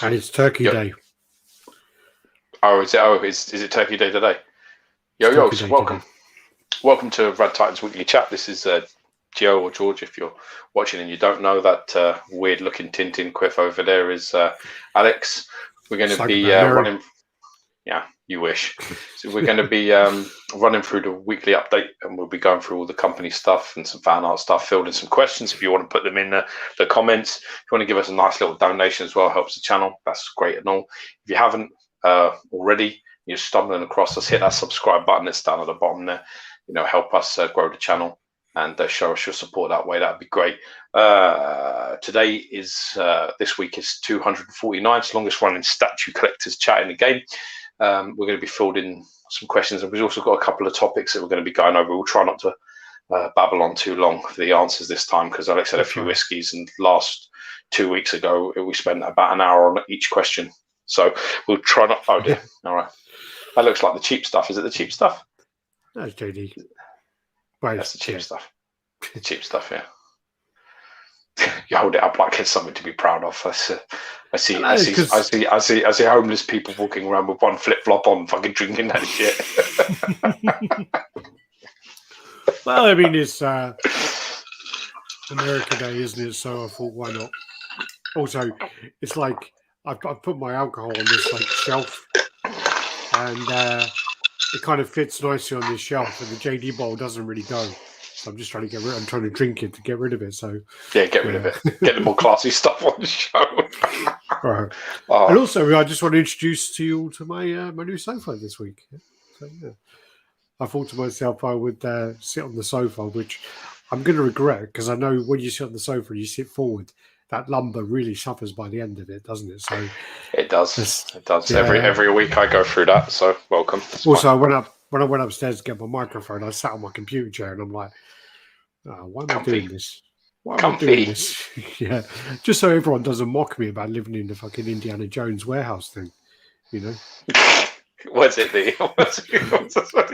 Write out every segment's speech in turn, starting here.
And it's Turkey Day. Oh, is it? Oh, is it Turkey Day today? Yo, so welcome. Welcome to RaddTitan's weekly chat. This is Gio or George. If you're watching and you don't know, that weird-looking Tintin quiff over there is Alex. We're going to be running. Yeah, you wish. So we're going to be running through the weekly update, and we'll be going through all the company stuff and some fan art stuff, filled in some questions. If you want to put them in the comments, if you want to give us a nice little donation as well, helps the channel. That's great and all. If you haven't already, you're stumbling across us, hit that subscribe button that's down at the bottom there. You know, help us grow the channel and show us your support that way. That'd be great. Today is this week is 249. It's the longest running statue collectors chat in the game. We're going to be filled in some questions, and we've also got a couple of topics that we're going to be going over. We'll try not to babble on too long for the answers this time, because Alex had a few whiskeys, and last 2 weeks ago we spent about an hour on each question. So we'll try not. Oh dear. All right. That looks like the cheap stuff. Is it the cheap stuff? That's JD. Right. That's the cheap stuff. The cheap stuff, yeah. You hold it up like it's something to be proud of. I see homeless people walking around with one flip flop on, fucking drinking that shit. Well, I mean, it's America Day, isn't it? So I thought, why not? Also, it's like I've put my alcohol on this like shelf, and it kind of fits nicely on this shelf, and the JD bowl doesn't really go. So I'm just trying to get rid. I'm trying to drink it to get rid of it. So yeah, get rid of it. Get the more classy stuff on the show. Right. Oh. And also, I just want to introduce to you all to my my new sofa this week. So yeah, I thought to myself I would sit on the sofa, which I'm going to regret, because I know when you sit on the sofa and you sit forward, that lumbar really suffers by the end of it, doesn't it? So it does. It does. Yeah. Every week I go through that. So welcome. It's also, fine. When I went upstairs to get my microphone, I sat on my computer chair and I'm like, oh, why am I doing this? Why am I doing this? Yeah, just so everyone doesn't mock me about living in the fucking Indiana Jones warehouse thing, you know. Was it in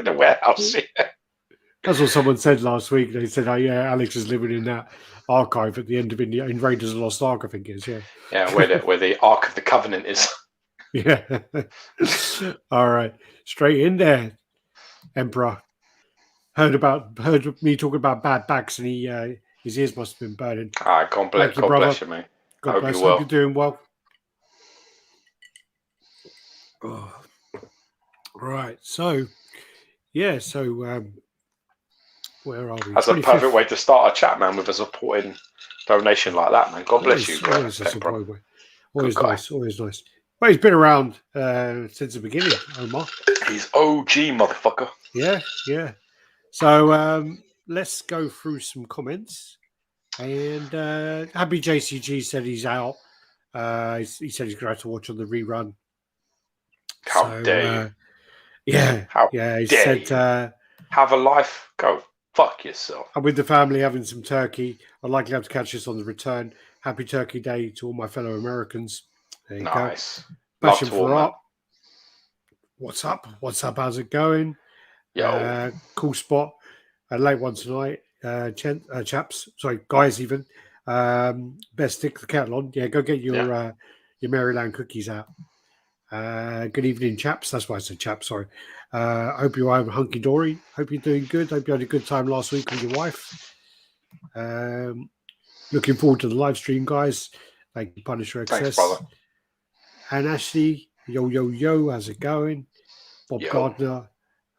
the warehouse? Yeah. That's what someone said last week. They said, "Oh yeah, Alex is living in that archive at the end of in Raiders of the Lost Ark, I think it is." Yeah. Yeah, where the Ark of the Covenant is. Yeah. All right, straight in there, Emperor. Heard me talking about bad backs, and his ears must have been burning. God bless you, mate. God bless you. Hope you're doing well. Oh. Right. So, yeah. So, where are we? That's 25th. A perfect way to start a chat, man, with a supporting donation like that, man. God bless you. Always nice. Always nice. Well, he's been around since the beginning, Omar. He's OG, motherfucker. Yeah, yeah. So let's go through some comments. And Happy JCG said he's out. He said he's going to have to watch on the rerun. How dare you? Yeah. He said, have a life. Go fuck yourself. I'm with the family having some turkey. I'd likely have to catch this on the return. Happy Turkey Day to all my fellow Americans. There you go. Bashing for art. What's up? How's it going? Cool spot. A late one tonight. Chaps. Sorry, guys even. Best stick the kettle on. Yeah, go get your Maryland cookies out. Good evening, chaps. That's why I said chaps, sorry. Hope you are hunky-dory. Hope you're doing good. Hope you had a good time last week with your wife. Looking forward to the live stream, guys. Thank you, Punisher XS. Thanks, brother. And Ashley, yo, how's it going? Bob Gardner.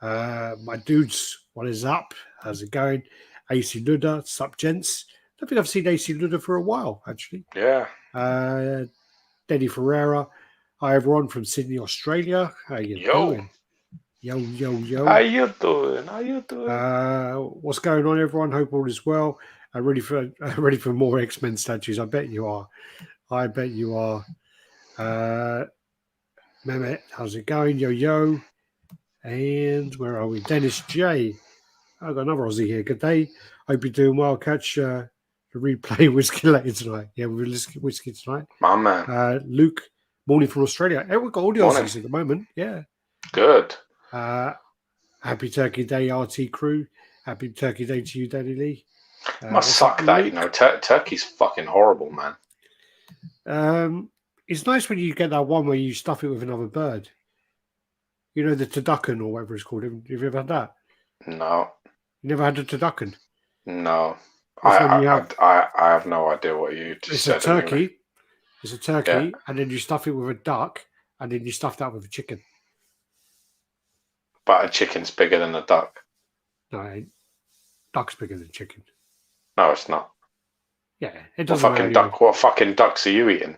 My dudes, what is up? How's it going? AC Luda, sup, gents? I don't think I've seen AC Luda for a while, actually. Yeah. Denny Ferreira. Hi, everyone from Sydney, Australia. How you doing? Yo. How you doing? What's going on, everyone? Hope all is well. Ready for more X-Men statues. I bet you are. Mehmet, how's it going? Yo. And where are we? Dennis J. I've got another Aussie here. Good day. Hope you're doing well. Catch the replay whiskey later tonight. Yeah, we'll whiskey tonight. My man. Luke, morning from Australia. Hey, we've got all the Aussies at the moment. Yeah. Good. Happy Turkey Day, RT crew. Happy Turkey Day to you, Danny Lee. Must suck that, Luke? You know. Turkey's fucking horrible, man. It's nice when you get that one where you stuff it with another bird. You know, the turducken or whatever it's called. Have you ever had that? No. You never had a turducken? No. I have no idea what you just said. It's a turkey. Anyway. It's a turkey, and then you stuff it with a duck, and then you stuff that with a chicken. But a chicken's bigger than a duck. No, it ain't. Duck's bigger than chicken. No, it's not. Yeah, it doesn't. What fucking ducks are you eating?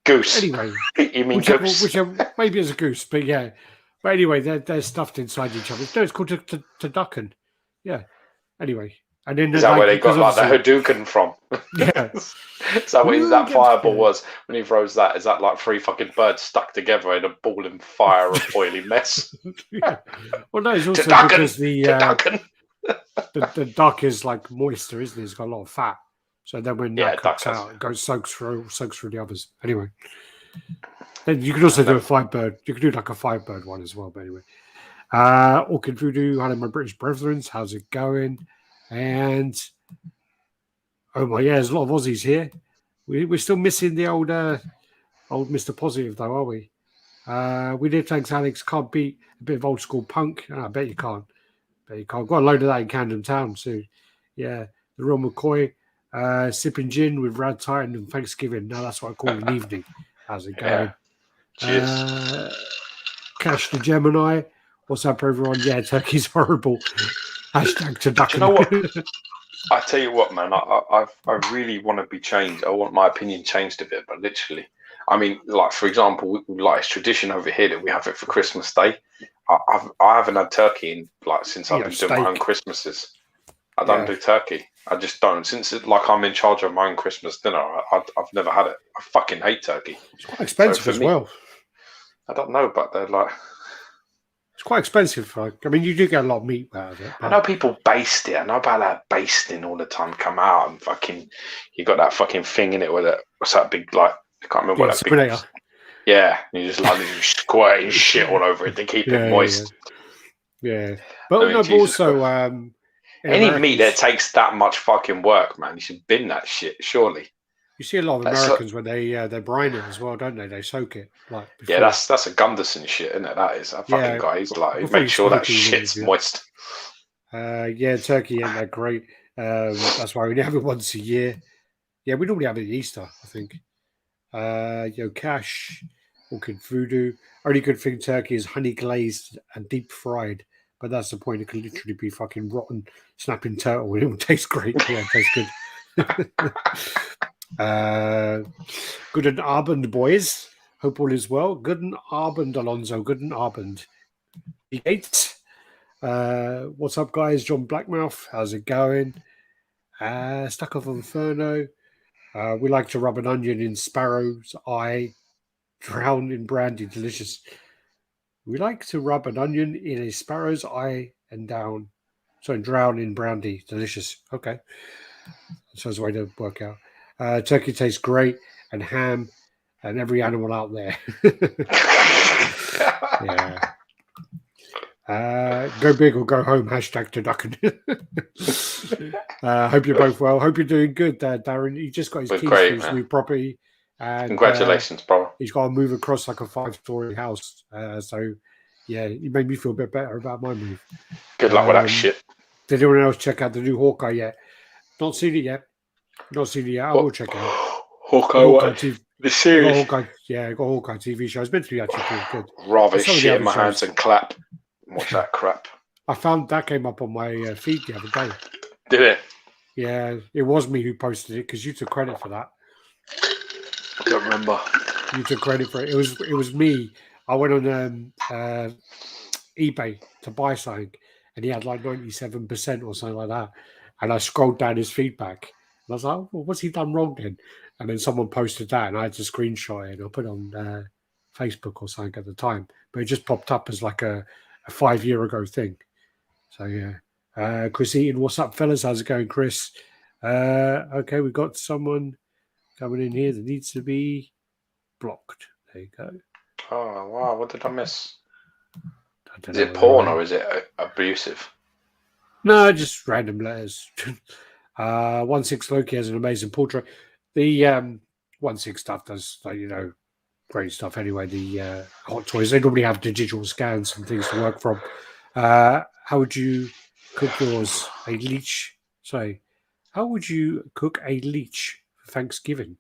Goose. Anyway, you mean goose? Whichever, maybe it's a goose, but yeah. But anyway, they're stuffed inside each other. No, it's called turducken. Yeah. Anyway, and then is that where they got like the Hadouken from? Yeah. Is that what that fireball was when he throws that? Is that like 3 fucking birds stuck together in a ball and fire of boiling mess? Yeah. Well, no, it's also because the duck is like moister, isn't it? It's got a lot of fat. So then when that cooks out, it goes soaks through the others. Anyway, then you can also do a 5-bird. You can do like a 5-bird one as well. But anyway, Orchid Voodoo, hello my British brethren, how's it going? And oh my, yeah, there's a lot of Aussies here. We're still missing the old Mr. Positive though, are we? We did, thanks Alex. Can't beat a bit of old school punk. Oh, I bet you can't. Got a load of that in Camden Town too. Yeah, the Real McCoy. Sipping gin with RaddTitan and Thanksgiving. Now that's what I call an evening. How's it going? Cheers. Cash the Gemini. What's up, everyone? Yeah, turkey's horrible. Hashtag turducken. You know what? I tell you what, man. I really want to be changed. I want my opinion changed a bit, but literally, I mean, like for example, like it's tradition over here that we have it for Christmas Day. I haven't had turkey since I've been doing my own Christmases. I don't do turkey. I just don't. Since I'm in charge of my own Christmas dinner, I've never had it. I fucking hate turkey. It's quite expensive as well. I don't know, but they're like... It's quite expensive. I mean, you do get a lot of meat out of it. But... I know people baste it. I know about that basting all the time. Come out and fucking... You got that fucking thing in it with it. What's that big, I can't remember what that big... Yeah, you just squirting shit all over it to keep it moist. Yeah. But also... Any meat that takes that much fucking work, man, you should bin that shit, surely. You see a lot of Americans when they brine it as well, don't they? They soak it before. Yeah, that's a Gunderson shit, isn't it? That is. That fucking guy, he's he makes sure that shit's moist. Yeah, turkey ain't that great. That's why we only have it once a year. Yeah, we normally have it at Easter, I think. Cash, Orchid Voodoo. Only good thing turkey is honey glazed and deep fried. But that's the point. It can literally be fucking rotten, snapping turtle. It will taste great. Yeah, it tastes good. Guten Abend, boys. Hope all is well. Guten Abend, Alonso. Guten Abend. Gates. What's up, guys? John Blackmouth. How's it going? Stuck off Inferno. We like to rub an onion in Sparrow's eye. Drown in brandy. Delicious. We like to rub an onion in a sparrow's eye and drown in brandy. Delicious. Okay. So it's a way to work out. Turkey tastes great, and ham, and every animal out there. Yeah. Go big or go home. Hashtag turducken. Hope you're both well. Hope you're doing good, Darren. He just got his keys to his new property. And, congratulations, bro. He's got to move across like a 5-story house. So, yeah, it made me feel a bit better about my move. Good luck with that shit. Did anyone else check out the new Hawkeye yet? Not seen it yet. I will check it out. Hawkeye TV, the series. I got Hawkeye TV show. It's meant to be actually pretty good. Rather shit in my hands and clap. Watch that crap. I found that came up on my feed the other day. Did it? Yeah, it was me who posted it because you took credit for that. I don't remember. You took credit for it. It was me. I went on eBay to buy something, and he had like 97% or something like that. And I scrolled down his feedback, and I was like, well, what's he done wrong then? And then someone posted that, and I had to screenshot it, and I put it on Facebook or something at the time. But it just popped up as like a 5-year ago thing. So, yeah. Chris Eaton, what's up, fellas? How's it going, Chris? Okay, we've got someone coming in here that needs to be blocked. There you go. Oh, wow. What did I miss? Is it porn or is it abusive? No, just random letters. 16 Loki has an amazing portrait. The 1/6 stuff does, great stuff anyway. The Hot Toys, they normally have digital scans and things to work from. How would you cook yours? A leech? Sorry. How would you cook a leech for Thanksgiving?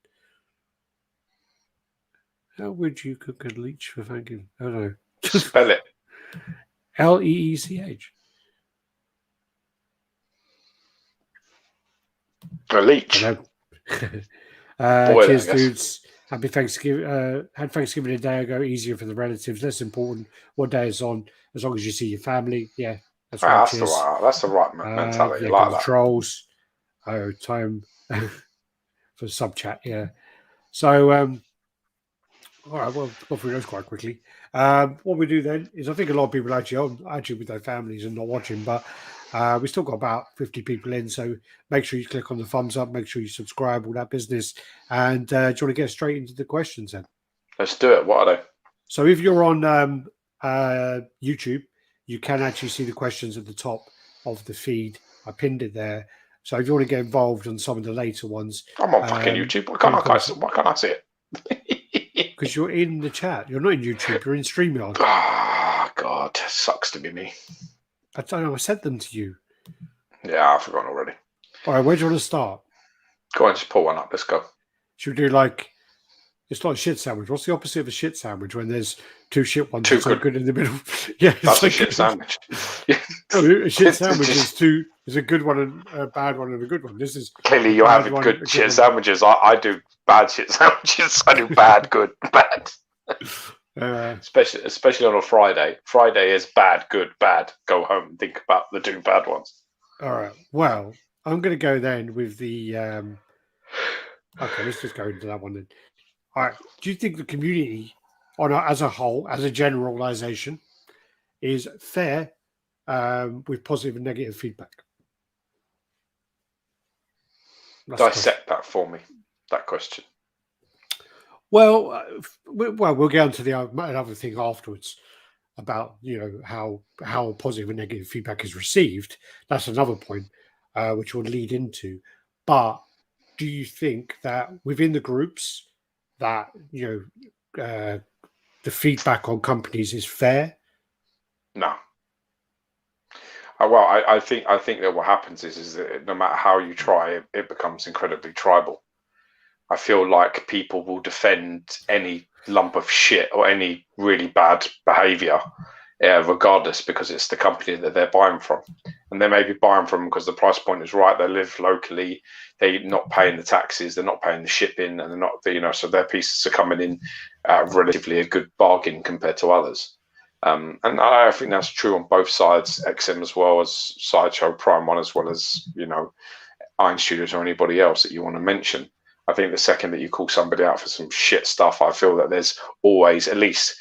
How would you cook a leech for Thanksgiving? I don't know. Spell it. Leech. A leech. Cheers, dudes. Happy Thanksgiving. Had Thanksgiving a day ago. Easier for the relatives. Less important what day it's on, as long as you see your family. Yeah, that's right. Cheers. That's the right mentality. Yeah, like that. Trolls. Oh, time for sub chat. Yeah. So, all right. Well, go through those quite quickly. What we do then is, I think a lot of people actually with their families and not watching, but we still got about 50 people in. So make sure you click on the thumbs up. Make sure you subscribe. All that business. And do you want to get straight into the questions then? Let's do it. What are they? So if you're on YouTube, you can actually see the questions at the top of the feed. I pinned it there. So if you want to get involved on some of the later ones, I'm on fucking YouTube. Why can't I see it? Because you're in the chat. You're not in YouTube. You're in StreamYard. Oh, God. Sucks to be me. I don't know. I sent them to you. Yeah, I've forgotten already. All right. Where do you want to start? Go on, just pull one up. Let's go. Should we do it's not a shit sandwich. What's the opposite of a shit sandwich when there's two shit ones? Too good in the middle. Yeah, that's a shit sandwich. A shit sandwich is a good one and a bad one and a good one. This is clearly you're having good shit sandwiches. I do bad shit sandwiches. I do bad, good, bad. Especially on a Friday. Friday is bad, good, bad. Go home and think about the two bad ones. All right. Well, I'm going to go then with the. Okay, let's just go into that one then. All right. Do you think the community, as a whole, as a generalization, is fair with positive and negative feedback? Dissect that for me. That question. Well, we'll get on to the another thing afterwards about how positive and negative feedback is received. That's another point which we'll lead into. But do you think that within the groups that the feedback on companies is fair? No. Well, I think that what happens is that no matter how you try, it becomes incredibly tribal. I feel like people will defend any lump of shit or any really bad behavior, regardless, because it's the company that they're buying from. And they may be buying from because the price point is right. They live locally. They're not paying the taxes. They're not paying the shipping, and they're not, so their pieces are coming in relatively a good bargain compared to others. And I think that's true on both sides, XM as well as Sideshow, Prime One, as well as, Iron Studios or anybody else that you want to mention. I think the second that you call somebody out for some shit stuff, I feel that there's always at least,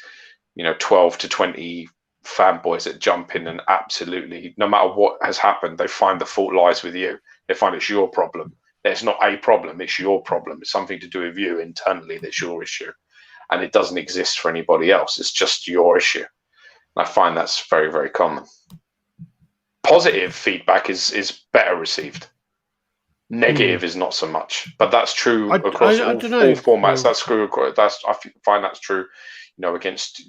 12 to 20 fanboys that jump in and absolutely, no matter what has happened, they find the fault lies with you. They find it's your problem. It's not a problem, it's your problem. It's something to do with you internally that's your issue. And it doesn't exist for anybody else. It's just your issue. And I find that's very, very common. Positive feedback is better received. Negative is not so much, but that's true across all formats. That's true. I find that's true. Against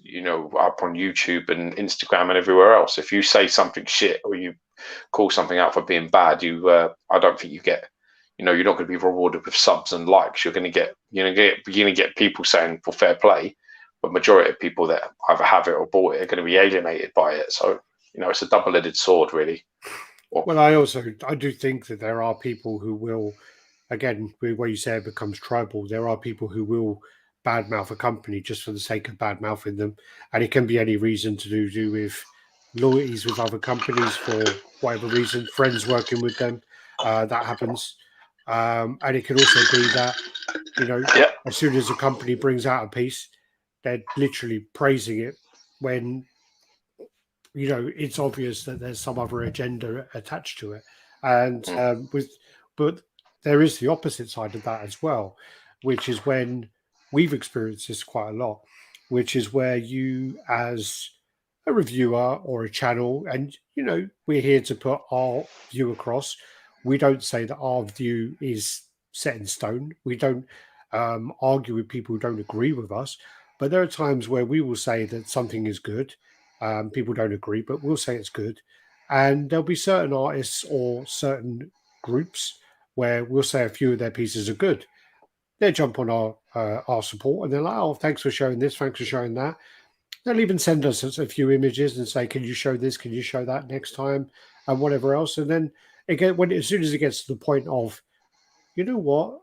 up on YouTube and Instagram and everywhere else. If you say something shit or you call something out for being bad, I don't think you get. You're not going to be rewarded with subs and likes. You're going to get people saying for fair play, but majority of people that either have it or bought it are going to be alienated by it. So it's a double-edged sword, really. Well, I do think that there are people who will, again, where you say it becomes tribal, there are people who will badmouth a company just for the sake of badmouthing them. And it can be any reason to do with loyalties with other companies for whatever reason, friends working with them. That happens. And it can also be that, as soon as a company brings out a piece, they're literally praising it when it's obvious that there's some other agenda attached to it. And but there is the opposite side of that as well, which is when we've experienced this quite a lot, which is where you, as a reviewer or a channel, and we're here to put our view across. We don't say that our view is set in stone. We don't argue with people who don't agree with us. But there are times where we will say that something is good. People don't agree, but we'll say it's good. And there'll be certain artists or certain groups where we'll say a few of their pieces are good. They'll jump on our support and they're like, oh, thanks for showing this, thanks for showing that. They'll even send us a few images and say, can you show this, can you show that next time, and whatever else. And then again, as soon as it gets to the point of, you know what,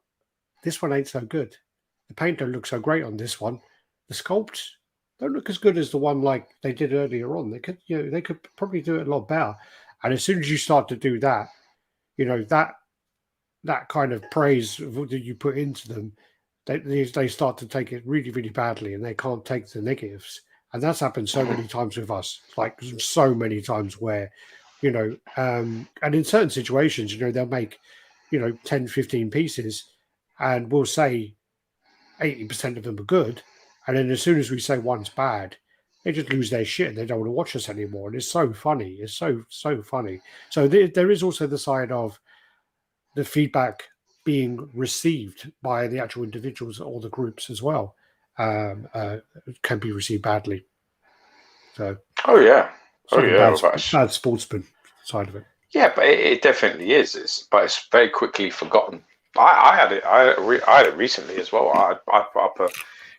this one ain't so good. The paint don't look so great on this one. The sculpts don't look as good as the one like they did earlier on. They could probably do it a lot better. And as soon as you start to do that, that kind of praise that you put into them, they start to take it really, really badly, and they can't take the negatives. And that's happened so many times with us, like so many times where, and in certain situations, they'll make, 10, 15 pieces, and we'll say 80% of them are good. And then as soon as we say one's bad, they just lose their shit and they don't want to watch us anymore. And it's so funny. It's so funny. So there is also the side of the feedback being received by the actual individuals or the groups as well, can be received badly. So, bad sportsman side of it. Yeah, but it definitely is. But it's very quickly forgotten. I had it. I had it recently as well. I put up a.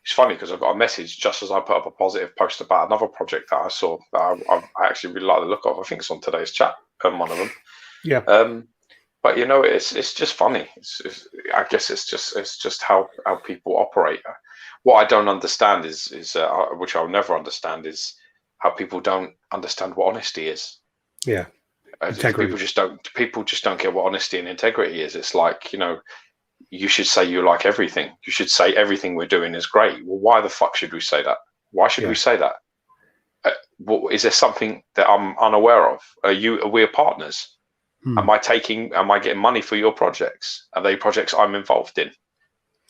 It's funny because I got a message just as I put up a positive post about another project that I saw that I actually really like the look of. I think it's on today's chat. One of them. Yeah. But it's just funny. I guess it's just how people operate. What I don't understand is which I'll never understand, is how people don't understand what honesty is. Yeah. People just don't get what honesty and integrity is. It's like, you should say you like everything. You should say everything we're doing is great. Well, why the fuck should we say that? Why should we say that? Is there something that I'm unaware of? Are we partners? Am I getting money for your projects? Are they projects I'm involved in?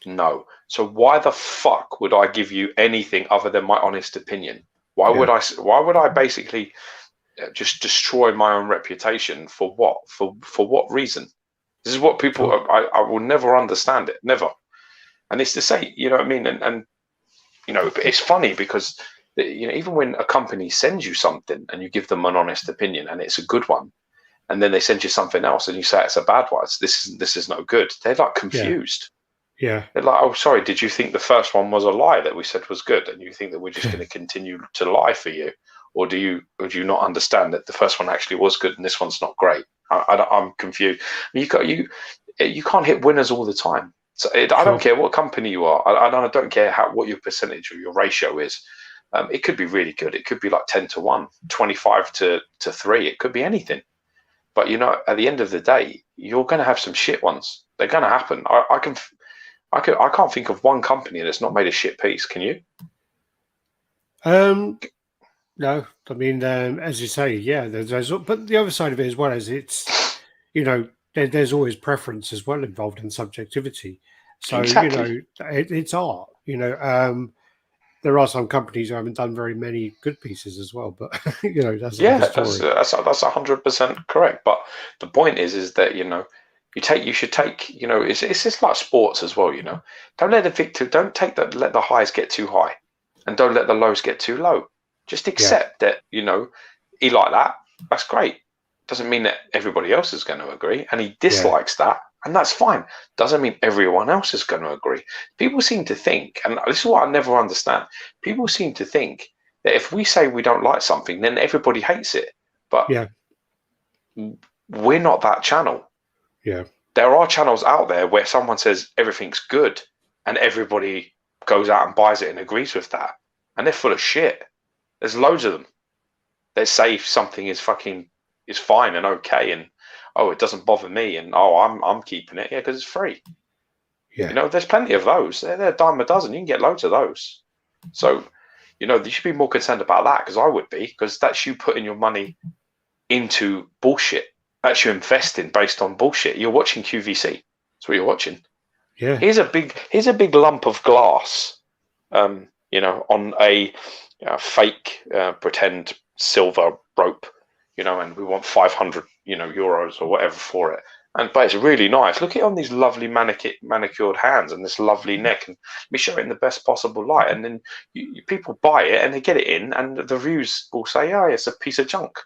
No. So why the fuck would I give you anything other than my honest opinion? Why would I basically just destroy my own reputation for what? For what reason? This is what people, I will never understand it. Never. And it's to say, you know what I mean? And it's funny because, even when a company sends you something and you give them an honest opinion and it's a good one, and then they send you something else and you say it's a bad one, this is no good. They're like confused. Yeah. They're like, oh, sorry, did you think the first one was a lie that we said was good, and you think that we're just going to continue to lie for you? Or do you not understand that the first one actually was good and this one's not great? I'm confused. You can't hit winners all the time. So I don't care what company you are. I don't care what your percentage or your ratio is. It could be really good. It could be like 10-1, 25-3. It could be anything. But at the end of the day, you're going to have some shit ones. They're going to happen. I can't think of one company that's not made a shit piece. Can you? No, I mean, as you say, yeah. But the other side of it as well is it's, there's always preference as well involved in subjectivity. So exactly. It's art. There are some companies who haven't done very many good pieces as well, but that's another story. That's 100% correct. But the point is that you should take it's just like sports as well. Don't let the highs get too high, and don't let the lows get too low. Just accept that he like that. That's great. Doesn't mean that everybody else is going to agree, and he dislikes that, and that's fine. Doesn't mean everyone else is going to agree. People seem to think, and this is what I never understand. People seem to think that if we say we don't like something, then everybody hates it. But we're not that channel. Yeah. There are channels out there where someone says everything's good, and everybody goes out and buys it and agrees with that, and they're full of shit. There's loads of them that say something is fine and okay, and it doesn't bother me, and I'm keeping it because it's free. Yeah. There's plenty of those. They're a dime a dozen. You can get loads of those. So, you should be more concerned about that, because I would be, because that's you putting your money into bullshit. That's you investing based on bullshit. You're watching QVC. That's what you're watching. Yeah. Here's a big lump of glass, on a fake pretend silver rope, and we want 500 euros or whatever for it, But it's really nice. Look at it on these lovely manicured hands and this lovely neck, and we show it in the best possible light. And then people buy it and they get it in, and the reviews will say, "Oh, it's a piece of junk."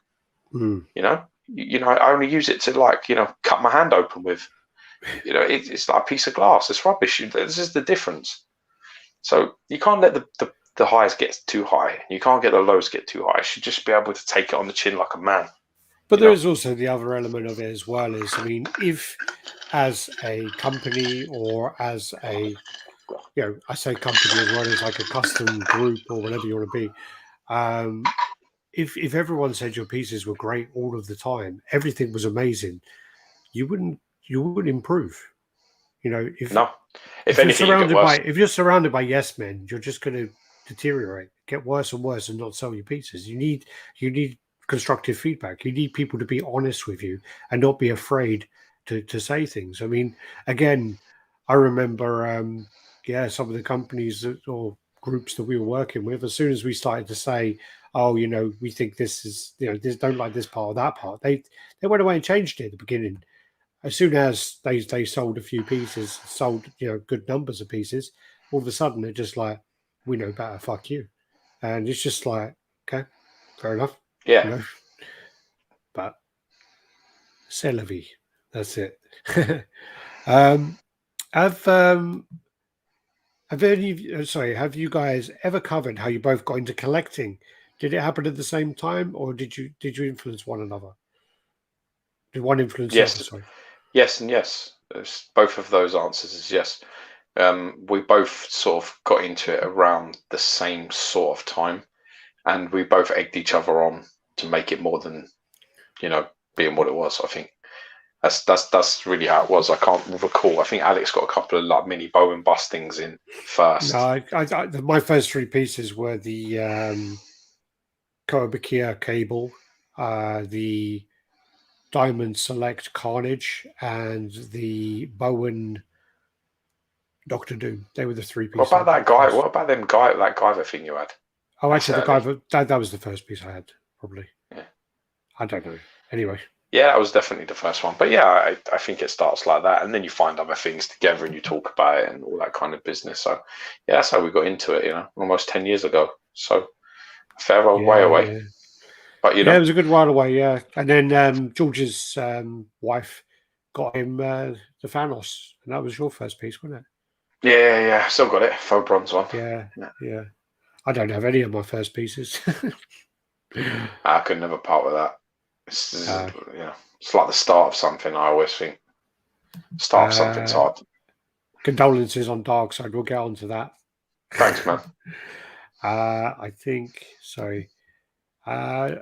You know, I only use it to cut my hand open with. It's like a piece of glass. It's rubbish. This is the difference. So you can't let the highs get too high. You can't get the lows get too high. You should just be able to take it on the chin like a man. But there is also the other element of it as well. If as a company or as a, I say company as well as like a custom group or whatever you want to be, if everyone said your pieces were great all of the time, everything was amazing, you wouldn't improve. If you're surrounded by yes men, you're just going to deteriorate, get worse and worse, and not sell your pieces. You need constructive feedback. You need people to be honest with you and not be afraid to say things. Again, I remember, some of the companies or groups that we were working with, as soon as we started to say, "Oh, we think this is, this don't like this part or that part," they went away and changed it at the beginning. As soon as they sold a few pieces, sold good numbers of pieces, all of a sudden they're just like, "We know better, fuck you," and it's just like, okay, fair enough. Yeah. But c'est la vie. That's it. Have you guys ever covered how you both got into collecting? Did it happen at the same time, or did you influence one another? Did one influence the other? Sorry. Yes and yes. Both of those answers is yes. We both sort of got into it around the same sort of time, and we both egged each other on to make it more than, being what it was. I think that's really how it was. I can't recall. I think Alex got a couple of like mini bow and bustings in first. No, my first three pieces were the Koabakia cable, the Diamond Select Carnage, and the Bowen Doctor Doom. They were the three pieces. What about that guy? What about them guy? That Guyver thing you had? Oh, actually, that was the first piece I had, probably. Yeah. I don't know. Anyway. Yeah, that was definitely the first one. But yeah, I think it starts like that, and then you find other things together and you talk about it and all that kind of business. So yeah, that's how we got into it. Almost 10 years ago. So a fair old way away. Yeah. But it was a good while away. Yeah, and then George's wife got him the Thanos, and that was your first piece, wasn't it? Yeah. Still got it. Faux bronze one. Yeah. I don't have any of my first pieces. I could never part with that. It's like the start of something. I always think start of something's hard. Condolences on Darkside. We'll get on to that. Thanks, man. I think sorry. A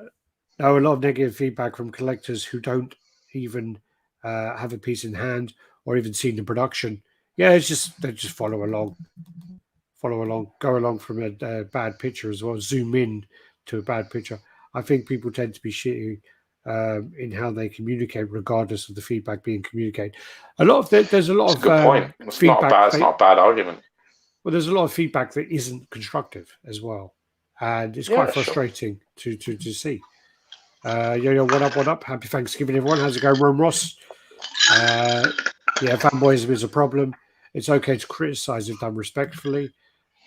lot of negative feedback from collectors who don't even have a piece in hand or even seen the production. Yeah, they just follow along, go along from a bad picture as well. Zoom in to a bad picture. I think people tend to be shitty in how they communicate, regardless of the feedback being communicated. There's a lot of good point. It's feedback. It's not a bad argument. Well, there's a lot of feedback that isn't constructive as well, and it's quite frustrating to see. What up? Happy Thanksgiving, everyone. How's it going, Rome Ross? Fanboyism is a problem. It's okay to criticize if done respectfully.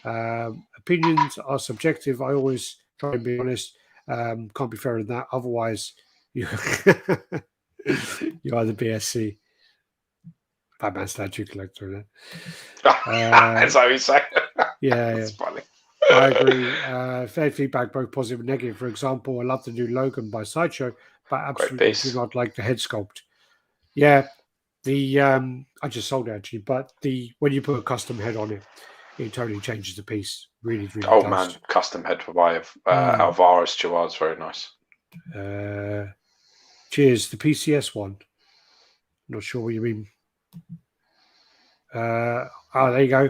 Opinions are subjective. I always try and be honest. Can't be fairer than that. Otherwise, you are the BSC. Batman statue collector. That's how you say. Yeah, that's funny. I agree. Fair feedback, both positive and negative. For example, I love the new Logan by Sideshow, but absolutely do not like the head sculpt. Yeah, I just sold it actually, but when you put a custom head on it, it totally changes the piece. Really, really. Oh man, custom head by Alvarez Chihuahua's very nice. Cheers, the PCS one. Not sure what you mean. There you go.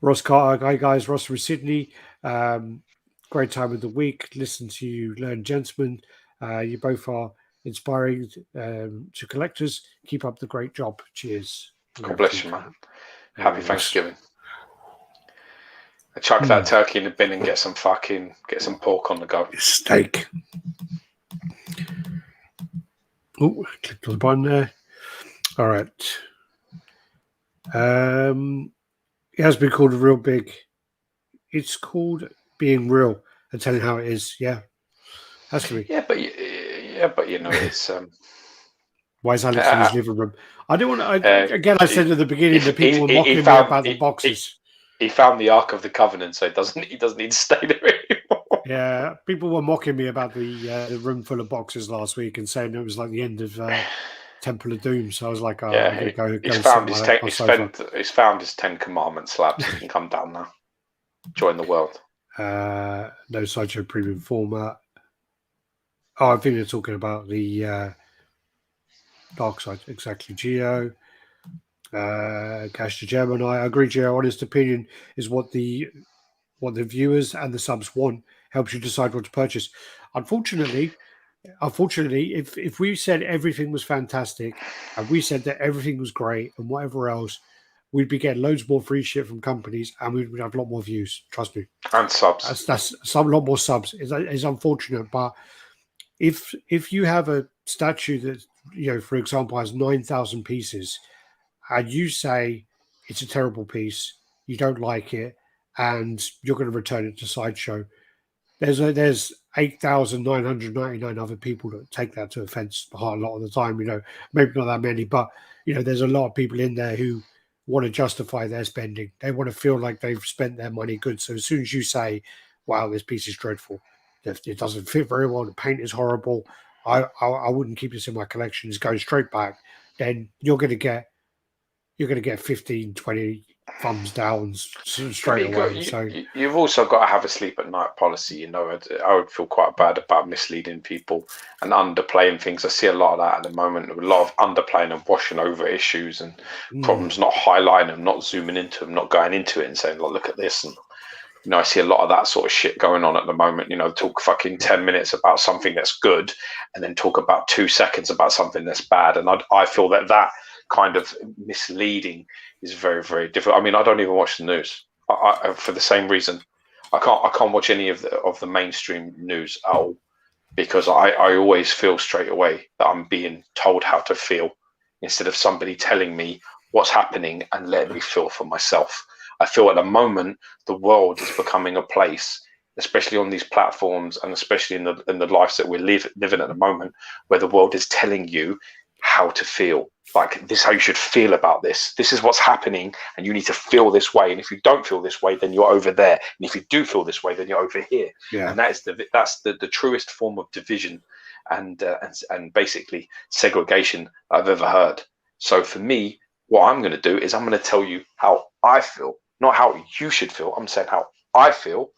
Ross Carter. Hi guys, Ross from Sydney. Great time of the week. Listen to you, learn, gentlemen. You both are inspiring to collectors. Keep up the great job. Cheers. God bless you, man. Happy Thanksgiving. Chuck that turkey in the bin and get some pork on the go. Steak. Oh, clicked on the button there. All right. It has been called real big. It's called being real and telling how it is. Yeah, has to be. Yeah, but it's. Why is Alex in his living room? I don't want to. Again, I said at the beginning that people were mocking me about the boxes. He found the Ark of the Covenant, so he doesn't need to stay there anymore. Yeah, people were mocking me about the room full of boxes last week and saying it was like the end of Temple of Doom. So I was like, I'm going to go and sit on my sofa. He's found his 10 Commandments slabs. He can come down now. Join the world. No Sideshow premium format. Oh, I think they're talking about the Dark Side. Exactly, Geo. Cash to Gemini. I agree, Geo. Honest opinion is what the viewers and the subs want. Helps you decide what to purchase. Unfortunately, if we said everything was fantastic and we said that everything was great and whatever else, we'd be getting loads more free shit from companies and we'd have a lot more views. Trust me. And subs. That's some lot more subs. It's unfortunate, but if you have a statue that, for example, has 9,000 pieces, and you say it's a terrible piece, you don't like it, and you're going to return it to Sideshow, there's 8,999 other people that take that to offence a lot of the time. Maybe not that many, but there's a lot of people in there who want to justify their spending. They want to feel like they've spent their money good. So as soon as you say, "Wow, this piece is dreadful," it doesn't fit very well, the paint is horrible, I wouldn't keep this in my collection, it's going straight back, then you're going to get 15, 20 thumbs down straight away. You've also got to have a sleep at night policy. I would feel quite bad about misleading people and underplaying things. I see a lot of that at the moment. A lot of underplaying and washing over issues and problems, not highlighting them, not zooming into them, not going into it and saying, "Look at this." And I see a lot of that sort of shit going on at the moment. Talk fucking 10 minutes about something that's good and then talk about 2 seconds about something that's bad. And I feel that kind of misleading is very, very difficult. I mean, I don't even watch the news for the same reason. I can't watch any of the mainstream news at all, because I always feel straight away that I'm being told how to feel instead of somebody telling me what's happening and letting me feel for myself. I feel at the moment the world is becoming a place, especially on these platforms and especially in the lives that we're living at the moment, where the world is telling you how to feel. Like, this is how you should feel about this. This is what's happening, and you need to feel this way. And if you don't feel this way, then you're over there. And if you do feel this way, then you're over here. Yeah. And that's the truest form of division and basically segregation I've ever heard. So for me, what I'm going to do is I'm going to tell you how I feel, not how you should feel. I'm saying how I feel.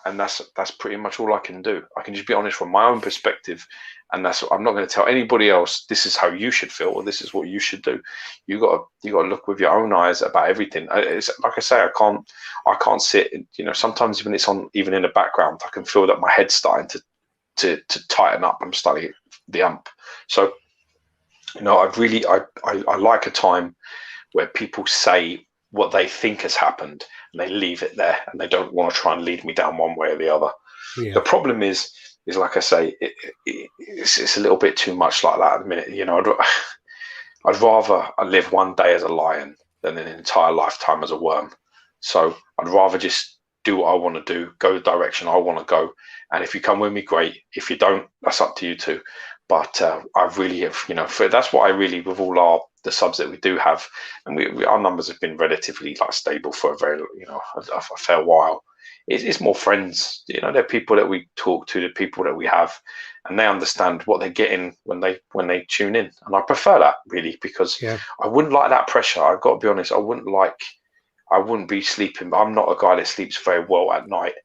And that's pretty much all I can do. I can just be honest from my own perspective, and I'm not going to tell anybody else this is how you should feel or this is what you should do. You got to look with your own eyes about everything. It's like I say, I can't sit. Sometimes when it's on, even in the background, I can feel that my head's starting to tighten up. I'm starting the ump. So I like a time where people say what they think has happened and they leave it there and they don't want to try and lead me down one way or the other. Yeah. The problem is like I say, it's a little bit too much like that at the minute. I'd rather live one day as a lion than an entire lifetime as a worm. So I'd rather just do what I want to do, go the direction I want to go. And if you come with me, great. If you don't, that's up to you too. But I really have, that's what I really, with all the subs that we do have, and our numbers have been relatively stable for a very, a fair while. It's more friends, they're people that we talk to, the people that we have, and they understand what they're getting when they tune in. And I prefer that, really, because I wouldn't like that pressure. I've got to be honest. I wouldn't be sleeping. I'm not a guy that sleeps very well at night,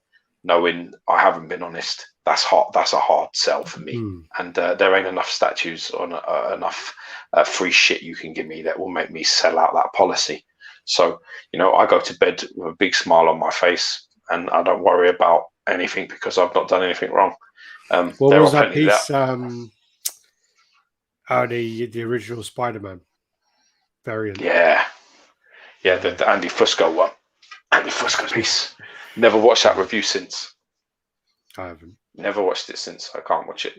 knowing I haven't been honest. That's hard. That's a hard sell for me. And there ain't enough statues or enough free shit you can give me that will make me sell out that policy. So, I go to bed with a big smile on my face, and I don't worry about anything because I've not done anything wrong. What was that piece? The original Spider-Man variant. Yeah, the Andy Fusco one. Andy Fusco piece. Never watched that review since. I haven't. Never watched it since. I can't watch it.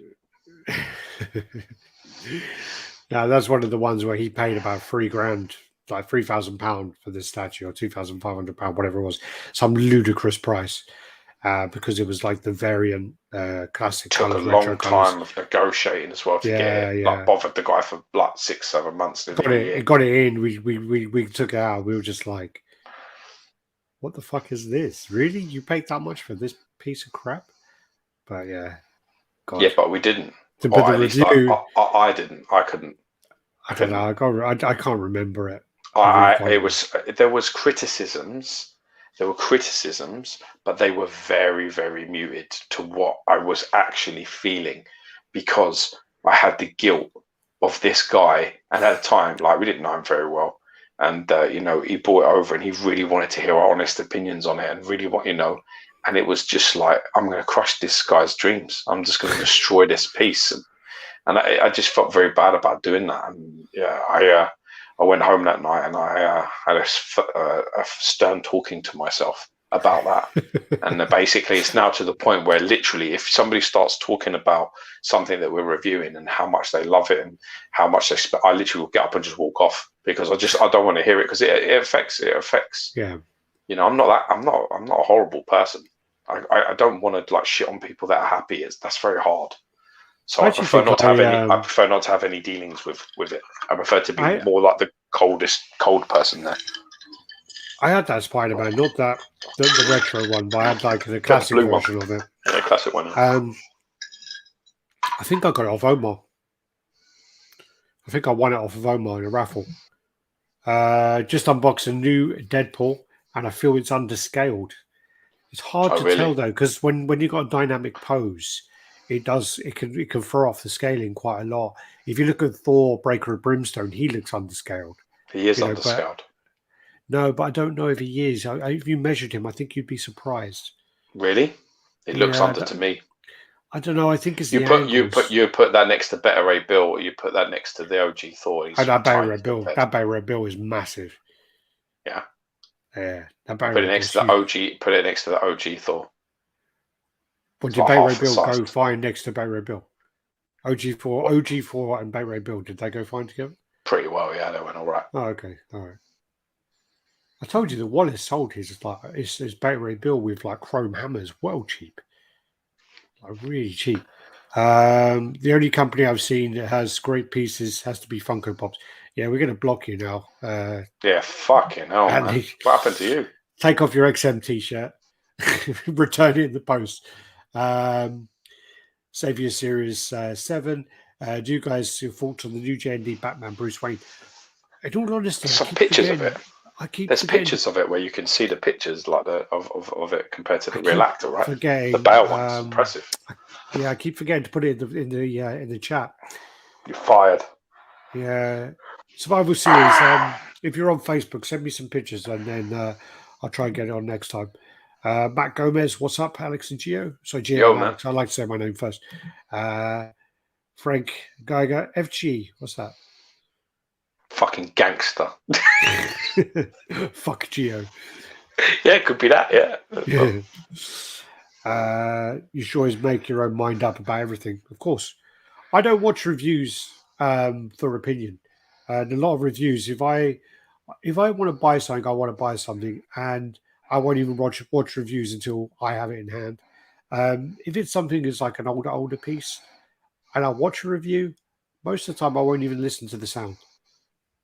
Yeah, that's one of the ones where he paid about £3,000, like £3,000 for this statue, or £2,500, whatever it was, some ludicrous price, because it was like the variant classic Took colors, a retro long colors. time of negotiating as well to get Yeah, it. yeah. Like bothered the guy for like 6-7 months, nearly Got a it. year. It got it in. We took it out. We were just like, what the fuck is this? Really? You paid that much for this piece of crap? But yeah, God. Yeah, but we didn't. To put Or the at least review, I didn't. I couldn't. I don't know. I can't remember it. There was criticisms. There were criticisms, but they were very, very muted to what I was actually feeling, because I had the guilt of this guy, and at the time, like, we didn't know him very well, and he brought it over, and he really wanted to hear our honest opinions on it, and really and it was just like, I'm going to crush this guy's dreams. I'm just going to destroy this piece, and I just felt very bad about doing that. And yeah, I went home that night, and I had a stern talking to myself about that. And basically, it's now to the point where literally, if somebody starts talking about something that we're reviewing and how much they love it and how much they I literally will get up and just walk off, because I don't want to hear it, because it affects. Yeah. I'm not a horrible person. I don't want to like shit on people that are happy. That's very hard. So I prefer not to have any. I prefer not to have any dealings with it. I prefer to be more like the cold person there. I had that Spider-Man, not the retro one, but I had like the classic version of it. Yeah, the classic one. I think I got it off Omar. I think I won it off of Omar in a raffle. Just unboxed a new Deadpool, and I feel it's underscaled. It's hard to tell though, because when you got a dynamic pose, it can throw off the scaling quite a lot. If you look at Thor, Breaker of Brimstone, he looks underscaled. He is underscaled. But I don't know if he is. If you measured him, I think you'd be surprised. Really? It looks under to me. I don't know. I think it's you put that next to Better Ray Bill, or you put that next to the OG Thor. That Better Ray Bill. That Better Ray Bill is massive. Yeah. Yeah. Put it next to the OG. Put it next to the OG Thor. What did Better Ray Bill go fine next to Better Ray Bill? OG4 and Better Ray Bill, did they go fine together? Pretty well, yeah. They went all right. Oh, okay, all right. I told you that Wallace sold his it's Better Ray Bill with like chrome hammers, well cheap, like really cheap. The only company I've seen that has great pieces has to be Funko Pops. Yeah, we're going to block you now. Yeah, fucking hell, man. What happened to you? Take off your XM t-shirt, return it in the post. Savior Series 7. Do you guys your thoughts on the new J&D Batman Bruce Wayne? In all honesty, some pictures of it. There's pictures of it where you can see the pictures like of it compared to the real actor, right? The Bale one's impressive. Yeah, I keep forgetting to put it in the chat. You're fired. Yeah, Survival Series. If you're on Facebook, send me some pictures, and then I'll try and get it on next time. Matt Gomez, what's up, Alex and Gio? Sorry, Gio, Alex. I like to say my name first. Frank Geiger, FG, what's that? Fucking gangster. Fuck Gio. Yeah, it could be that, yeah. You should always make your own mind up about everything, of course. I don't watch reviews for opinion. And a lot of reviews, if I want to buy something, I want to buy something, and I won't even watch reviews until I have it in hand. If it's something that's like an older piece, and I watch a review, most of the time I won't even listen to the sound.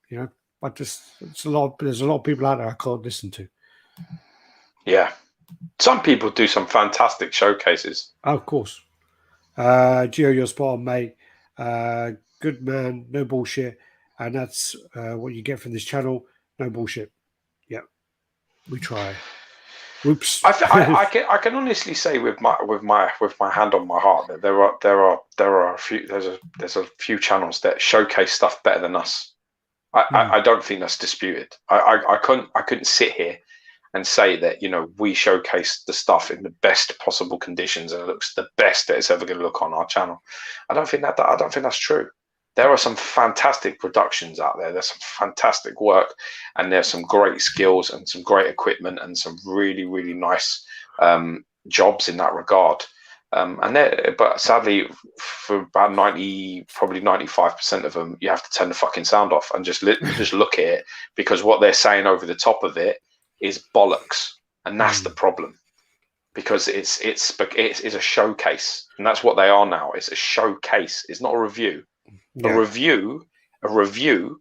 You know, there's a lot of people out there I can't listen to. Yeah, some people do some fantastic showcases. Oh, of course, Gio, you're spot on, mate. Good man, no bullshit, and that's what you get from this channel. No bullshit. Yeah, we try. Oops. I can honestly say with my hand on my heart that there are a few channels that showcase stuff better than us. I don't think that's disputed. I couldn't sit here and say that we showcase the stuff in the best possible conditions and it looks the best that it's ever going to look on our channel. I don't think that's true. There are some fantastic productions out there. There's some fantastic work, and there's some great skills and some great equipment and some really, really nice jobs in that regard. But sadly, for about 90, probably 95% of them, you have to turn the fucking sound off and just look at it, because what they're saying over the top of it is bollocks, and that's the problem. Because it's a showcase, and that's what they are now. It's a showcase. It's not a review. Yeah. A review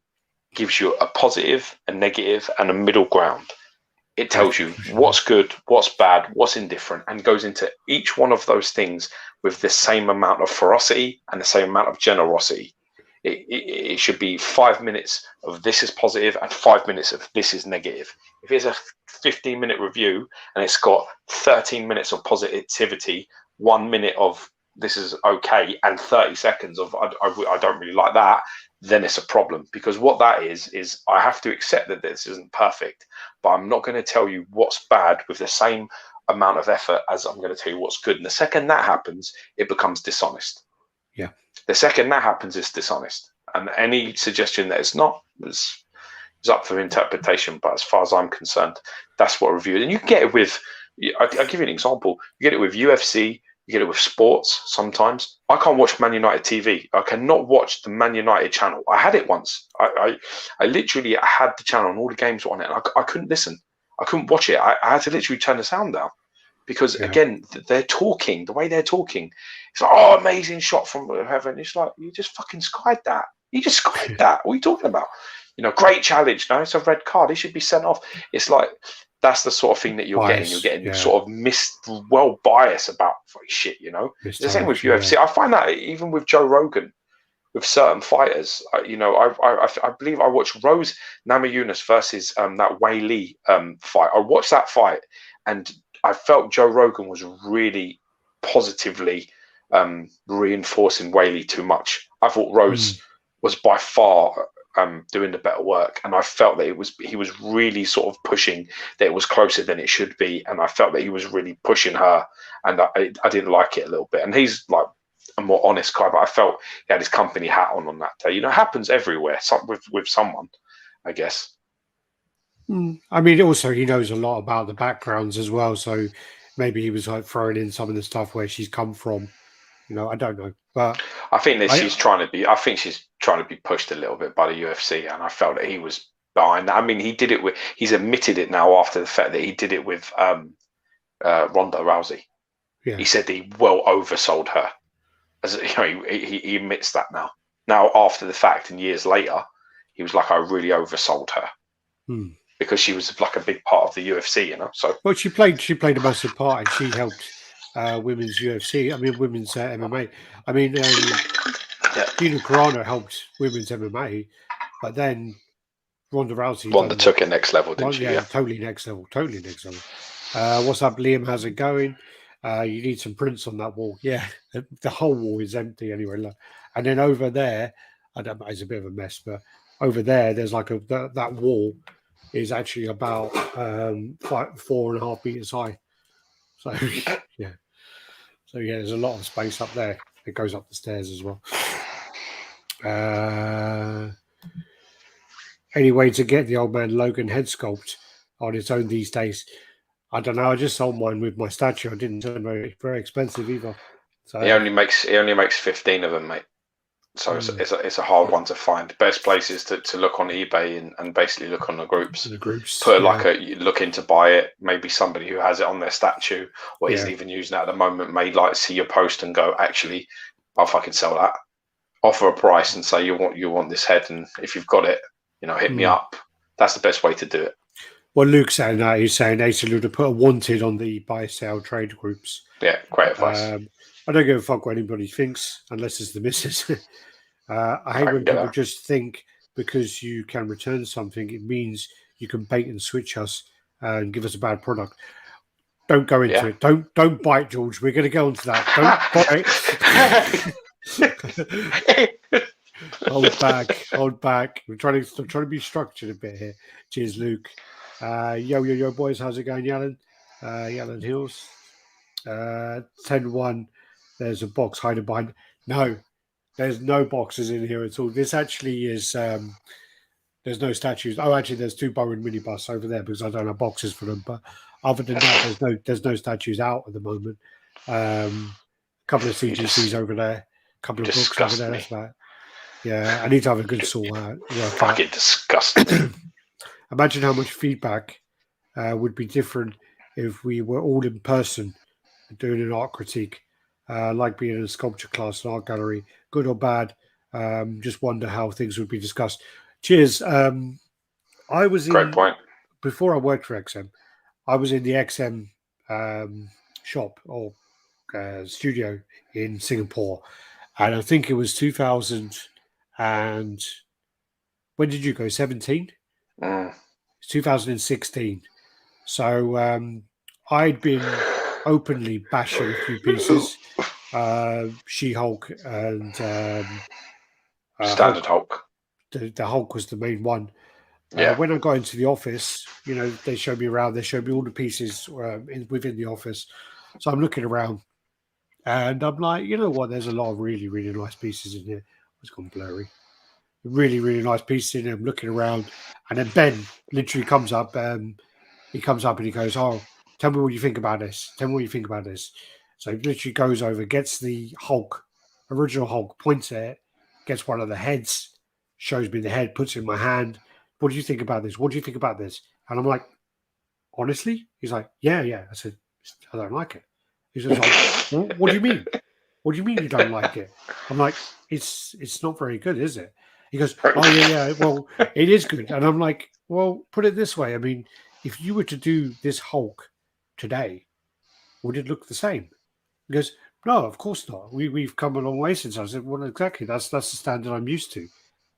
gives you a positive, a negative, and a middle ground. It tells you what's good, what's bad, what's indifferent, and goes into each one of those things with the same amount of ferocity and the same amount of generosity. It should be 5 minutes of this is positive and 5 minutes of this is negative. If it's a 15-minute review and it's got 13 minutes of positivity, 1 minute of this is okay, and 30 seconds of I don't really like that, then it's a problem. Because what that is I have to accept that this isn't perfect, but I'm not going to tell you what's bad with the same amount of effort as I'm going to tell you what's good. And the second that happens, it becomes dishonest. Yeah. The second that happens, it's dishonest. And any suggestion that it's not is up for interpretation. But as far as I'm concerned, that's what reviewed. And you can get it with, I'll give you an example. You get it with UFC, you get it with sports sometimes. I can't watch Man United TV. I cannot watch the Man United channel. I had it once. I literally had the channel and all the games were on it. And I couldn't listen. I couldn't watch it. I had to literally turn the sound down. Because, again, they're talking, the way they're talking. It's like, oh, amazing shot from heaven. It's like, you just fucking skied that. You just skied that. What are you talking about? Great challenge. No, it's a red card. He should be sent off. It's like, that's the sort of thing that you're getting. You're getting sort of bias about shit, It's the same with UFC. Yeah. I find that even with Joe Rogan, with certain fighters, I believe I watched Rose Namajunas versus that Wei Lee fight. I watched that fight, and I felt Joe Rogan was really positively reinforcing Wei Lee too much. I thought Rose was by far doing the better work, and I felt that he was really sort of pushing that it was closer than it should be, and I felt that he was really pushing her, and I didn't like it a little bit. And he's like a more honest guy, but I felt he had his company hat on that day. It happens everywhere with someone, I guess. I mean, also he knows a lot about the backgrounds as well, so maybe he was like throwing in some of the stuff where she's come from. I don't know, but I think that she's trying to be pushed a little bit by the UFC, and I felt that he was behind that. I mean, he's admitted it now after the fact that he did it with Ronda Rousey. Yeah. He said he well oversold her. As he admits that now. Now after the fact and years later, he was like, I really oversold her. Because she was like a big part of the UFC, So well, she played a massive part, and she helped women's UFC. I mean, women's MMA. I mean, Gina Carano helped women's MMA, but then Ronda Rousey took it next level, didn't she? Yeah, totally next level. What's up, Liam? How's it going? You need some prints on that wall. Yeah, the whole wall is empty anyway. Look. And then over there, I don't know, it's a bit of a mess, but over there, there's like that wall is actually about 4.5 meters high. So yeah. So yeah, there's a lot of space up there. It goes up the stairs as well. Any way to get the old man Logan head sculpt on its own these days? I don't know. I just sold mine with my statue. I didn't turn very, very expensive either. So he only makes 15 of them, mate. So it's a hard one to find. Best place is to look on eBay and basically look on the groups. Looking to buy it. Maybe somebody who has it on their statue or isn't even using it at the moment may see your post and go, actually, I'll fucking sell that. Offer a price and say you want this head, and if you've got it, hit me up. That's the best way to do it. Well, Luke's saying that. He's saying they should put a wanted on the buy sell trade groups. Yeah, great advice. I don't give a fuck what anybody thinks unless it's the missus. I hate when people just think because you can return something, it means you can bait and switch us and give us a bad product. Don't go into it. Don't bite, George. We're going to go into that. Don't bite. Hold back. I'm trying to be structured a bit here. Cheers, Luke. Yo, boys. How's it going, Yalan? Yalan Hills. 10-1. There's a box hiding behind. No, there's no boxes in here at all. This actually is. There's no statues. Oh, actually, there's 2 Bowen minibus over there because I don't have boxes for them. But other than that, there's no statues out at the moment. couple of CGCs over there, a couple of books over there. That's about it. Yeah, I need to have a good sort out. Fucking disgusting. Imagine how much feedback would be different if we were all in person doing an art critique, like being in a sculpture class, an art gallery, good or bad. Just wonder how things would be discussed. Cheers. I was Great point. Before I worked for XM, I was in the XM shop or studio in Singapore, and I think it was 2000. And when did you go? 17? 2016. So I'd been openly bashing a few pieces, She-Hulk and Standard Hulk. The Hulk was the main one. Yeah. When I got into the office, they showed me around. They showed me all the pieces within the office. So I'm looking around, and I'm like, you know what? There's a lot of really, really nice pieces in here. It's gone blurry. Really, really nice pieces in here. I'm looking around, and then Ben literally comes up. He comes up and he goes, "Oh, tell me what you think about this. Tell me what you think about this." So he literally goes over, gets the Hulk, original Hulk, points at it, gets one of the heads, shows me the head, puts it in my hand. What do you think about this? What do you think about this? And I'm like, honestly? He's like, yeah. I said, I don't like it. He says, like, what do you mean? What do you mean you don't like it? I'm like, it's not very good, is it? He goes, oh, yeah. Well, it is good. And I'm like, well, put it this way. I mean, if you were to do this Hulk today, would it look the same? He goes, no, of course not. We've come a long way since. I said, well, exactly. That's the standard I'm used to.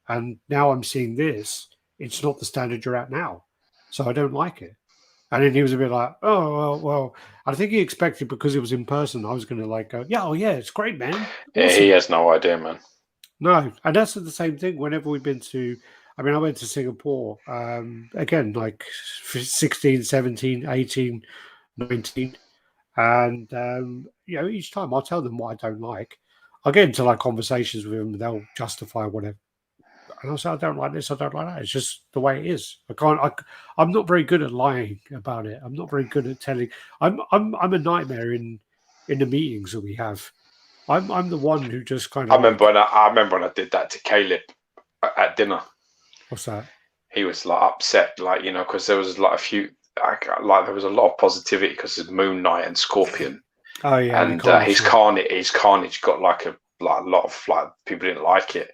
And now I'm seeing this. It's not the standard you're at now. So I don't like it. And then he was a bit like, oh, well, I think he expected because it was in person, I was going to like go, yeah, it's great, man. Awesome. Yeah, he has no idea, man. No, and that's the same thing whenever we've been to, I went to Singapore, again, like 16, 17, 18, 19. And, each time I'll tell them what I don't like. I'll get into like conversations with them. They'll justify whatever. And I'll say, I don't like this, I don't like that. It's just the way it is. I'm not very good at lying about it. I'm not very good at telling. I'm a nightmare in the meetings that we have. I'm the one who just kind of. I remember when I did that to Caleb at dinner. What's that? He was like upset, like, because there was like a few, there was a lot of positivity because of Moon Knight and Scorpion. Oh yeah, and his Carnage got like a lot of like people didn't like it.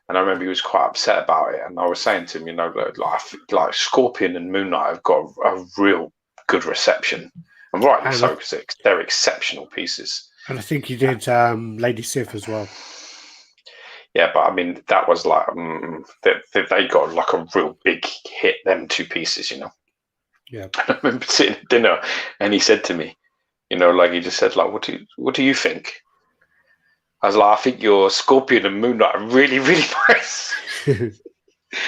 And I remember he was quite upset about it. And I was saying to him, like Scorpion and Moon Knight have got a real good reception. And rightly so, because they're exceptional pieces. And I think you did Lady Sif as well. Yeah, but that was like, they got like a real big hit, them two pieces, Yeah. And I remember sitting at dinner and he said to me, like he just said, like, what do you think? I was like, I think your Scorpion and Moon Knight are really, really nice.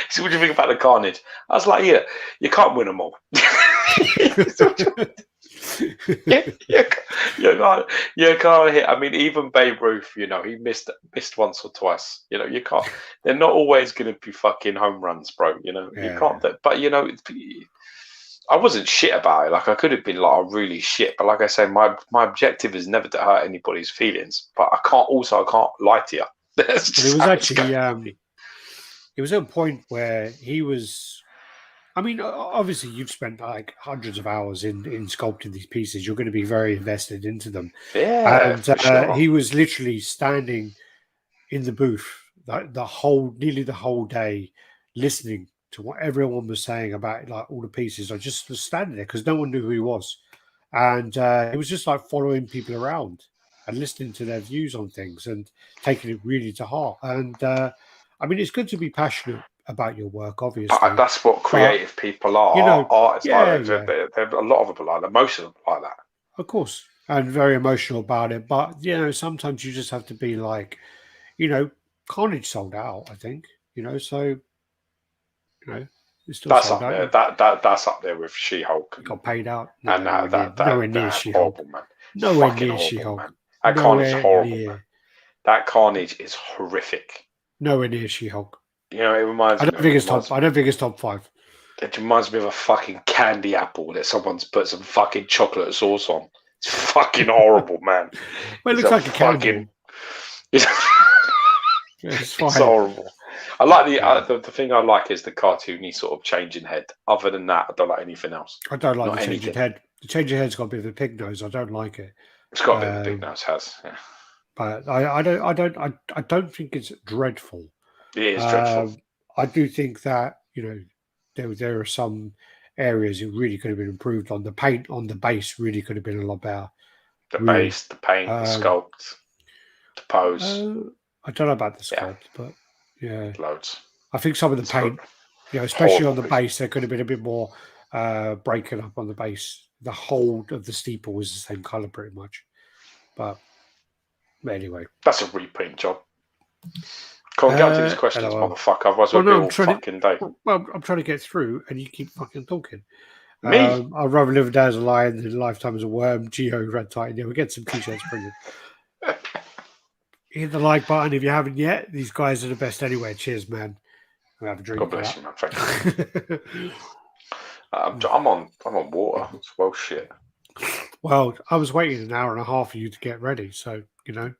So what do you think about the Carnage? I was like, yeah, you can't win them all. You can't hit. Even Babe Ruth, he missed once or twice. You can't. They're not always going to be fucking home runs, bro. You can't. But I wasn't shit about it. Like I could have been like really shit, but like I say, my objective is never to hurt anybody's feelings. But I can't lie to you. It was actually it was at a point where he was. Obviously, you've spent like hundreds of hours in sculpting these pieces. You're going to be very invested into them. Yeah, and sure. He was literally standing in the booth nearly the whole day, listening to what everyone was saying about like all the pieces. I just was standing there because no one knew who he was, and it was just like following people around and listening to their views on things and taking it really to heart. And it's good to be passionate about your work, obviously. But that's what creative people are. Artists, they're a lot of them are like that. Most of them are like that. Of course, and very emotional about it. But sometimes you just have to be like, Carnage sold out. I think so. It's still that's sold up out. there. That's up there with She-Hulk. Got paid out. And nowhere near She-Hulk. Nowhere near She-Hulk. That Carnage is horrible, man. That Carnage is horrific. Nowhere near She-Hulk. It reminds me. I don't think it's top 5. It reminds me of a fucking candy apple that someone's put some fucking chocolate sauce on. It's fucking horrible, man. Well, it looks like a fucking. It's horrible. I like the thing I like is the cartoony sort of changing head. Other than that, I don't like anything else. I don't like the changing head. The changing head's got a bit of a pig nose. I don't like it. It's got a bit of a big nose, yeah. But I don't think it's dreadful. It is dreadful. I do think that, you know, there are some areas it really could have been improved on. The paint on the base really could have been a lot better. The base, the paint, the sculpt, the pose. I don't know about the sculpt, but yeah, loads. I think some of the paint, you know, especially on the base, there could have been a bit more breaking up on the base. The whole of the steeple was the same color pretty much, but anyway, that's a repaint job. Come on, get onto these questions, motherfucker. Otherwise, we'll be all fucking day. Well, I'm trying to get through, and you keep fucking talking. Me? I'd rather live a day as a lion than a lifetime as a worm. Geo, RaddTitan. Yeah, we'll get some t-shirts printed. Hit the like button if you haven't yet. These guys are the best anyway. Cheers, man. We'll have a drink. God bless you, man. Thank you. I'm on water. It's well shit. Well, I was waiting an hour and a half for you to get ready, so you know.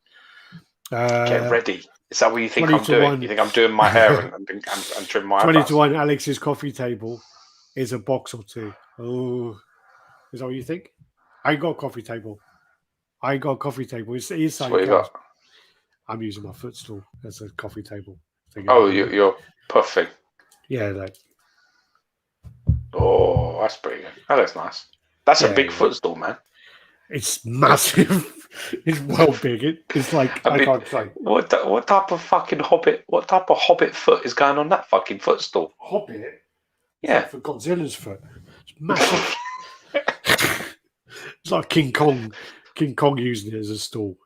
Get ready. Is that what you think I'm doing? 1. You think I'm doing my hair and trimming my 20 to 1, Alex's coffee table is a box or two. Oh, is that what you think? I ain't got a coffee table. It's what you got? I'm using my footstool as a coffee table. Oh, you're perfect. Yeah, that. Oh, that's pretty good. That looks nice. That's a big footstool, man. It's massive. It's well big. It's like I can't say. What type of fucking hobbit? What type of hobbit foot is going on that fucking footstool? Hobbit? Yeah, for Godzilla's foot. It's massive. It's like King Kong. King Kong using it as a stool.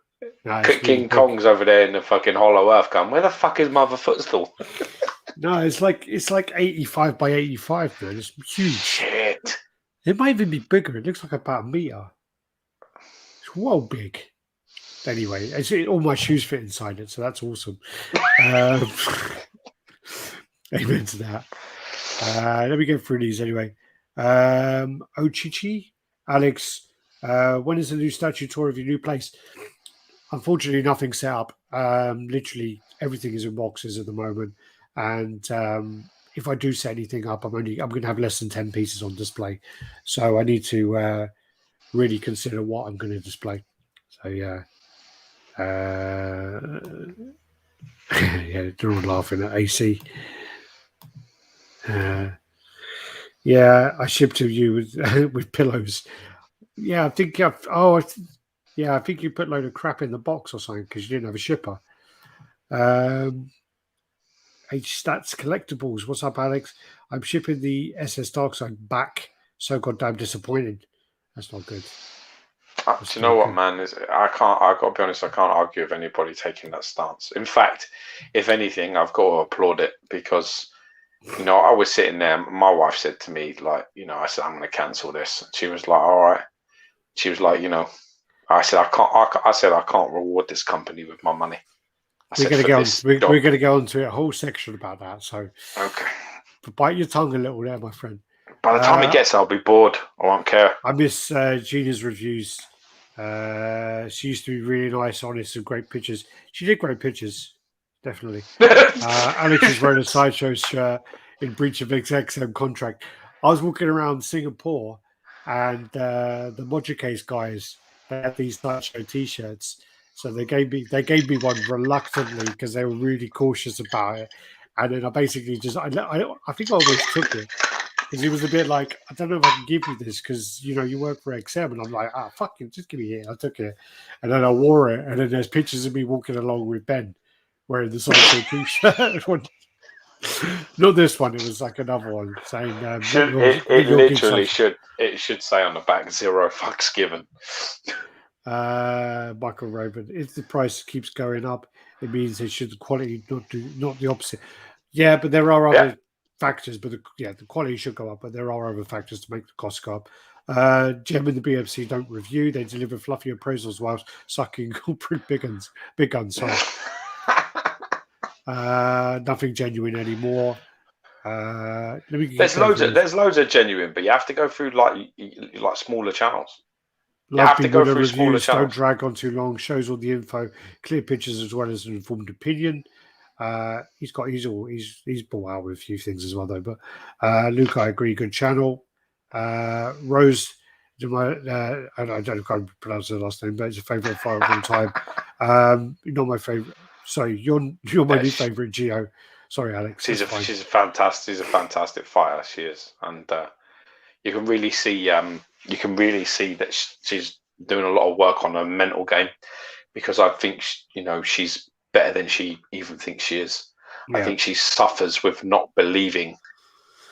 No, King Kong's over there in the fucking Hollow Earth. Where the fuck is my other footstool? No, it's like 85 by 85, man. It's huge. Shit. It might even be bigger. It looks like about a meter. It's well big. Anyway, all my shoes fit inside it, so that's awesome. Amen to that. Let me go through these anyway. Ochichi, Alex, when is the new statue tour of your new place? Unfortunately, nothing's set up. Literally everything is in boxes at the moment. And if I do set anything up, I'm going to have less than 10 pieces on display. So I need to really consider what I'm going to display. So yeah. Yeah, they're all laughing at AC. Yeah, I shipped to you with pillows. Yeah, I think I think you put a load of crap in the box or something because you didn't have a shipper. H Stats Collectibles. What's up, Alex? I'm shipping the SS Darkside back. So goddamn disappointing. That's not good. Do you know what, man? I've got to be honest, I can't argue with anybody taking that stance. In fact, if anything, I've got to applaud it because, you know, I was sitting there. My wife said to me, like, you know, I said, I'm going to cancel this. She was like, all right. She was like, you know, I said, I can't reward this company with my money. We're going to go on to a whole section about that. So, okay. But bite your tongue a little there, my friend. By the time it gets, I'll be bored. I won't care. I miss Gina's reviews. She used to be really nice, honest, and great pictures. She did great pictures, definitely. Alex is wearing a Sideshow shirt in breach of XXM contract. I was walking around Singapore, and the Module Case guys, they had these Sideshow T-shirts. So they gave me one reluctantly because they were really cautious about it. And then I basically just I think I almost took it. Because he was a bit like, I don't know if I can give you this because, you know, you work for XM. And I'm like, fuck you, just give me it. I took it. And then I wore it. And then there's pictures of me walking along with Ben wearing the Sideshow T-shirt. Not this one. It was like another one saying... It should say on the back, 0 fucks given. Michael Raven, if the price keeps going up, it means the quality not the opposite. Yeah, but there are other... factors, but the quality should go up, but there are other factors to make the cost go up. Gem and the BFC don't review, they deliver fluffy appraisals whilst sucking corporate big guns. Sorry. Nothing genuine anymore. There's loads of genuine, but you have to go through like smaller channels. You have to go through smaller reviews. channels. Don't drag on too long. Shows all the info, clear pictures as well as an informed opinion. He's bought out with a few things as well though. But Luke, I agree. Good channel. Rose, I can't pronounce her last name, but it's a favourite fighter of all time. Not my favourite. Sorry, you're my new favourite, Gio. Sorry, Alex. She's a fantastic fighter. She is, and you can really see that she's doing a lot of work on her mental game, because I think she's better than she even thinks she is. Yeah. I think she suffers with not believing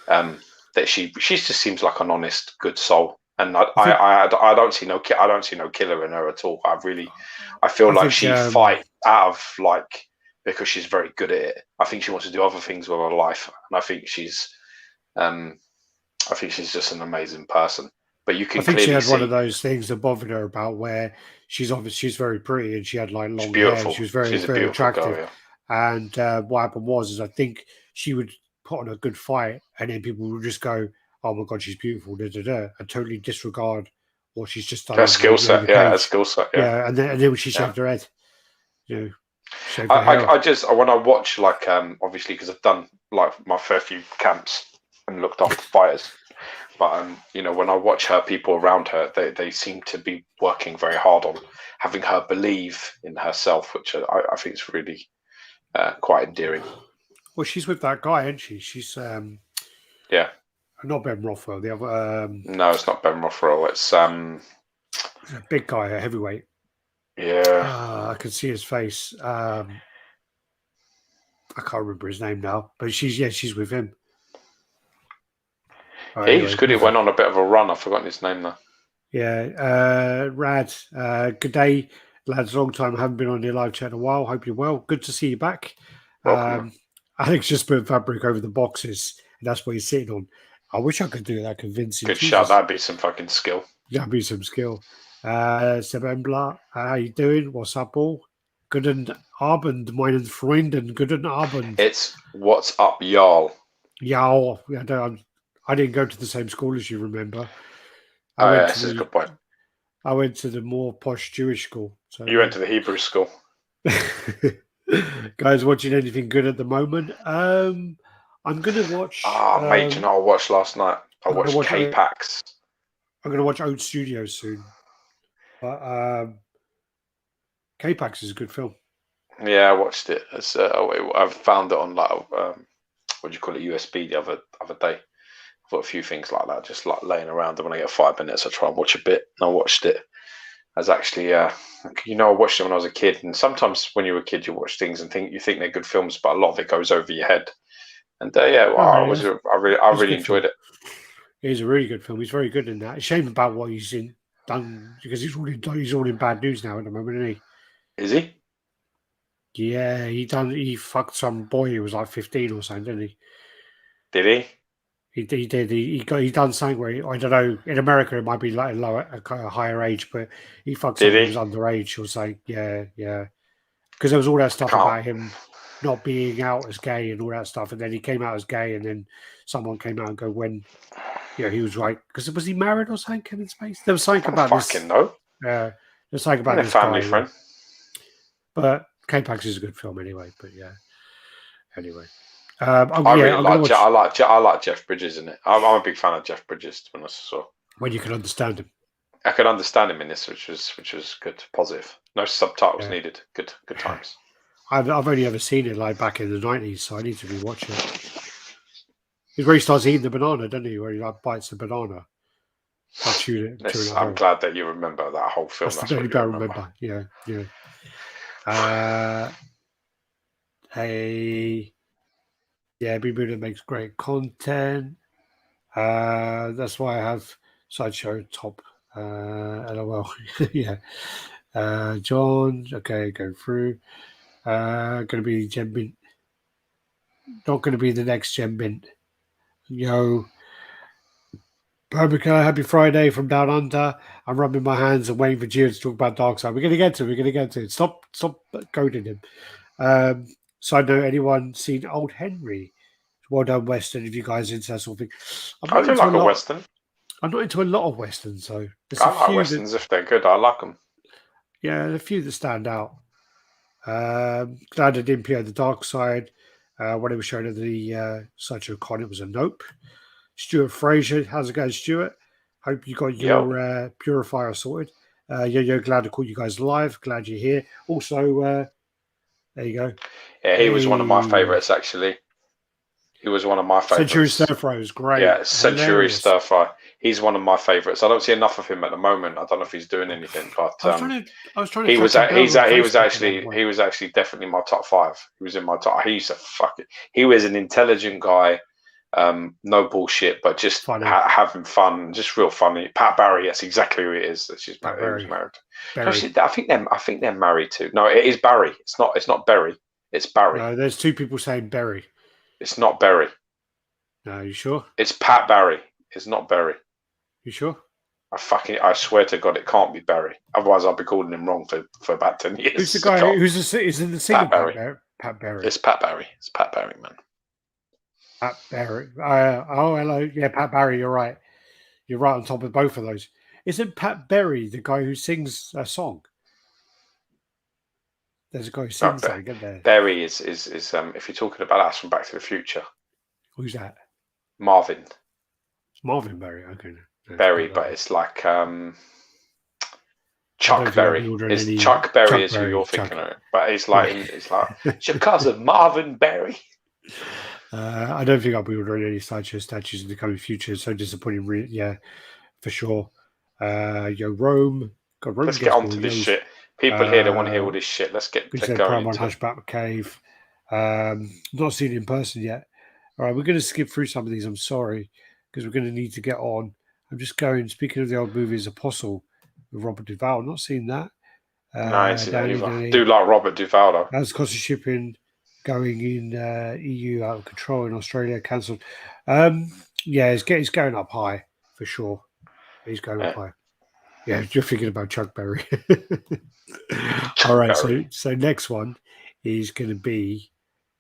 that she just seems like an honest, good soul. And I don't see no killer in her at all. I feel like she fights out of because she's very good at it. I think she wants to do other things with her life, and I think she's just an amazing person. But you can. I think she had one of those things that bothered her about where she's very pretty and she had like long hair. She was very attractive. Girl, yeah. And what happened was I think she would put on a good fight, and then people would just go, "Oh my god, she's beautiful," and totally disregard what she's just done. Her skill set, her skill set, yeah. And then she shaved her head. I just when I watch obviously because I've done my fair few camps and looked after fighters, but when I watch her, people around her, they seem to be working very hard on having her believe in herself, which I think is really quite endearing. Well, she's with that guy, isn't she? She's not Ben Rothwell. The other no, it's not Ben Rothwell. It's a big guy, a heavyweight. Yeah, I can see his face. I can't remember his name now, but she's with him. He was good. He went on a bit of a run. I've forgotten his name now. Yeah, Rad. Good day, lads. Long time. I haven't been on your live chat in a while. Hope you're well. Good to see you back. Welcome. Alex just put fabric over the boxes, and that's what he's sitting on. I wish I could do that convincing. Good shot. That'd be some fucking skill. That'd be some skill. Sebembla, how you doing? What's up, all? Guten Abend, meinen Freunden. Guten Abend. It's what's up, y'all. Y'all. I didn't go to the same school as you, remember? That's a good point. I went to the more posh Jewish school. So you went to the Hebrew school. Guys, watching anything good at the moment? I'm going to watch... mate, you know what I watched last night? I watched K-Pax. I'm going to watch Old Studios soon. But K-Pax is a good film. Yeah, I watched it. I found it on what do you call it, USB the other day. I've got a few things like that, just laying around. And when I get 5 minutes, I try and watch a bit. And I watched it. As actually, I watched it when I was a kid. And sometimes when you're a kid, you watch things and you think they're good films, but a lot of it goes over your head. And I really enjoyed it. It is a really good film. He's very good in that. It's a shame about what he's done because he's all in bad news now at the moment, isn't he? Is he? Yeah, he fucked some boy who was like 15 or something, didn't he? Did he? He did. He done something where I don't know. In America, it might be like a higher age, but he fucked someone who was underage or something. Yeah. Because there was all that stuff about him not being out as gay and all that stuff, and then he came out as gay, and then someone came out and go when. Yeah, he was right. Because was he married or something, Kevin Spacey? There was something about this. Fucking no. Yeah, there's something about this family friend. But K-Pax is a good film anyway. But yeah, anyway. I like Jeff Bridges in it. I'm a big fan of Jeff Bridges, to be honest. So when you can understand him, I could understand him in this, which was good, positive. No subtitles needed. Good times. I've only ever seen it like back in the 90s, so I need to rewatch it. It's where he starts eating the banana, doesn't he? Where he bites the banana. I'm glad that you remember that whole film. That's the only bit I remember. Yeah. Everybody that makes great content. That's why I have Sideshow top. LOL. Yeah. John. Okay, go through. Going to be Gem Mint. Not going to be the next Gem Mint. Yo. Publica, happy Friday from down under. I'm rubbing my hands and waiting for Gio to talk about Darkseid. We're going to get to it. Stop goading him. Side note, anyone seen Old Henry? Well done, Western, if you guys into that sort of thing. I do like a Western. I'm not into a lot of westerns, though. I like westerns if they're good. I like them. Yeah, a few that stand out. Glad I didn't play the dark side. When it was shown at the Sideshow Con, it was a nope. Stuart Fraser, how's it going, Stuart? Hope you got your purifier sorted. Glad to call you guys live. Glad you're here. Also, there you go. Yeah, he was one of my favourites, actually. He was one of my favourites. Century Stir Fry was great. Yeah, Century Stir Fry. He's one of my favourites. I don't see enough of him at the moment. I don't know if he's doing anything, but I was trying to. He was actually definitely my top 5. He was in my top. He used to He was an intelligent guy, no bullshit, but just having fun, just real funny. Pat Barry, that's exactly who it is. That she's married. Actually, I think they're married too. No, it is Barry. It's not Berry. It's Barry. No, there's 2 people saying Berry. It's not Berry. No, you sure? It's Pat Barry. It's not Berry. You sure? I swear to God, it can't be Barry. Otherwise, I'll be calling him wrong for about 10 years. Who's the guy is in the single? Pat Barry. It's Pat Barry. It's Pat Barry, man. Pat Barry. Hello. Yeah, Pat Barry. You're right. You're right on top of both of those. Isn't Pat Barry the guy who sings a song? There's a guy who sings something, isn't there? Barry is if you're talking about us from Back to the Future. Who's that? Marvin. It's Marvin Barry. Okay. No, Berry, but it's like Chuck Berry. It's Chuck Berry is who you're thinking of, but it's like it's your cousin Marvin Berry. I don't think I'll be ordering any Sideshow statues in the coming future. So disappointing. Yeah, for sure. Rome. God, Rome. Let's get on to this shit. People here, they want to hear all this shit. Let's get going. Hushback Cave. Not seen it in person yet. All right, we're going to skip through some of these. I'm sorry, because we're going to need to get on. I'm just going. Speaking of the old movies, Apostle with Robert Duvall. Not seen that. I do like Robert Duvall though. As cost of shipping going in EU out of control in Australia cancelled. It's going up high for sure. He's going up high. Yeah, you're thinking about Chuck Berry. All right, so next one is going to be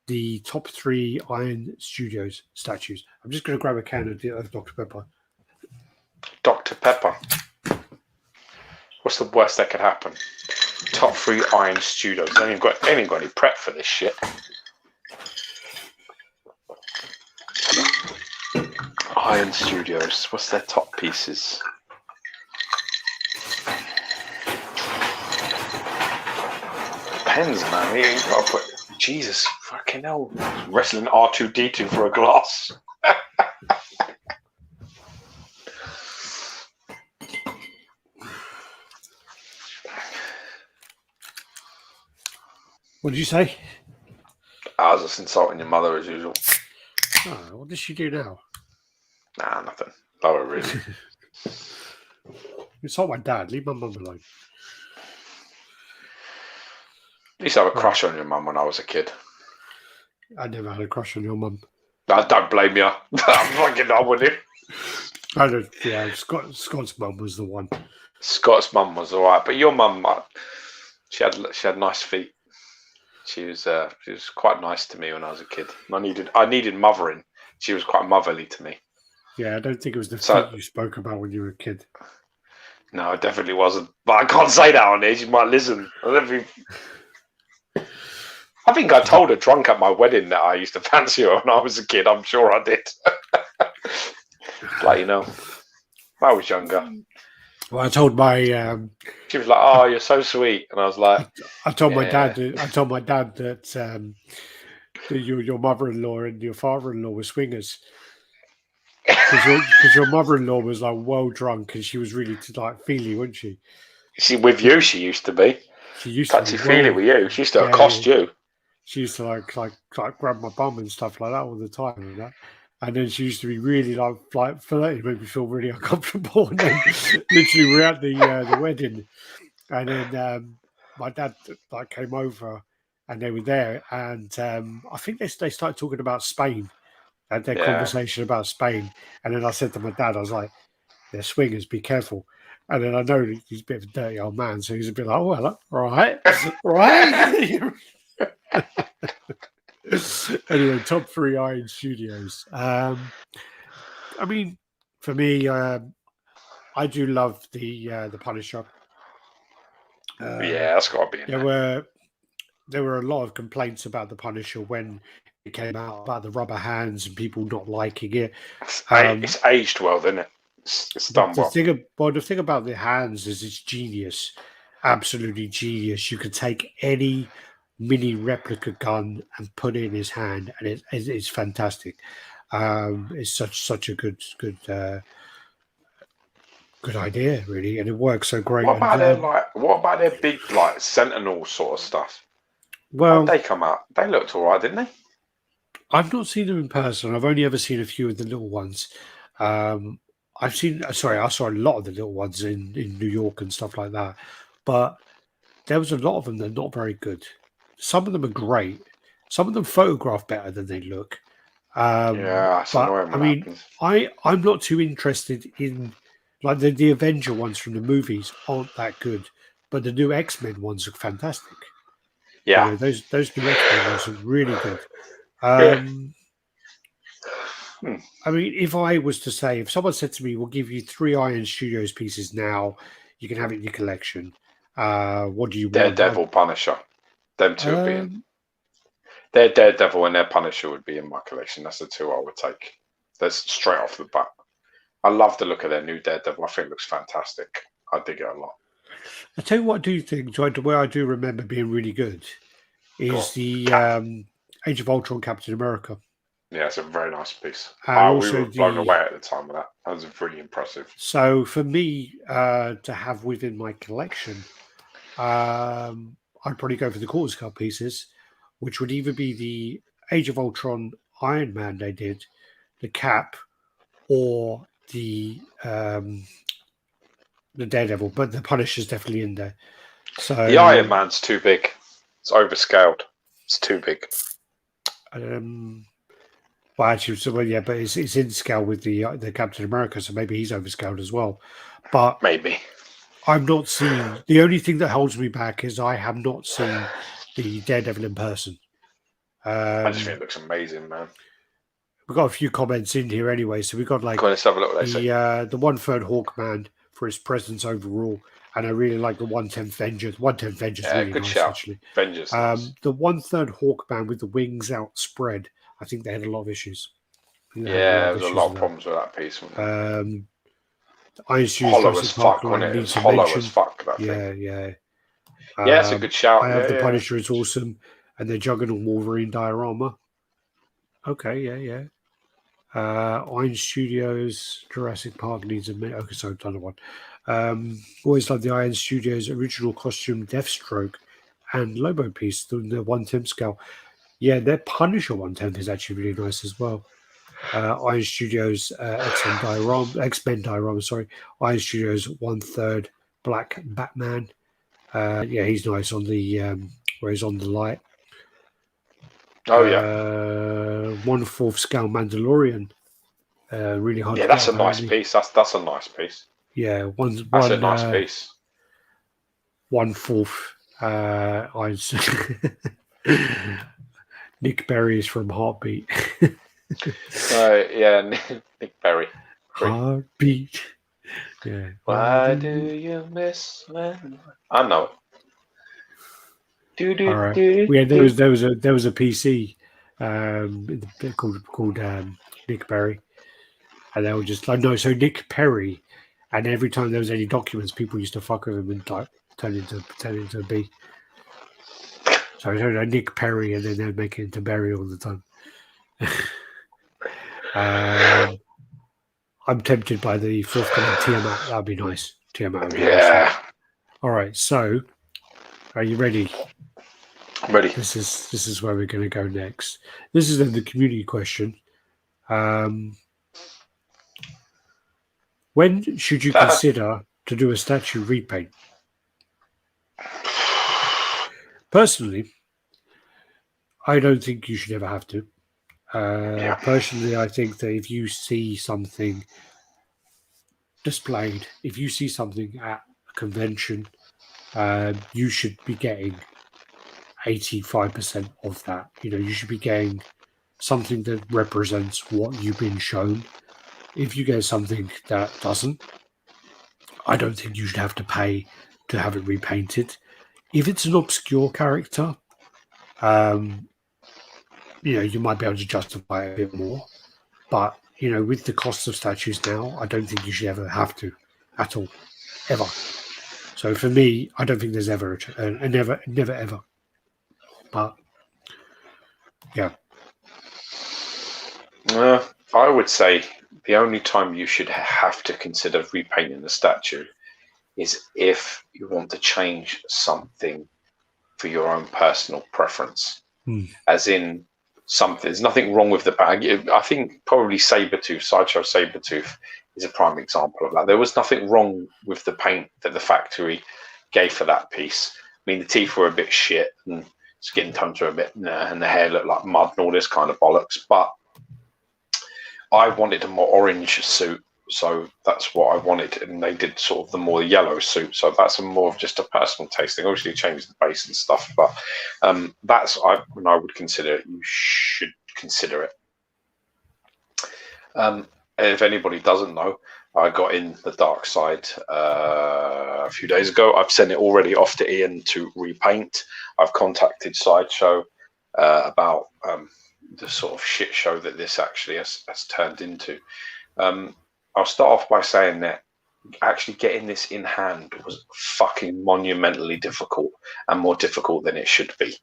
the top 3 Iron Studios statues. I'm just going to grab a can of Dr. Pepper. Dr. Pepper. What's the worst that could happen? Top 3 Iron Studios. I ain't got any prep for this shit. Iron Studios. What's their top pieces? Depends, man. You gotta put Jesus fucking hell. Wrestling R2D2 for a glass. What did you say? I was just insulting your mother as usual. Oh, what does she do now? Nah, nothing. Lower, really. Insult my dad. Leave my mum alone. I used to have a crush on your mum when I was a kid. I never had a crush on your mum. I don't blame you. I'm fucking on with you. I don't. Yeah, Scott's mum was the one. Scott's mum was all right, but your mum, she had nice feet. She was quite nice to me when I was a kid. I needed mothering. She was quite motherly to me. Yeah, I don't think it was the feet you spoke about when you were a kid. No, it definitely wasn't. But I can't say that on here. She might listen. I think I told her drunk at my wedding that I used to fancy her when I was a kid. I'm sure I did. Like, I was younger. Well, I told my. She was like, "Oh, you're so sweet," and I was like, "I told my dad. I told my dad that your mother-in-law and your father-in-law were swingers." Because your mother-in-law was like well drunk and she was really like feely, wasn't she? With you, she used to be. She used to feely with you. She used to accost you. She used to like grab my bum and stuff like that all the time, and then she used to be really like flirty, made me feel really uncomfortable. And then literally we're at the wedding, and then my dad came over and they were there, and I think they started talking about Spain. Had their conversation about Spain, and then I said to my dad, I was like, "They're swingers, be careful." And then I know he's a bit of a dirty old man, so he's a bit like, "Oh, well, right." Anyway, top 3 Iron Studios. I mean, for me, I do love the Punisher. Yeah, that's got to be in there. There were a lot of complaints about the Punisher when it came out about the rubber hands and people not liking it. It's aged well, isn't it? It's done well. The thing about the hands is it's genius, absolutely genius. You can take any mini replica gun and put it in his hand, and it's fantastic. It's such a good idea, really, and it works so great. What about their big Sentinel sort of stuff? Well, how'd they come out? They looked all right, didn't they? I've not seen them in person. I've only ever seen a few of the little ones. I saw a lot of the little ones in New York and stuff like that. But there was a lot of them that are not very good. Some of them are great. Some of them photograph better than they look. That's annoying. I mean, I'm not too interested in like the Avenger ones from the movies aren't that good, but the new X-Men ones are fantastic. Yeah, those new X-Men ones are really good. I mean, if I was to say, if someone said to me, "We'll give you 3 Iron Studios pieces now, you can have it in your collection," what do you want? Daredevil, Punisher, them two would be in. Their Daredevil and their Punisher would be in my collection. That's the 2 I would take. That's straight off the bat. I love the look of their new Daredevil. I think it looks fantastic. I dig it a lot. I tell you what I do think, where I do remember being really good, is the Age of Ultron Captain America. Yeah, it's a very nice piece. We were blown away at the time of that. That was really impressive. So for me to have within my collection, I'd probably go for the quarters cut pieces, which would either be the Age of Ultron Iron Man they did, the Cap, or the Daredevil. But the Punisher's definitely in there. So the Iron Man's too big. It's overscaled. It's too big. Well, actually, but it's in scale with the Captain America, so maybe he's overscaled as well. But maybe I've not seen. The only thing that holds me back is I have not seen the Daredevil in person. I just think it looks amazing, man. We've got a few comments in here anyway, so we've got like let's have a look. The 1/3 Hawkman for his presence overall, and I really like the 1/10 Vengeance. 1/10 Vengeance, really good nice shout. Actually. Vengeance. The 1/3 Hawkman with the wings outspread. I think they had a lot of issues. There was a lot of problems with that piece. Iron Studios hollow as fuck, wasn't it? It was hollow as fuck, that thing. Yeah. Yeah, it's a good shout. I have the Punisher, it's awesome. And the Juggernaut Wolverine diorama. Okay, yeah. Iron Studios, Jurassic Park needs a minute. Okay, so I've done one. Always love the Iron Studios original costume Deathstroke and Lobo piece, the 1/10 scale. Yeah, their Punisher 1/10 is actually really nice as well. Iron Studios X-Men diorama, sorry. Iron Studios 1/3 Black Batman. Yeah, he's nice on the where he's on the light. Oh yeah. 1/4 scale Mandalorian. Really hard. Yeah, that's a nice piece. That's a nice piece. Yeah, that's a nice piece. 1/4 Nick Berry is from Heartbeat. Yeah, Nick Berry. Heartbeat. Yeah. Why do you miss me? I know it. All right. Yeah, there was a PC called Nick Berry, and they were just like so Nick Perry, and every time there was any documents, people used to fuck with him and turn into a B. So Nick Perry, and then they'd make it into Berry all the time. I'm tempted by the forthcoming Tiamat. That'd be nice. Tiamat. Yeah. All right. So, are you ready? I'm ready. This is where we're going to go next. This is the community question. When should you consider to do a statue repaint? Personally, I don't think you should ever have to. Personally, I think that if you see something displayed, if you see something at a convention, you should be getting 85% of that. You should be getting something that represents what you've been shown. If you get something that doesn't, I don't think you should have to pay to have it repainted. If it's an obscure character, you might be able to justify it a bit more. But, with the cost of statues now, I don't think you should ever have to at all, ever. So for me, I don't think there's ever a never ever. But, yeah. I would say the only time you should have to consider repainting the statue is if you want to change something for your own personal preference. As in something, there's nothing wrong with the bag. I think probably Sabretooth, Sideshow Sabretooth is a prime example of that. There was nothing wrong with the paint that the factory gave for that piece. I mean, the teeth were a bit shit and skin tones were a bit and the hair looked like mud and all this kind of bollocks. But I wanted a more orange suit, so that's what I wanted, and they did sort of the more yellow suit. So that's more of just a personal taste thing. Obviously, change the base and stuff, but that's when I would consider it. You should consider it. If anybody doesn't know, I got in the dark side a few days ago. I've sent it already off to Ian to repaint. I've contacted Sideshow about the sort of shit show that this actually has turned into. I'll start off by saying that actually getting this in hand was fucking monumentally difficult and more difficult than it should be.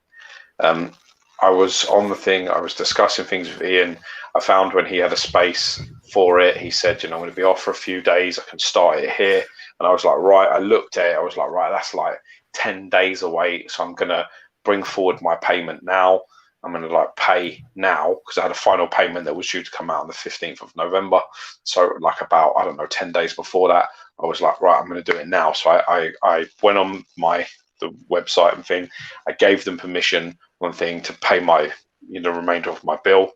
I was on the thing, I was discussing things with Ian. I found when he had a space for it, he said, I'm going to be off for a few days. I can start it here. And I was like, right, I looked at it. I was like, right, that's like 10 days away. So I'm going to bring forward my payment now. I'm going to pay now because I had a final payment that was due to come out on the 15th of November. So about, 10 days before that, I was like, right, I'm going to do it now. So I went on the website and thing. I gave them permission, one thing, to pay my, the remainder of my bill,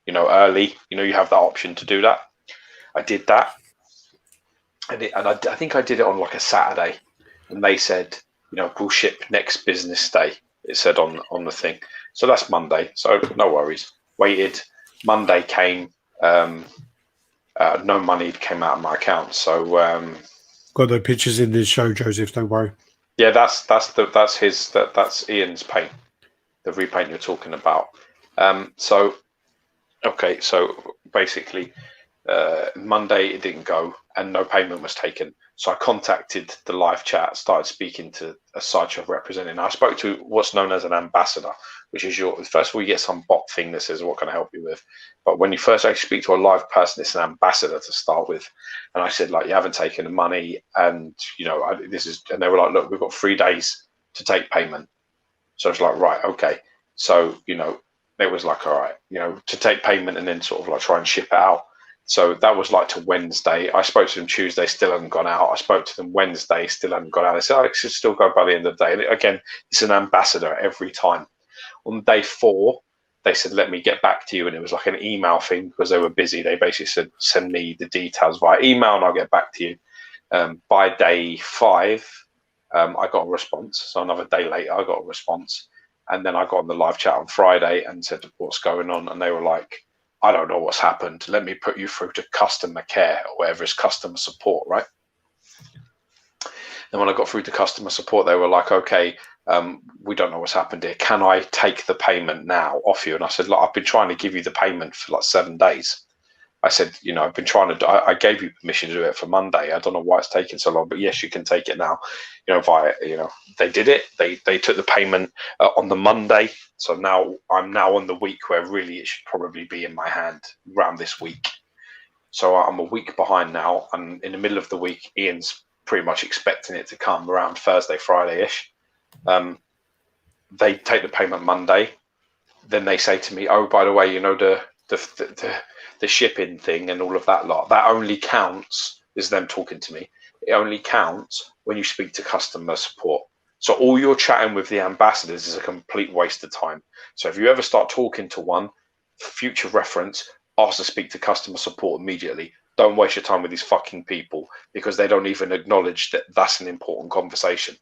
early. You have that option to do that. I did that. And I think I did it on a Saturday. And they said, we'll ship next business day. It said on the thing. So that's Monday. So no worries. Waited. Monday came. No money came out of my account. So got the pictures in this show, Joseph. Don't worry. Yeah, that's Ian's paint, the repaint you're talking about. So basically, Monday it didn't go and no payment was taken. So I contacted the live chat, started speaking to a Sideshow representative. I spoke to what's known as an ambassador, which is first of all, you get some bot thing that says, what can I help you with? But when you first actually speak to a live person, it's an ambassador to start with. And I said, you haven't taken the money. And, and they were like, look, we've got 3 days to take payment. So I was like, right, okay. So, it was like, all right, to take payment and then sort of try and ship it out. So that was to Wednesday. I spoke to them Tuesday, still hadn't gone out. I spoke to them Wednesday, still hadn't gone out. They said, it should still go by the end of the day. And again, it's an ambassador every time. On day 4, they said, let me get back to you. And it was an email thing because they were busy. They basically said, send me the details via email and I'll get back to you. By day 5, I got a response. So another day later, I got a response. And then I got on the live chat on Friday and said, what's going on? And they were like, I don't know what's happened. Let me put you through to customer care or whatever is customer support, right? And when I got through to customer support, they were like, okay, we don't know what's happened here. Can I take the payment now off you? And I said, look, I've been trying to give you the payment for 7 days. I said, I've been trying to, I gave you permission to do it for Monday. I don't know why it's taking so long, but yes, you can take it now. They did it. They took the payment on the Monday. So now I'm on the week where really it should probably be in my hand around this week. So I'm a week behind now. And in the middle of the week, Ian's pretty much expecting it to come around Thursday, Friday-ish. They take the payment Monday. Then they say to me, oh, by the way, the shipping thing and all of that lot, that only counts, is them talking to me, it only counts when you speak to customer support. So all your chatting with the ambassadors is a complete waste of time. So if you ever start talking to one, for future reference, ask to speak to customer support immediately. Don't waste your time with these fucking people because they don't even acknowledge that that's an important conversation.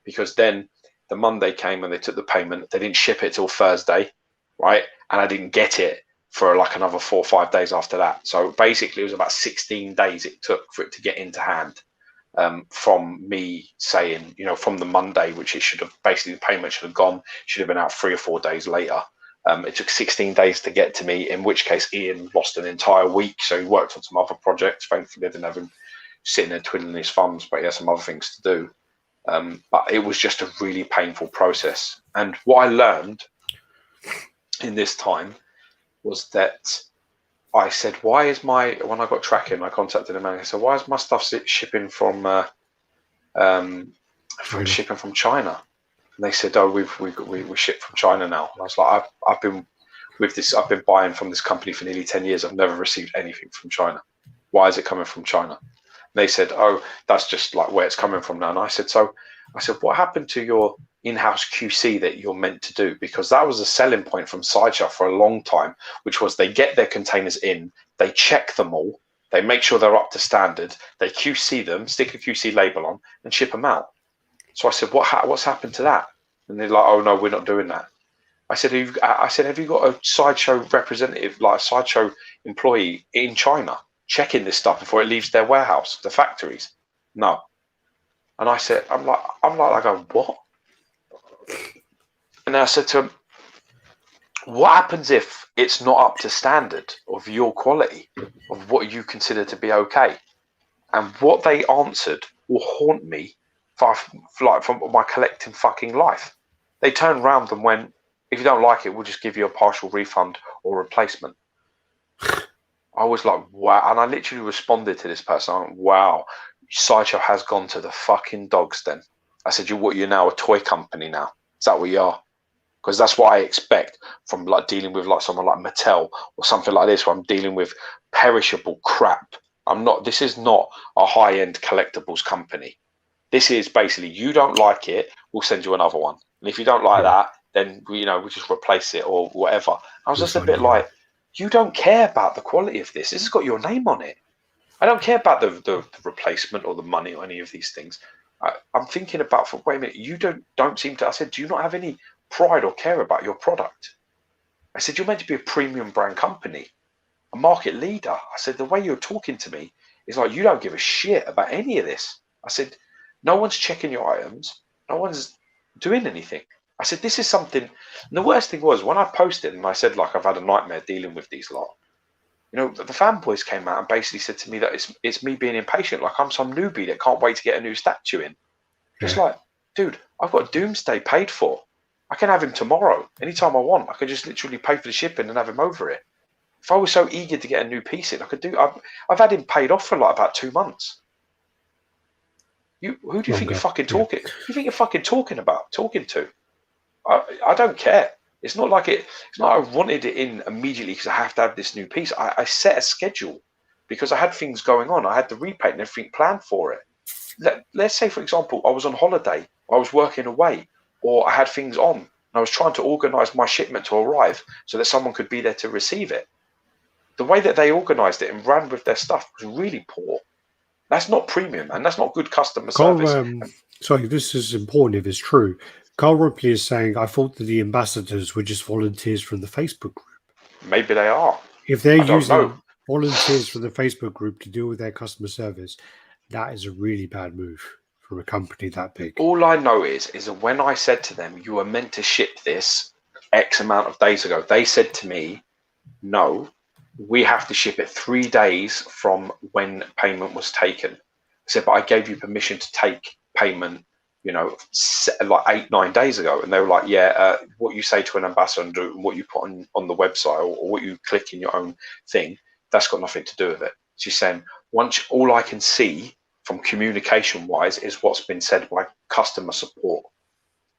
Because then the Monday came and they took the payment. They didn't ship it till Thursday, right? And I didn't get it for another 4 or 5 days after that. So basically it was about 16 days it took for it to get into hand. from me saying, from the Monday, which it should have basically, the payment should have gone, should have been out 3 or 4 days later. It took 16 days to get to me, in which case Ian lost an entire week. So he worked on some other projects. Thankfully, I didn't have him sitting there twiddling his thumbs, but he had some other things to do. But it was just a really painful process. And what I learned in this time was that I said, when I got tracking, I contacted him and I said, why is my stuff shipping from shipping from China? And they said, oh, we ship from China now. And I was like, I've been buying from this company for nearly 10 years. I've never received anything from China. Why is it coming from China? And they said, oh, that's just like where it's coming from now. And I said, what happened to your in-house QC that you're meant to do? Because that was a selling point from Sideshow for a long time, which was they get their containers in, they check them all, they make sure they're up to standard, they QC them, stick a QC label on, and ship them out. So I said, what's happened to that? And they're like, oh no, we're not doing that. I said, have you got a Sideshow representative, like a Sideshow employee in China, checking this stuff before it leaves their warehouse, the factories? No. And I said, I go, what? And I said to him, what happens if it's not up to standard of your quality, of what you consider to be okay? And what they answered will haunt me for my collecting fucking life. They turned around and went, if you don't like it, we'll just give you a partial refund or replacement. I was like, wow. And I literally responded to this person. I went, wow, Sideshow has gone to the fucking dogs then. I said, you're now a toy company now. Is that what you are? Because that's what I expect from like dealing with like someone like Mattel or something like this, where I'm dealing with perishable crap. This is not a high-end collectibles company. This is basically, you don't like it, we'll send you another one. And if you don't like that, then we just replace it or whatever. I was just a bit like, you don't care about the quality of this. This has got your name on it. I don't care about the replacement or the money or any of these things. I'm thinking about, wait a minute, you don't seem to, I said, do you not have any pride or care about your product? I said, you're meant to be a premium brand company, a market leader. I said, the way you're talking to me is like, you don't give a shit about any of this. I said, no one's checking your items. No one's doing anything. I said, this is something, and the worst thing was when I posted and I said, like, I've had a nightmare dealing with these lot, the fanboys came out and basically said to me that it's me being impatient, like I'm some newbie that can't wait to get a new statue in. It's like, dude, I've got Doomsday paid for. I can have him tomorrow, anytime I want. I could just literally pay for the shipping and have him over it. If I was so eager to get a new piece in, I could do. I've had him paid off for like about 2 months. Who do you think you're fucking talking? Who do you think you're fucking talking to? I don't care. It's not like I wanted it in immediately because I have to have this new piece. I set a schedule because I had things going on. I had the repaint and everything planned for it. Let's say, for example, I was on holiday, I was working away, or I had things on, and I was trying to organise my shipment to arrive so that someone could be there to receive it. The way that they organised it and ran with their stuff was really poor. That's not premium, and that's not good customer service. Sorry, this is important if it's true. Carl Ripley is saying, I thought that the ambassadors were just volunteers from the Facebook group. Maybe they are. If they're using volunteers from the Facebook group to deal with their customer service, that is a really bad move from a company that big. All I know is that when I said to them, you were meant to ship this X amount of days ago, they said to me, no, we have to ship it 3 days from when payment was taken. I said, but I gave you permission to take payment, like 8-9 days ago. And they were like, yeah, what you say to an ambassador and do, what you put on the website or what you click in your own thing, that's got nothing to do with it. She's saying, once all I can see from communication wise is what's been said by customer support.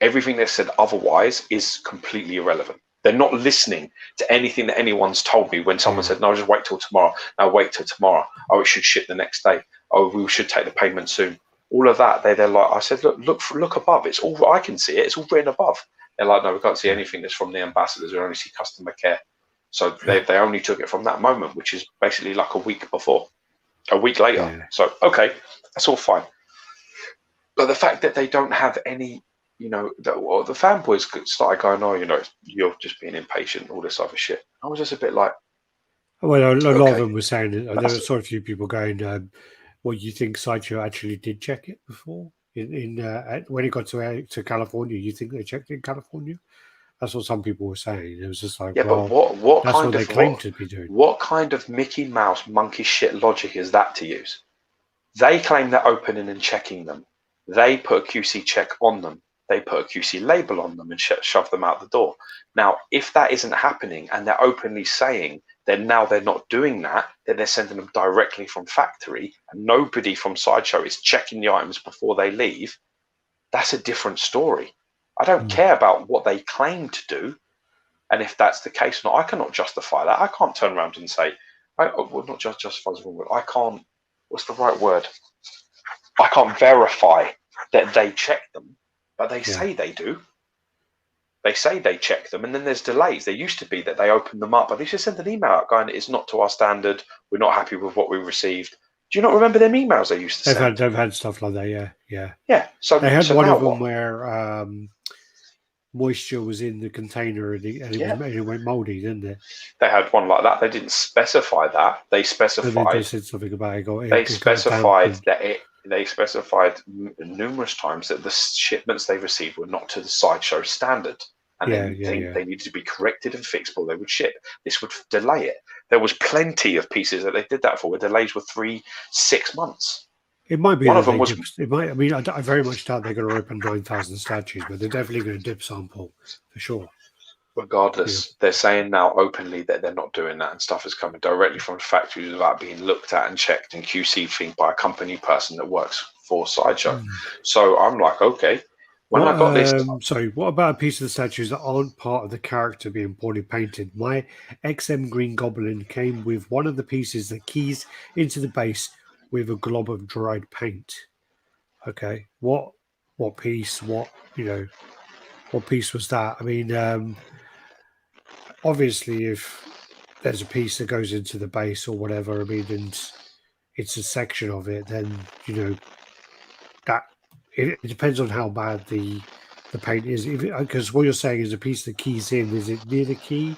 Everything that's said otherwise is completely irrelevant. They're not listening to anything that anyone's told me when someone said, no, just wait till tomorrow. No, wait till tomorrow. Oh, it should ship the next day. Oh, we should take the payment soon. All of that, they're like, I said, look above. It's all, I can see it. It's all written above. They're like, no, we can't see anything that's from the ambassadors. We only see customer care. So they only took it from that moment, which is basically like a week later. Yeah. So, okay, that's all fine. But the fact that they don't have any, the fanboys started going, oh, you're just being impatient, all this other shit. I was just a bit like, well, a lot of them were saying, there were sort of few people going, Well, you think Sideshow actually did check it before when it got to California? You think they checked it in California? That's what some people were saying. It was just like, Yeah, well, but what that's kind what they of claim to be doing. what kind of Mickey Mouse monkey shit logic is that to use? They claim they're opening and checking them. They put a QC check on them. They put a QC label on them and shove them out the door. Now, if that isn't happening and they're openly saying that now they're not doing that, then they're sending them directly from factory and nobody from Sideshow is checking the items before they leave, that's a different story. I don't care about what they claim to do. And if that's the case, I cannot justify that. I can't turn around and say, not just justify the wrong word. I can't, what's the right word? I can't verify that they check them, but they say they do. They say they check them, and then there's delays. There used to be that they open them up, but they just send an email out going, it's not to our standard. We're not happy with what we received. Do you not remember them emails they used to send? They've had stuff like that, yeah. So they had one of them what? where moisture was in the container and it went mouldy, didn't it? They had one like that. They didn't specify that. They specified. They said something about it. They specified that they specified numerous times that the shipments they received were not to the Sideshow standard, and they needed to be corrected and fixed before they would ship. This would delay it. There was plenty of pieces that they did that for, where delays were 3-6 months. It might be one of them was. It might. I mean, I very much doubt they're going to open 9,000 statues, but they're definitely going to dip sample for sure. Regardless, they're saying now openly that they're not doing that, and stuff is coming directly from factories without being looked at and checked and QC by a company person that works for Sideshow. So I'm like, okay. When I got this, what about a piece of the statues that aren't part of the character being poorly painted? My XM Green Goblin came with one of the pieces that keys into the base with a glob of dried paint. Okay, what piece? What piece was that? I mean, obviously, if there's a piece that goes into the base or whatever, I mean, and it's a section of it, then that it depends on how bad the paint is. Because what you're saying is a piece that keys in. Is it near the key?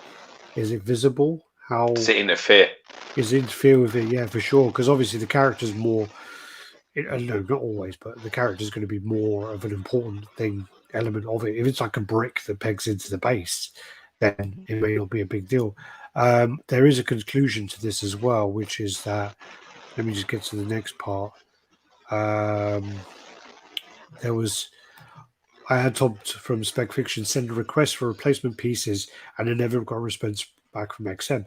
Is it visible? How does it interfere? Is it interfere with it? Yeah, for sure. Because obviously the character's more. No, not always, but the character's going to be more of an important element of it. If it's like a brick that pegs into the base, then it may not be a big deal. There is a conclusion to this as well, which is that, let me just get to the next part. I had Todd from Spec Fiction send a request for replacement pieces, and I never got a response back from XM.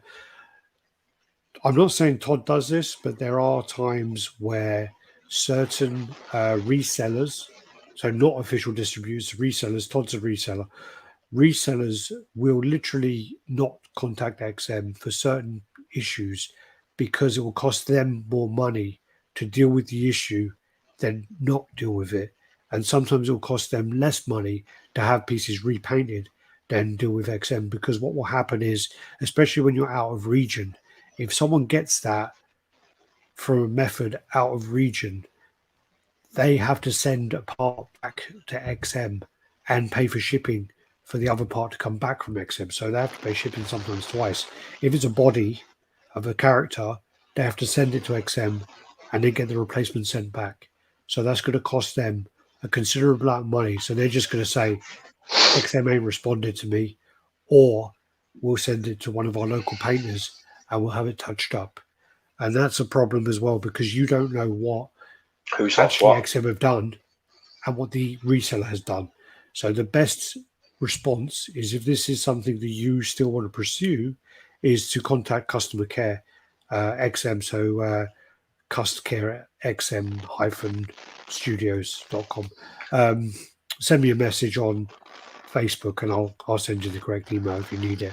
I'm not saying Todd does this, but there are times where certain resellers, so not official distributors, resellers, Todd's a reseller, resellers will literally not contact XM for certain issues because it will cost them more money to deal with the issue than not deal with it. And sometimes it will cost them less money to have pieces repainted than deal with XM, because what will happen is, especially when you're out of region, if someone gets that from a method out of region, they have to send a part back to XM and pay for shipping for the other part to come back from XM. So they have to pay shipping sometimes twice. If it's a body of a character, they have to send it to XM and then get the replacement sent back. So that's going to cost them a considerable amount of money. So they're just going to say, XM ain't responded to me, or we'll send it to one of our local painters and we'll have it touched up. And that's a problem as well, because you don't know what XM have done and what the reseller has done. So the best response is, if this is something that you still want to pursue, is to contact customer care XM. So customer xm-studios.com. Send me a message on Facebook and I'll send you the correct email if you need it.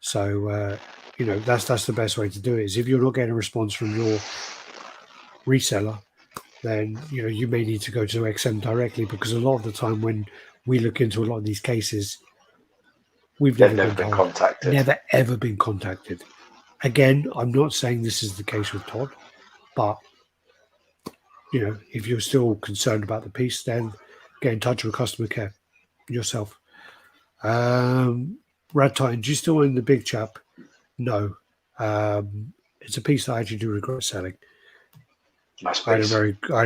So that's the best way to do it. Is if you're not getting a response from your reseller, then you may need to go to XM directly, because a lot of the time when we look into a lot of these cases, we've never been contacted. Never ever been contacted. Again, I'm not saying this is the case with Todd, but if you're still concerned about the piece, then get in touch with customer care yourself. RaddTitan, do you still own the big chap? No. It's a piece that I actually do regret selling. Nice I had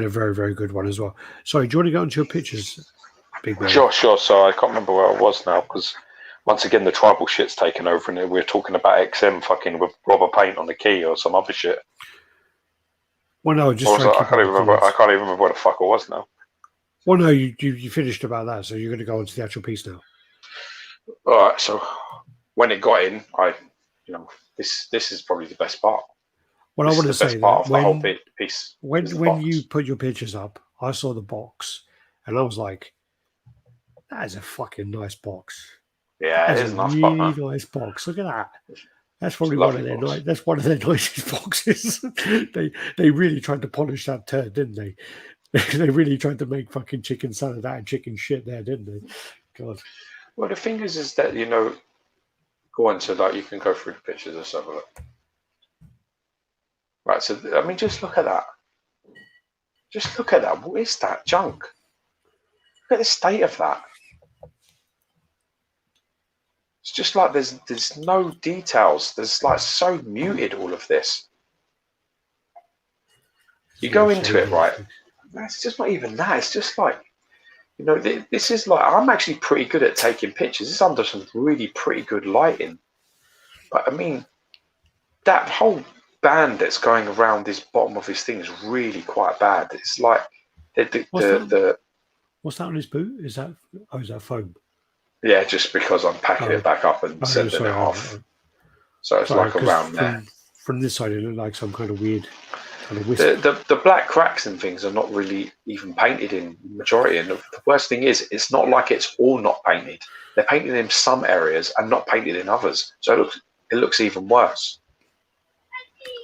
a very, very good one as well. Sorry, do you want to go into your pictures, big man? Sure. So I can't remember where I was now because once again the tribal shit's taken over, and we're talking about XM fucking with rubber paint on the key or some other shit. Well, no, just I can't even remember. I can't even remember where the fuck I was now. Well, no, you finished about that, so you're going to go on to the actual piece now. All right. So when it got in, this is probably the best part. Well, I want to say that the whole piece. When you put your pictures up, I saw the box, and I was like, "That is a fucking nice box." Yeah, it is a nice really box, nice box. Look at that. That's probably one of their that's one of their nicest boxes. they really tried to polish that turd, didn't they? They really tried to make fucking chicken salad out of chicken shit there, didn't they? God. Well, the thing is that go on to that. You can go through the pictures. Let's have a look. Right. So I mean, just look at that. Just look at that. What is that junk? Look at the state of that. It's just like there's no details. There's like so muted all of this. You go into it, right? It's just not even that. It's just like, this is like, I'm actually pretty good at taking pictures. It's under some really pretty good lighting. But I mean, that whole band that's going around this bottom of this thing is really quite bad. It's like what's that on his boot? Is that foam? Yeah, just because I'm packing it back up and sending it off. So it's like around there. From this side, it looked like some kind of weird kind of wisp. The black cracks and things are not really even painted in majority. And the worst thing is, it's not like it's all not painted. They're painted in some areas and not painted in others. So it looks even worse.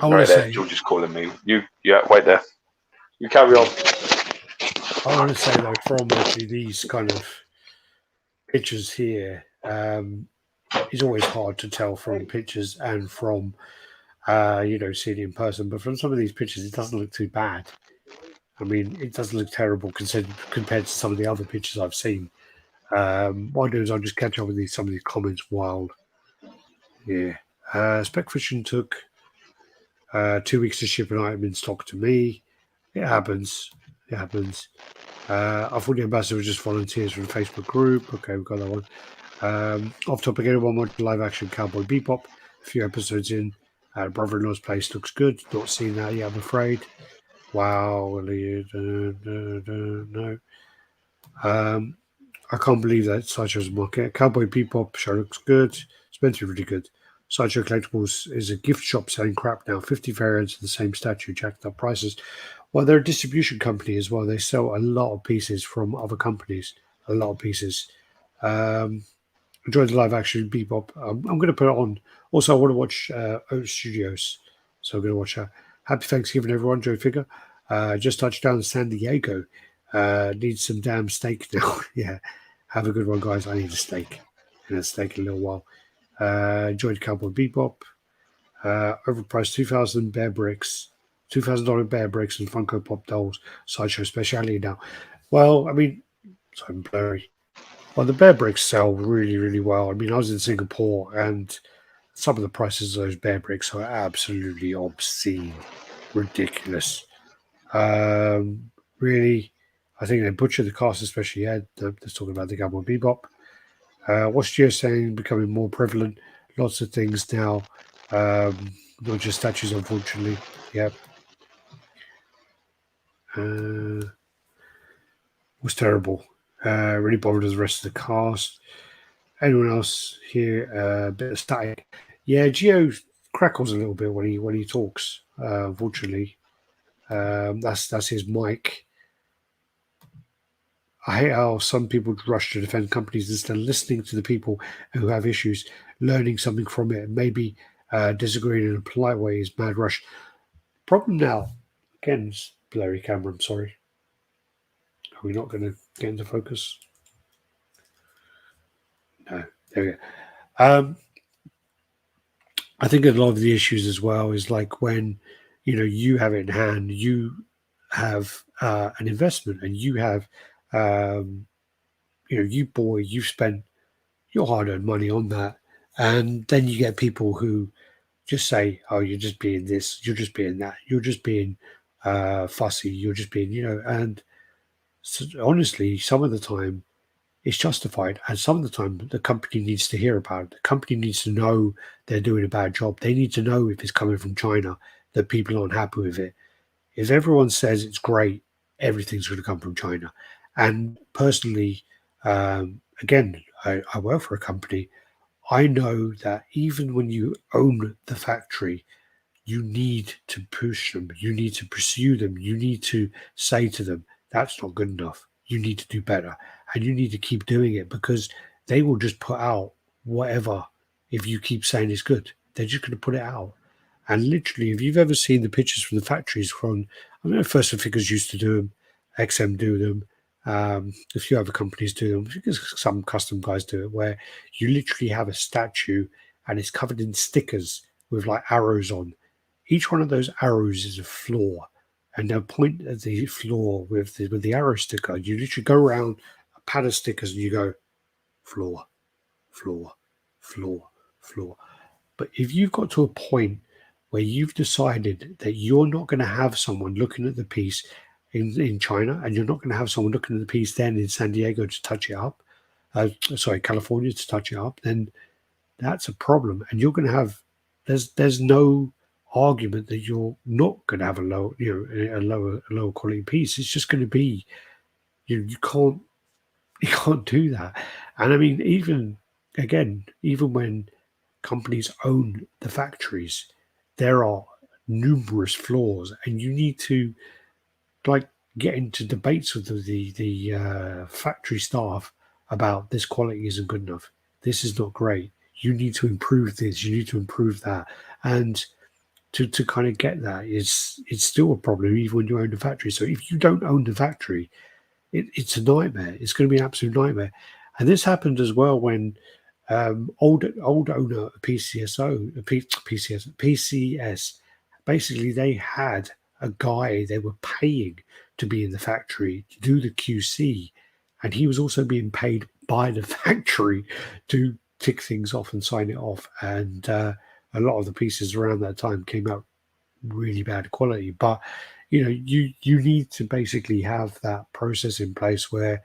I want to say, George is calling me. Wait there. You carry on. I want to say, though, from actually these kind of pictures here, it's always hard to tell from pictures and from seeing it in person. But from some of these pictures, it doesn't look too bad. I mean, it doesn't look terrible compared to some of the other pictures I've seen. What I'll do is I'll just catch up with some of these comments while. Yeah. Spec Fishing took 2 weeks to ship an item in stock to me. It happens. I thought the ambassador was just volunteers from the Facebook group. Okay, we've got that one. Off topic, anyone want live action Cowboy Bebop? A few episodes in. Brother-in-law's place looks good. Not seen that yet, I'm afraid. Wow. No. I can't believe that Sideshow's market. Cowboy Bebop show looks good. It's meant to be really good. Sideshow Collectibles is a gift shop selling crap now. 50 variants of the same statue, jacked up prices. Well, they're a distribution company as well. They sell a lot of pieces from other companies. A lot of pieces. Enjoyed the live action Bebop. I'm going to put it on. Also, I want to watch Oat Studios. So I'm going to watch that. Happy Thanksgiving, everyone. Joe Figure. Just touched down in San Diego. Need some damn steak now. Yeah. Have a good one, guys. I need a steak. And a steak in a little while. Enjoyed Cowboy Bebop. Overpriced $2,000 bear bricks. $2,000 bear bricks and Funko Pop dolls. Sideshow speciality now. Well, I mean, so blurry. Well, the bear bricks sell really, really well. I mean, I was in Singapore and some of the prices of those bear bricks are absolutely obscene. Ridiculous. Really, I think they butchered the cast, especially Ed. They're talking about the Cowboy Bebop. What's Gio saying? Becoming more prevalent. Lots of things now. Not just statues, unfortunately. Yep. Was terrible. Really bothered the rest of the cast. Anyone else here? A bit of static. Yeah, Gio crackles a little bit when he talks. Unfortunately, that's his mic. I hate how some people rush to defend companies instead of listening to the people who have issues, learning something from it, and maybe disagreeing in a polite way is mad rush. Problem now, again, blurry camera, I'm sorry. Are we not going to get into focus? No, there we go. I think a lot of the issues as well is like when, you have it in hand, you have an investment and you have, you've spent your hard-earned money on that. And then you get people who just say, oh, you're just being this, you're just being that, you're just being fussy. You're just being, and so honestly, some of the time it's justified, and some of the time the company needs to hear about it. The company needs to know they're doing a bad job. They need to know if it's coming from China that people aren't happy with it. If everyone says it's great, everything's going to come from China. And personally, again, I work for a company. I know that even when you own the factory, you need to push them. You need to pursue them. You need to say to them, that's not good enough. You need to do better. And you need to keep doing it, because they will just put out whatever if you keep saying it's good. They're just going to put it out. And literally, if you've ever seen the pictures from the factories I mean, First and Figures used to do them, XM do them, a few other companies do them, because some custom guys do it, where you literally have a statue and it's covered in stickers with like arrows on. Each one of those arrows is a floor, and they'll point at the floor with the arrow sticker. You literally go around a pad of stickers and you go floor, floor, floor, floor. But if you've got to a point where you've decided that you're not going to have someone looking at the piece in China, and you're not going to have someone looking at the piece then in San Diego to touch it up, California to touch it up, then that's a problem. And you're going to have, there's no argument that you're not going to have a lower quality piece. It's just going to be, you can't do that. And I mean, even when companies own the factories, there are numerous flaws, and you need to get into debates with the factory staff about this quality isn't good enough. This is not great. You need to improve this. You need to improve that. And to kind of get that it's still a problem even when you own the factory. So if you don't own the factory, it's a nightmare. It's going to be an absolute nightmare. And this happened as well when old owner of PCS, basically they had a guy they were paying to be in the factory to do the QC, and he was also being paid by the factory to tick things off and sign it off. And a lot of the pieces around that time came out really bad quality. But you need to basically have that process in place where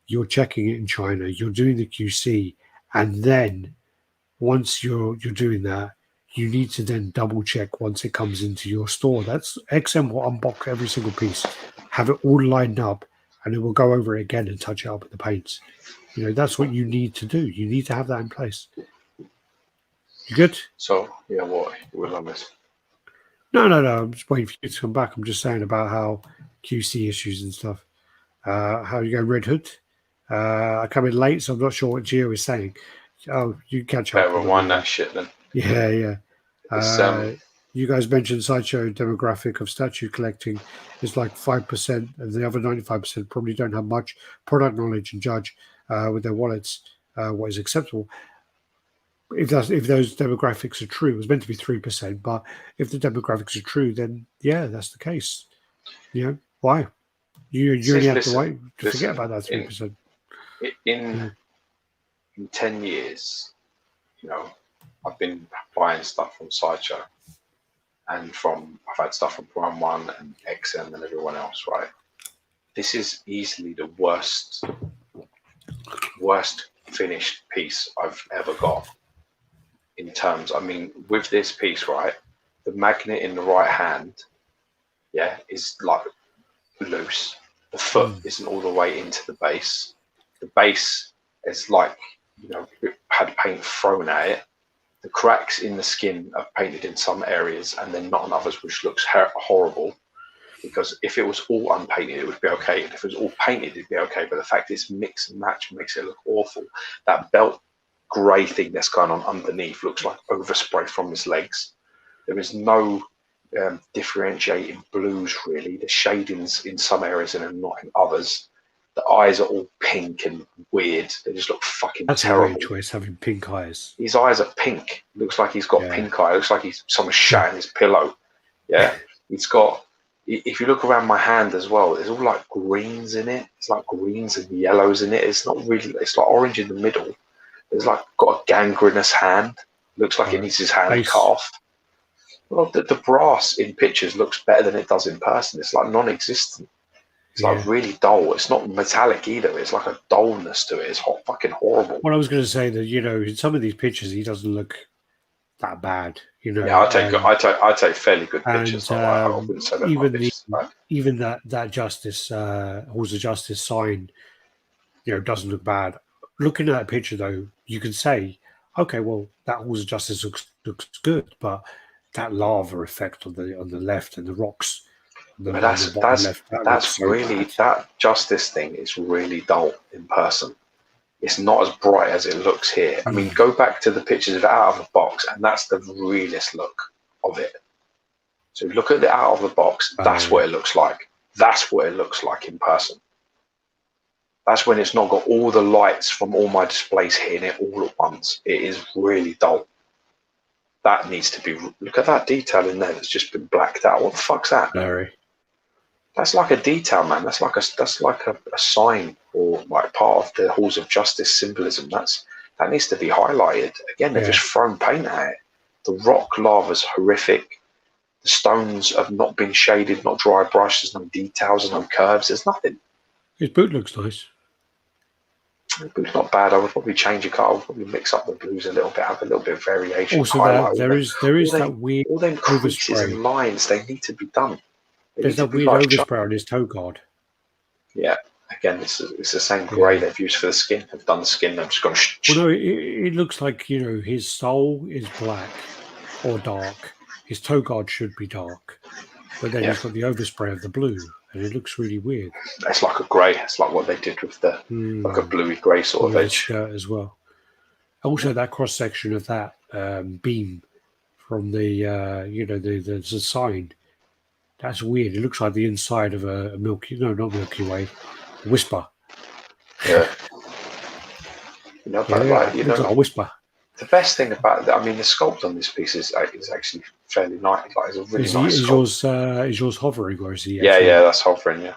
you're checking it in China, you're doing the QC, and then once you're doing that, you need to then double check once it comes into your store. That's XM will unbox every single piece, have it all lined up, and it will go over it again and touch it up with the paints. That's what you need to do. You need to have that in place. You good? So yeah, what was on this? No. I'm just waiting for you to come back. I'm just saying about how QC issues and stuff. How you go, Red Hood? I come in late, so I'm not sure what Gio is saying. Oh, you catch up. Better rewind that shit then. Yeah. You guys mentioned Sideshow demographic of statue collecting is like 5%, and the other 95% probably don't have much product knowledge and judge with their wallets what is acceptable. If those demographics are true, it was meant to be 3%, but if the demographics are true, then yeah, that's the case. Why? You only have to wait to forget about that 3%. In 10 years, I've been buying stuff from Sideshow, and I've had stuff from Prime One and XM and everyone else, right? This is easily the worst finished piece I've ever got. In terms, with this piece, right, the magnet in the right hand, is like loose. The foot isn't all the way into the base. The base is like, had paint thrown at it. The cracks in the skin are painted in some areas and then not in others, which looks horrible. Because if it was all unpainted, it would be okay. And if it was all painted, it'd be okay. But the fact it's mix and match makes it look awful. That belt grey thing that's going on underneath looks like overspray from his legs. There is no differentiating blues, really. The shadings in some areas and not in others. The eyes are all pink and weird. They just look fucking terrible. That's a great choice, having pink eyes. His eyes are pink. Looks like he's got pink eye. Looks like someone shat in his pillow. Yeah. He's got, if you look around my hand as well, there's all like greens in it. It's like greens and yellows in it. It's not really, it's like orange in the middle. It's like got a gangrenous hand. Looks like it needs his hand cut off. Well, the brass in pictures looks better than it does in person. It's like non-existent. It's like really dull. It's not metallic either. It's like a dullness to it. It's fucking horrible. Well, I was going to say that, you know, in some of these pictures, he doesn't look that bad. You know, yeah, I take fairly good pictures. I wouldn't say that even my pictures are bad. Even that justice Halls of Justice sign, you know, doesn't look bad. Looking at that picture, though, you can say, okay, well, that Halls of Justice looks good, but that lava effect on the left and the rocks. But that's really bad. That justice thing is really dull in person. It's not as bright as it looks here. I mean, go back to the pictures of it out of the box, and that's the realest look of it. So look at it out of the box. That's what it looks like. That's what it looks like in person. That's when it's not got all the lights from all my displays hitting it all at once. It is really dull. That needs to be. Look at that detail in there that's just been blacked out. What the fuck's that? Larry. That's like a detail, man. That's like a sign or like part of the Halls of Justice symbolism. That needs to be highlighted. Again, they've just thrown paint at it. The rock lava's horrific. The stones have not been shaded, not dry brushed. There's no details, there's no curves. There's nothing. His boot looks nice. The boot's not bad. I would probably change a car. I would probably mix up the blues a little bit, have a little bit of variation. Also, there is that weird all them creases and lines. They need to be done. There's that weird overspray on his toe guard. Yeah, again, it's the same grey they've used for the skin. They've done the skin. They've just gone. Well, no, it looks like, you know, his sole is black or dark. His toe guard should be dark, but then he's got the overspray of the blue, and it looks really weird. It's like a grey. It's like what they did with the like a bluey grey sort of edge skirt as well. Also, that cross section of that beam from the you know the sign. That's weird. It looks like the inside of a Milky... No, not Milky Way. Whisper. Yeah. You know, but like a whisper. The best thing about that, I mean, the sculpt on this piece is actually fairly nice. Like, it's a really nice sculpt. Is yours hovering, or is he... Yeah, that's hovering, yeah.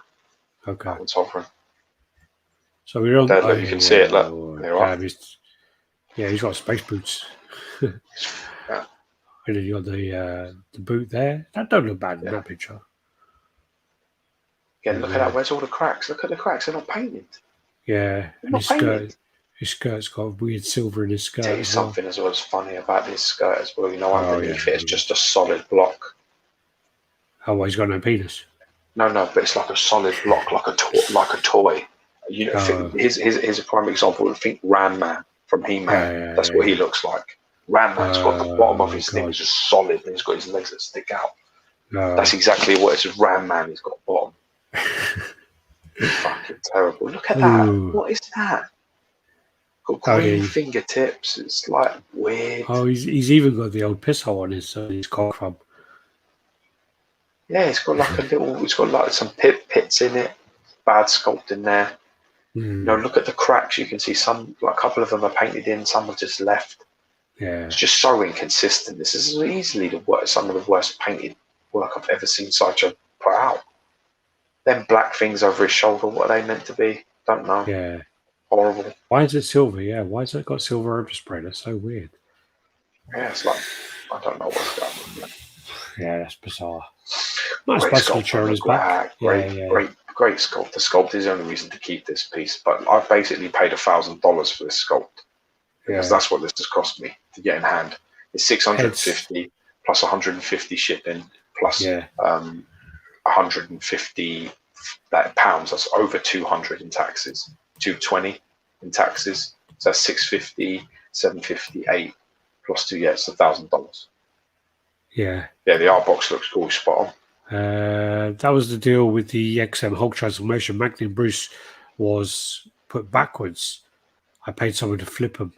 Okay. That one's hovering. So we're on... There, look, you can see it, look. There are. He's got space boots. Yeah. And then you got the boot there. That don't look bad in that picture. Again, look at that. Where's all the cracks? Look at the cracks. They're not painted. Yeah. And his skirt's got weird silver in his skirt. Tell you something as well as funny about this skirt as well. You know, underneath it's just a solid block. Oh, well, he's got no penis. No, but it's like a solid block, like a toy. You know, here's a prime example. Think Ram Man from He-Man. That's what he looks like. Ram Man's got the bottom of his thing is just solid, and he's got his legs that stick out. That's exactly what it's. Ram Man, he's got bottom. Fucking terrible. Look at that. What is that? Got green fingertips. It's like weird. Oh, he's even got the old piss hole on his cock crumb. Yeah, it's got like a little. It's got like some pits in it. Bad sculpt in there. You know, look at the cracks. You can see some. Like a couple of them are painted in. Some are just left. Yeah, it's just so inconsistent. This is easily some of the worst painted work I've ever seen Sideshow put out. Them black things over his shoulder, what are they meant to be? Don't know. Yeah. Horrible. Why is it silver? Yeah, why has it got silver overspray? That's so weird. Yeah, it's like, I don't know what's going on. Yeah, that's bizarre. Nice sculpture on his back. Great sculpt. The sculpt is the only reason to keep this piece, but I've basically paid $1,000 for this sculpt. Because that's what this has cost me to get in hand. It's $650 plus 150 shipping plus 150 pounds. That's over 200 in taxes. 220 in taxes. So that's 650, 758 plus 2. Yeah, it's $1,000. Yeah. Yeah, the art box looks cool. Spot on. That was the deal with the XM Hulk transformation. Magnum Bruce was put backwards. I paid someone to flip them.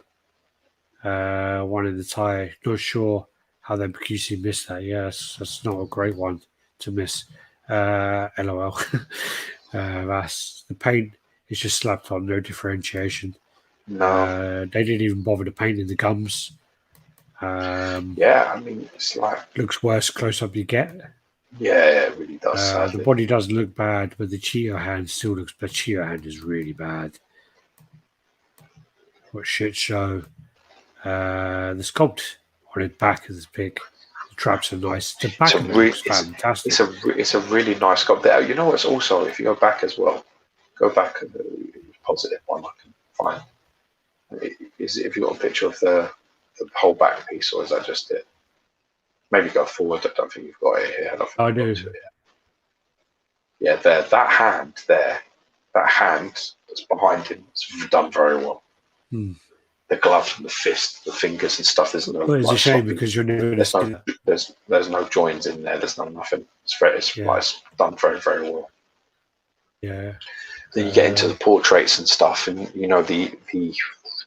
One in the tie. Not sure how they QC missed that. Yes, that's not a great one to miss. LOL. That's the paint is just slapped on, no differentiation. No. They didn't even bother to paint in the gums. Yeah, I mean, it's like looks worse close up you get. Yeah, it really does. The body doesn't look bad, but the Cheeto hand still looks bad. Cheeto hand is really bad. What shit show. The sculpt on his back of this pig traps are nice. The back of it looks fantastic. It's a really nice sculpt there. You know what's also, if you go back as well, go back and the positive one I can find. If you've got a picture of the whole back piece, or is that just it? Maybe go forward. I don't think you've got it here. I do. Yeah, there. That hand that's behind him, it's done very well. The gloves and the fist, the fingers and stuff. There's no. Well, it's a shame because you're never. There's no joins in there. There's nothing. It's done very, very well. Yeah. Then you get into the portraits and stuff, and you know the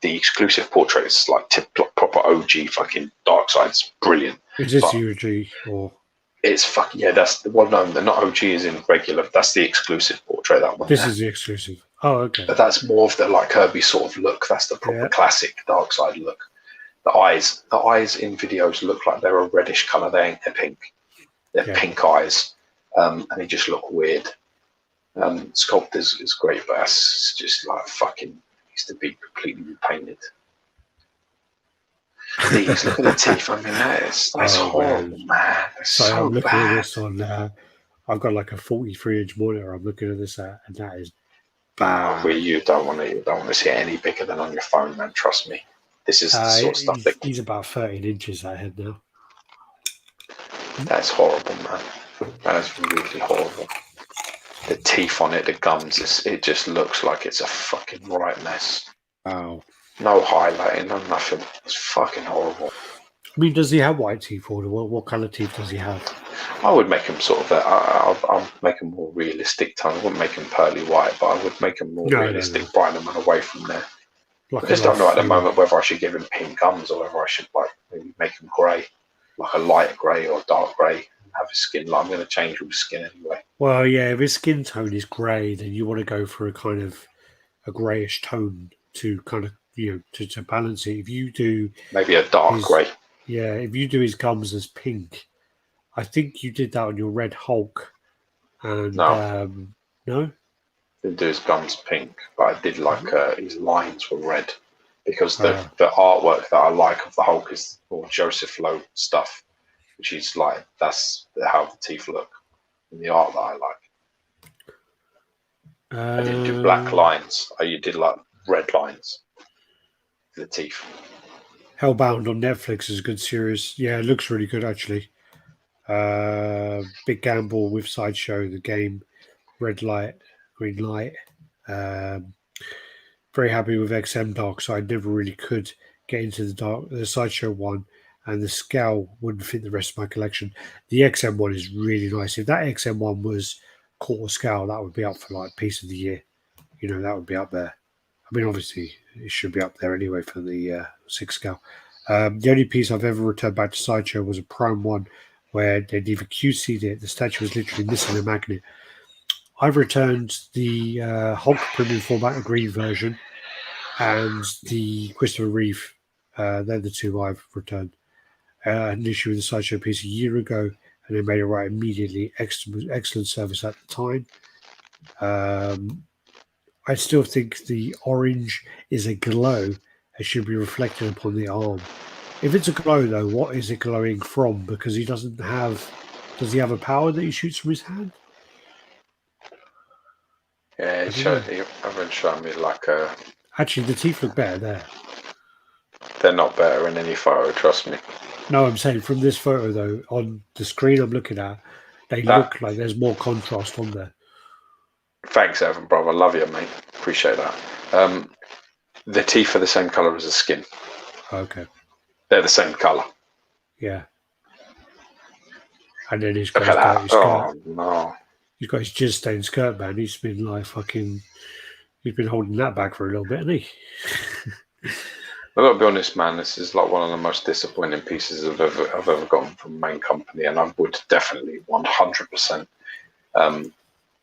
exclusive portraits, like proper OG fucking Darkseid's brilliant. Is this OG or? It's fucking that's the one. No, they're not OG is in regular. That's the exclusive portrait. That one. This is the exclusive. Oh, okay. But that's more of the like Kirby sort of look. That's the proper classic Darkseid look. The eyes in videos look like they're a reddish color. They're pink. They're pink eyes, and they just look weird. Sculpt is great, but it's just like fucking needs to be completely repainted. These, look at the teeth. I mean, that's horrible, man. That's so I'm looking bad. at this on. I've got like a 43-inch monitor. I'm looking at this at, and that is bad. Well, you don't want to see it any bigger than on your phone, man. Trust me. This is the sort of stuff that he's about 13 inches ahead now. That's horrible, man. That is really horrible. The teeth on it, the gums, it just looks like it's a fucking right mess. Wow. No highlighting, no nothing. It's fucking horrible. I mean, does he have white teeth, or what colour teeth does he have? I would make him sort of I'll make him more realistic tone. I wouldn't make him pearly white, but I would make him more realistic, brighten him away from there. I just don't know at the moment whether I should give him pink gums or whether I should like maybe make him grey, like a light grey or a dark grey, and have his skin. Like I'm going to change all his skin anyway. Well, yeah, if his skin tone is grey, then you want to go for a kind of a greyish tone to kind of to balance it. If you do maybe a dark grey. Yeah, if you do his gums as pink, I think you did that on your Red Hulk. And no? Didn't do his gums pink, but I did like his lines were red because the artwork that I like of the Hulk is more Joseph Lowe stuff, which is like that's how the teeth look in the art that I like. I didn't do black lines. You did like red lines for the teeth. Hellbound on Netflix is a good series. Yeah, it looks really good actually. Big gamble with Sideshow, the game, red light, green light. Very happy with XM Dark, so I never really could get into the Sideshow one, and the scale wouldn't fit the rest of my collection. The XM one is really nice. If that XM one was quarter scale, that would be up for like piece of the year. That would be up there. I mean, obviously, it should be up there anyway for the 6 scale. The only piece I've ever returned back to Sideshow was a Prime one where they'd either QC'd it, the statue was literally missing a magnet. I've returned the Hulk premium format, a green version, and the Christopher Reeve. They're the two I've returned. I had an issue with the Sideshow piece a year ago, and they made it right immediately. Excellent service at the time. I still think the orange is a glow and should be reflected upon the arm. If it's a glow, though, what is it glowing from? Because he doesn't have... Does he have a power that he shoots from his hand? Yeah, I've shown me like a... Actually, the teeth look better there. They're not better in any photo, trust me. No, I'm saying from this photo, though, on the screen I'm looking at, they look like there's more contrast on there. Thanks, Evan, bro. I love you, mate. Appreciate that. The teeth are the same colour as the skin. Okay. They're the same colour. Yeah. And then he's got his skirt. Oh, no. He's got his jizz stained skirt, man. He's been like fucking... He's been holding that back for a little bit, hasn't he? I've got to be honest, man. This is like one of the most disappointing pieces I've ever gotten from main company, and I would definitely 100%.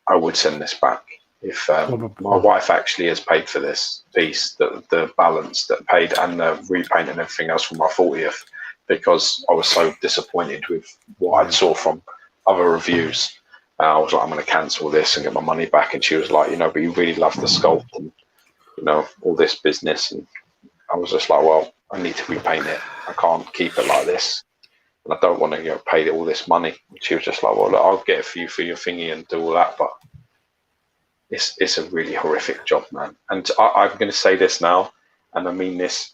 I would send this back if my wife actually has paid for this piece, the balance that paid and the repaint and everything else for my 40th, because I was so disappointed with what I saw from other reviews. I was like, I'm going to cancel this and get my money back. And she was like, but you really love the sculpt and, all this business. And I was just like, well, I need to repaint it. I can't keep it like this. and I don't want to pay all this money. And she was just like, well, look, I'll get it for you for your thingy and do all that, but it's a really horrific job, man. And I'm going to say this now, and I mean this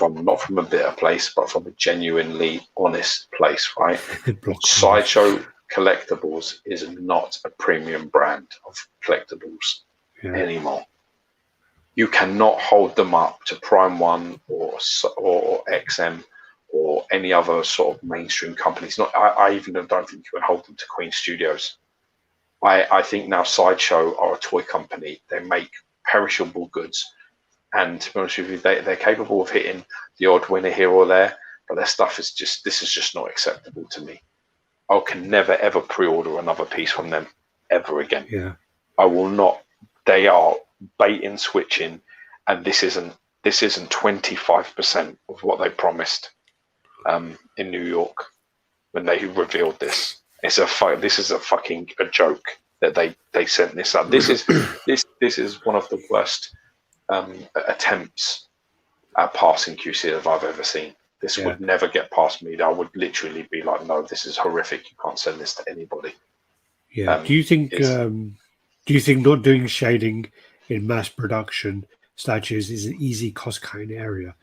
not from a bitter place, but from a genuinely honest place, right? Sideshow Collectibles is not a premium brand of collectibles anymore. You cannot hold them up to Prime One or XM or any other sort of mainstream companies. I even don't think you can hold them to Queen Studios. I think now Sideshow are a toy company. They make perishable goods, and to be honest with you, they're capable of hitting the odd winner here or there, but their stuff is just not acceptable to me. I can never ever pre-order another piece from them ever again. Yeah, I will not. They are bait and switching, and this isn't 25% of what they promised in New York when they revealed this. This is a fucking joke that they sent this up. This is one of the worst attempts at passing QC that I've ever seen. This would never get past me. I would literally be like, no, this is horrific. You can't send this to anybody. Yeah. Do you think not doing shading in mass production statues is an easy cost cutting area?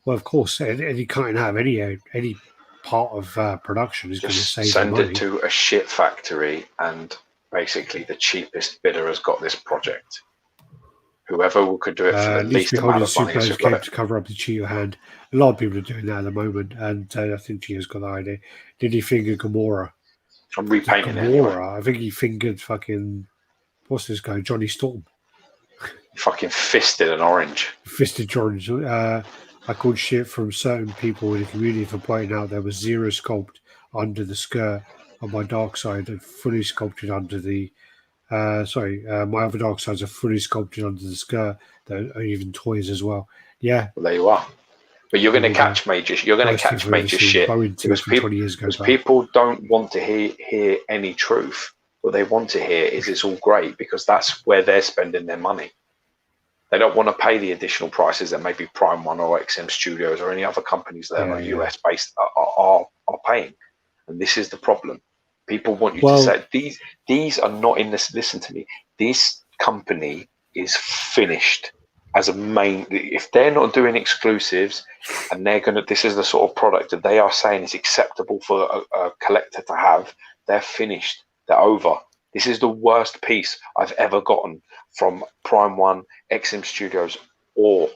Well, of course, any cutting out of any part of production is going to save send money. it to a shit factory, and basically the cheapest bidder has got this project. Whoever could do it for the least amount of money has got it. To cover up the Cheeto hand. A lot of people are doing that at the moment, and I think Cheeto's got the idea. Did he finger Gamora? I'm repainting Gamora. it anyway. I think he fingered fucking what's this guy, Johnny Storm. He fucking fisted an orange. Fisted orange. I called shit from certain people in the community for pointing out there was zero sculpt under the skirt on my dark side and fully sculpted under the. My other dark sides are fully sculpted under the skirt. There are even toys as well. Yeah. Well, there you are. But you're going to catch major. You're going to catch major shit because people don't want to hear any truth. What they want to hear is it's all great because that's where they're spending their money. They don't want to pay the additional prices that maybe Prime One or XM Studios or any other companies that are US based are paying. And this is the problem. People want you to say these are not in this. Listen to me. This company is finished as a main. If they're not doing exclusives, and this is the sort of product that they are saying is acceptable for a collector to have. They're finished. They're over. This is the worst piece I've ever gotten from Prime One, XM Studios, or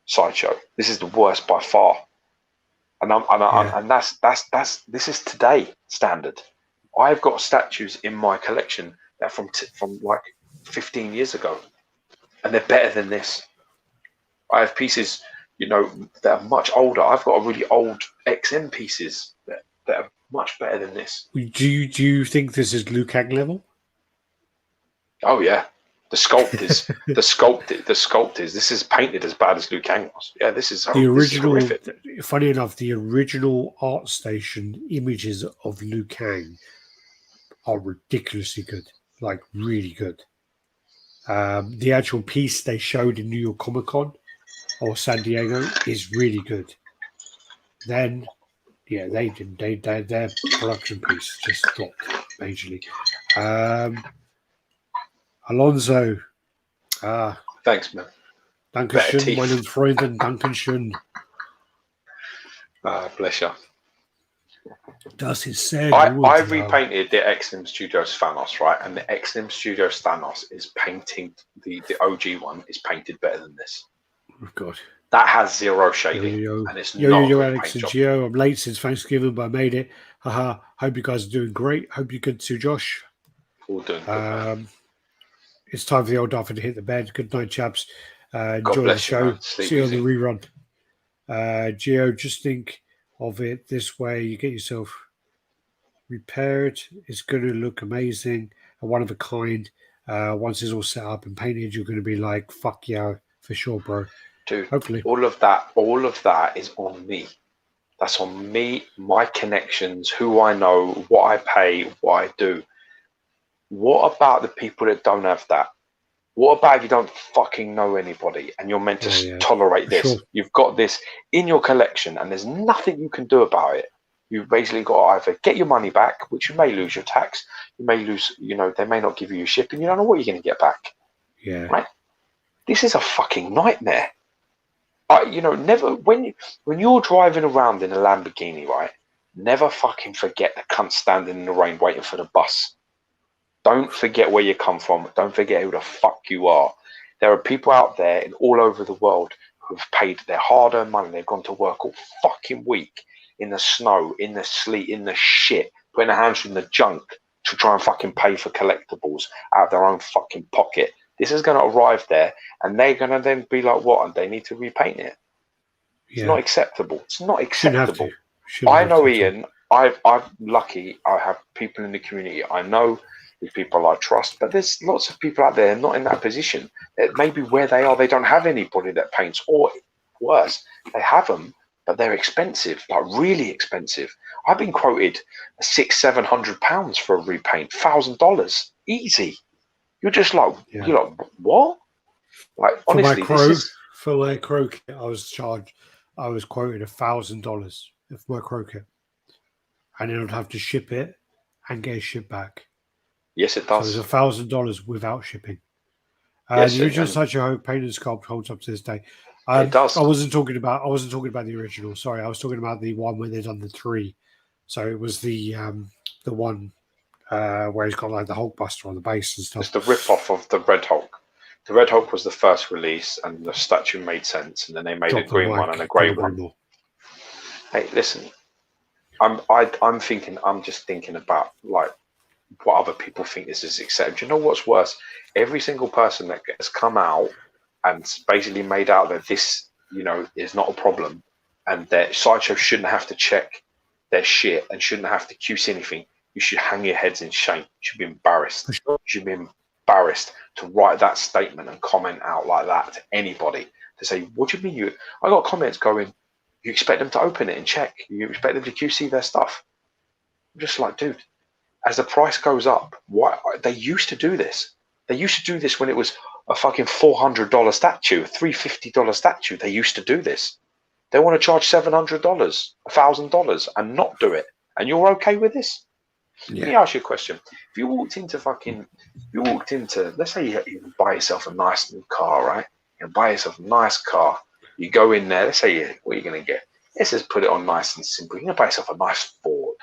Sideshow. This is the worst by far. And this is today standard. I've got statues in my collection that from like 15 years ago, and they're better than this. I have pieces, that are much older. I've got a really old XM pieces that are much better than this. Do you think this is Liu Kang level? Oh yeah. The sculpt is. This is painted as bad as Liu Kang was. Yeah, this is the original. This is horrific. Funny enough, the original ArtStation images of Liu Kang are ridiculously good, like really good. The actual piece they showed in New York Comic Con or San Diego is really good. Then, yeah, they didn't. Their production piece just dropped majorly. Alonso. Thanks, man. Dankeschön, meinen Freunden. Dankeschön. Bless you. Das ist sehr gut. I repainted the XM Studios Thanos, right? And the XM Studios Thanos is painting, the OG one is painted better than this. Oh, God. That has zero shading. And it's not Alex and Gio. I'm late since Thanksgiving, but I made it. Haha. Hope you guys are doing great. Hope you're good too, Josh. All doing good, man. It's time for the old dolphin to hit the bed. Good night, chaps. Enjoy the show. See you on the rerun. Gio, just think of it this way. You get yourself repaired. It's going to look amazing. A one of a kind. Once it's all set up and painted, you're going to be like, fuck yeah, for sure, bro. Dude, hopefully. All of that is on me. That's on me, my connections, who I know, what I pay, what I do. What about the people that don't have that? What about if you don't fucking know anybody and you're meant to tolerate this? Sure. You've got this in your collection and there's nothing you can do about it. You've basically got to either get your money back, which you may lose your tax, you may lose, they may not give you your shipping, you don't know what you're going to get back. Yeah. Right? This is a fucking nightmare. Never when you're driving around in a Lamborghini, right? Never fucking forget the cunt standing in the rain waiting for the bus. Don't forget where you come from. Don't forget who the fuck you are. There are people out there and all over the world who've paid their hard-earned money. They've gone to work all fucking week in the snow, in the sleet, in the shit, putting their hands in the junk to try and fucking pay for collectibles out of their own fucking pocket. This is going to arrive there, and they're going to then be like, what? And they need to repaint it. It's not acceptable. It's not acceptable. I know, Ian. I'm lucky. I have people in the community. I know these people I trust, but there's lots of people out there not in that position. Maybe where they are, they don't have anybody that paints, or worse, they have them, but they're expensive, like really expensive. I've been quoted £600-700 for a repaint, $1,000 easy. You're just like, you're like, what? Like, for honestly, for my crow kit, I was quoted $1,000 for my crow kit, and then I'd have to ship it and get it shipped back. Yes, it does. So it was $1,000 without shipping. Yes, the original Sideshow painted sculpt holds up to this day. It does. I wasn't talking about the original. Sorry, I was talking about the one where they've done the 3. So it was the one where he's got like the Hulkbuster on the base and stuff. It's the rip-off of the Red Hulk. The Red Hulk was the first release, and the statue made sense, and then they made a green one and a grey one. Hey, listen, I'm just thinking about like what other people think this is acceptable. Do you know what's worse? Every single person that has come out and basically made out that this, is not a problem, and that Sideshow shouldn't have to check their shit and shouldn't have to QC anything. You should hang your heads in shame. You should be embarrassed. You should be embarrassed to write that statement and comment out like that to anybody. To say, what do you mean I got comments going, you expect them to open it and check. You expect them to QC their stuff. I'm just like, dude, as the price goes up, they used to do this. They used to do this when it was a fucking $400 statue, a $350 statue. They used to do this. They want to charge $700, $1,000 and not do it. And you're okay with this? Yeah. Let me ask you a question. If you walked into, let's say you buy yourself a nice new car, right? You buy yourself a nice car. You go in there, let's say, what are you going to get? Let's just put it on nice and simple. You're going to buy yourself a nice Ford.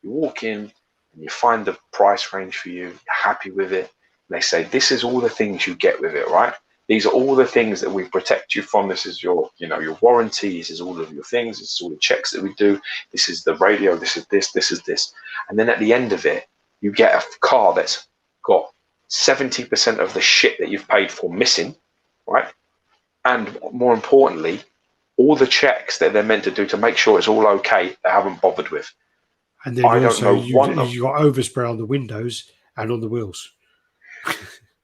You walk in and you find the price range for you. You're happy with it. And they say, this is all the things you get with it, right? These are all the things that we protect you from. This is your warranty. This is all of your things. This is all the checks that we do. This is the radio. This is this. This is this. And then at the end of it, you get a car that's got 70% of the shit that you've paid for missing, right? And more importantly, all the checks that they're meant to do to make sure it's all okay, they haven't bothered with. And then you got overspray on the windows and on the wheels.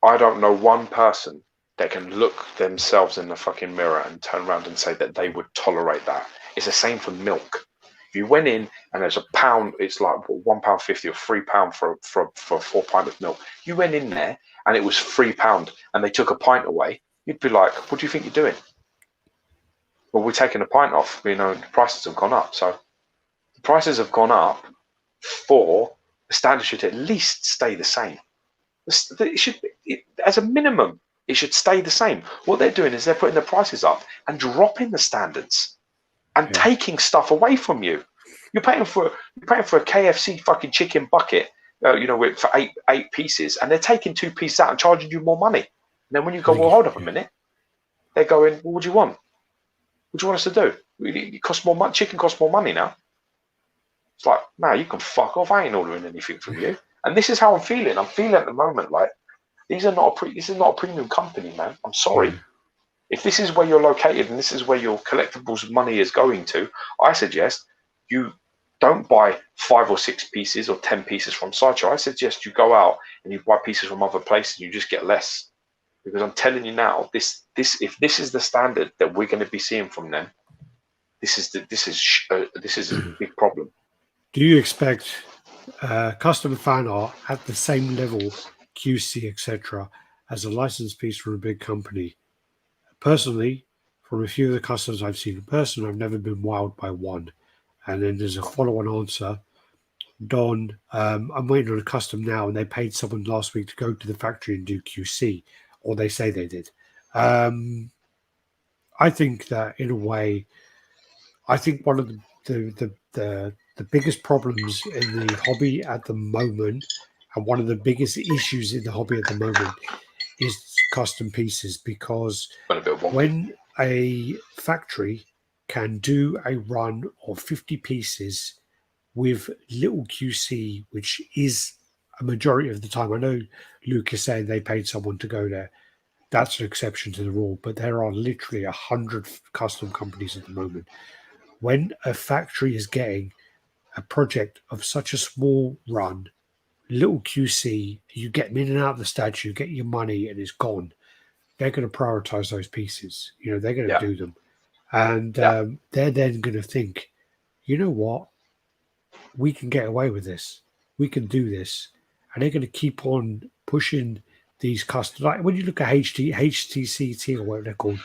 I don't know one person that can look themselves in the fucking mirror and turn around and say that they would tolerate that. It's the same for milk. If you went in and there's a pound, it's like £1.50 or £3 for a 4 pint of milk. You went in there and it was £3 and they took a pint away. You'd be like, what do you think you're doing? Well, we're taking a pint off. The prices have gone up. So the prices have gone up for the standard should at least stay the same. It should, as a minimum, it should stay the same. What they're doing is they're putting the prices up and dropping the standards and taking stuff away from you. You're paying for a KFC fucking chicken bucket, for eight pieces, and they're taking 2 pieces out and charging you more money. And then when you go, well, hold up a minute, they're going, well, what do you want? What do you want us to do? It costs more money. Chicken costs more money now. It's like, no, you can fuck off. I ain't ordering anything from you. And this is how I'm feeling. I'm feeling at the moment like this is not a premium company, man. I'm sorry. If this is where you're located and this is where your collectibles money is going to, I suggest you don't buy 5 or 6 pieces or 10 pieces from Sideshow. I suggest you go out and you buy pieces from other places and you just get less. Because I'm telling you now, if this is the standard that we're going to be seeing from them, this is a big problem. Do you expect custom fan art at the same level, QC, etc., as a licensed piece from a big company? Personally, from a few of the customs I've seen in person, I've never been wowed by one. And then there's a follow-on answer. Don, I'm waiting on a custom now, and they paid someone last week to go to the factory and do QC, or they say they did. I think that in a way, I think one of the biggest problems in the hobby at the moment, and one of the biggest issues in the hobby at the moment, is custom pieces, because when a factory can do a run of 50 pieces with little QC, which is a majority of the time. I know Luke is saying they paid someone to go there. That's an exception to the rule, but there are literally 100 custom companies at the moment. When a factory is getting a project of such a small run, little QC, you get them in and out of the statue, you get your money, and it's gone. They're going to prioritize those pieces. You know, they're going to do them. And they're then going to think, you know what? We can get away with this. We can do this. And they're going to keep on pushing these customers. Like when you look at HTCT or whatever they're called,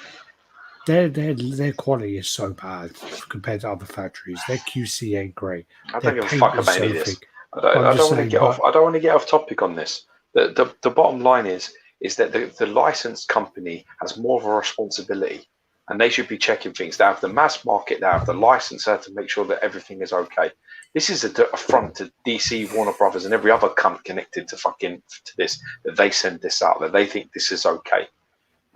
their quality is so bad compared to other factories. Their QC ain't great. I don't give a fuck about any of this. I don't want to get off topic on this. The bottom line is that the licensed company has more of a responsibility, and they should be checking things. They have the mass market, they have the licensor to make sure that everything is okay. This is a affront to DC, Warner Brothers, and every other cunt connected to this, that they send this out, that they think this is okay.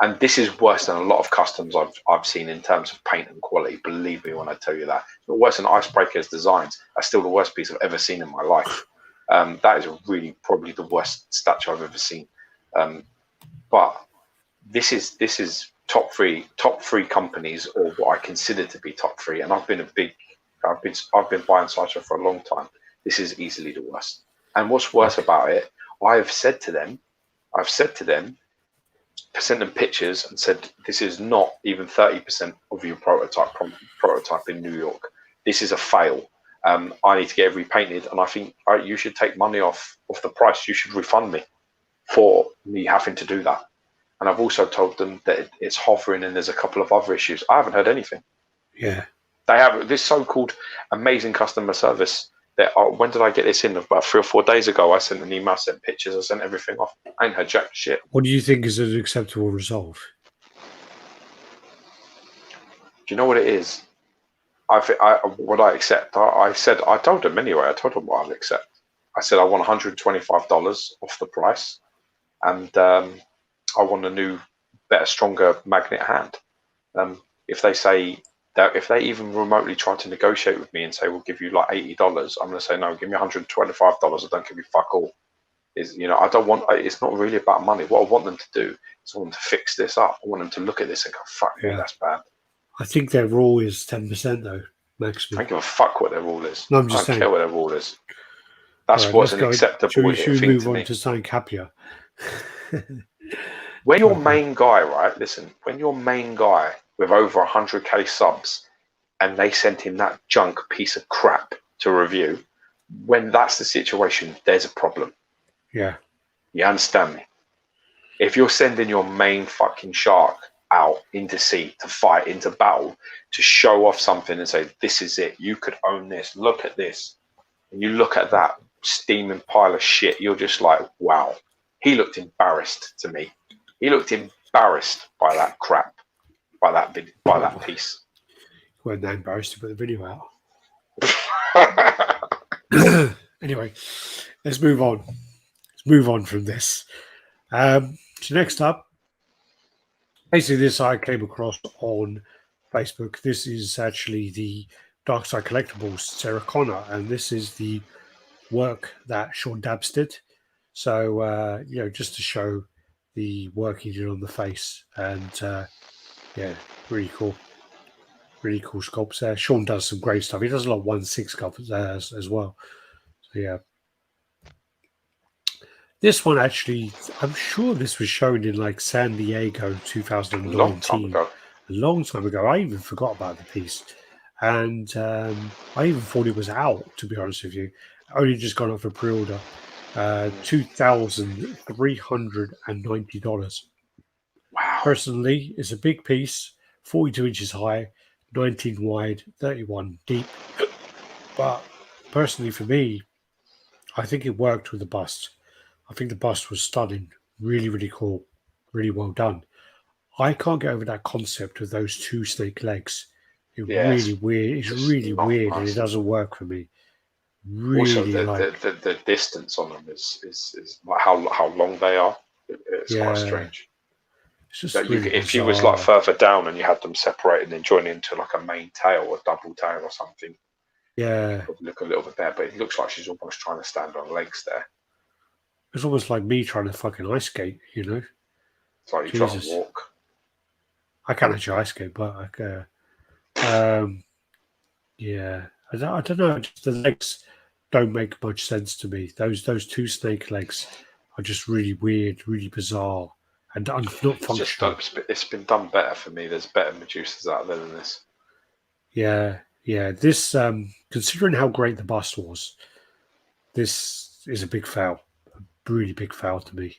And this is worse than a lot of customs I've seen in terms of paint and quality. Believe me when I tell you that. It's worse than Icebreaker's designs. That's still the worst piece I've ever seen in my life. That is really probably the worst statue I've ever seen. But this is top three companies, or what I consider to be top three. And I've been buying Sideshow for a long time. This is easily the worst. And what's worse about it, I've said to them, sent them pictures and said, this is not even 30% of your prototype in New York. This is a fail. I need to get it repainted, and I think you should take money off the price. You should refund me for me having to do that. And I've also told them that it's hovering and there's a couple of other issues. I haven't heard anything. Yeah. They have this so-called amazing customer service. When did I get this in? About 3 or 4 days ago, I sent an email, sent pictures, I sent everything off. I ain't heard jack shit. What do you think is an acceptable result? Do you know what it is? What I accept, I told them anyway. I told them what I'll accept. I said I want $125 off the price, and I want a new, better, stronger magnet hand. If they say that, if they even remotely try to negotiate with me and say we'll give you like $80, I'm going to say no. Give me $125. I don't give you fuck all. I don't want. It's not really about money. What I want them to do is I want them to fix this up. I want them to look at this and go, fuck me, that's bad. I think their rule is 10% though, maximum. I don't give a fuck what their rule is. No, I'm just saying. I don't care what their rule is. That's what's an acceptable thing to me. Should we move on to something happier? When your main guy, right? Listen, when your main guy with over 100k subs, and they sent him that junk piece of crap to review, when that's the situation, there's a problem. Yeah. You understand me? If you're sending your main fucking shark out into sea to fight, into battle, to show off something and say, this is it, you could own this, look at this, and you look at that steaming pile of shit, you're just like, wow. He looked embarrassed to me. He looked embarrassed by that crap, by that piece. You weren't that embarrassed to put the video out. Anyway, let's move on. Let's move on from this. So next up, basically this I came across on Facebook. This is actually the Dark Side Collectibles Sarah Connor, and this is the work that Sean Dabbs did. So, just to show the work he did on the face, and really cool. Really cool sculpts there. Sean does some great stuff. He does a lot of 1/6 sculpts as well. So, yeah. This one actually, I'm sure this was shown in like San Diego 2019. A long time ago. I even forgot about the piece. And I even thought it was out, to be honest with you. Only just gone up for pre-order. $2,390. Wow. Personally, it's a big piece, 42 inches high, 19 wide, 31 deep. But personally, for me, I think it worked with the bust. I think the bust was stunning, really, really cool, really well done. I can't get over that concept of those two snake legs. It's really weird. It's really weird, and it doesn't work for me. Really, also, the distance on them is like how long they are. It's quite strange. It's just really if you was like further down and you had them separated and then joined into like a main tail or double tail or something, yeah, it would look a little bit better. But it looks like she's almost trying to stand on legs there. It's almost like me trying to fucking ice skate, you know. It's like you trying to walk. I can actually ice skate, but yeah, I don't know. Just the legs don't make much sense to me. Those two snake legs are just really weird, really bizarre, and not functional. It's been done better for me. There's better Medusas out there than this. Yeah. This, considering how great the bust was, this is a big fail, a really big fail to me,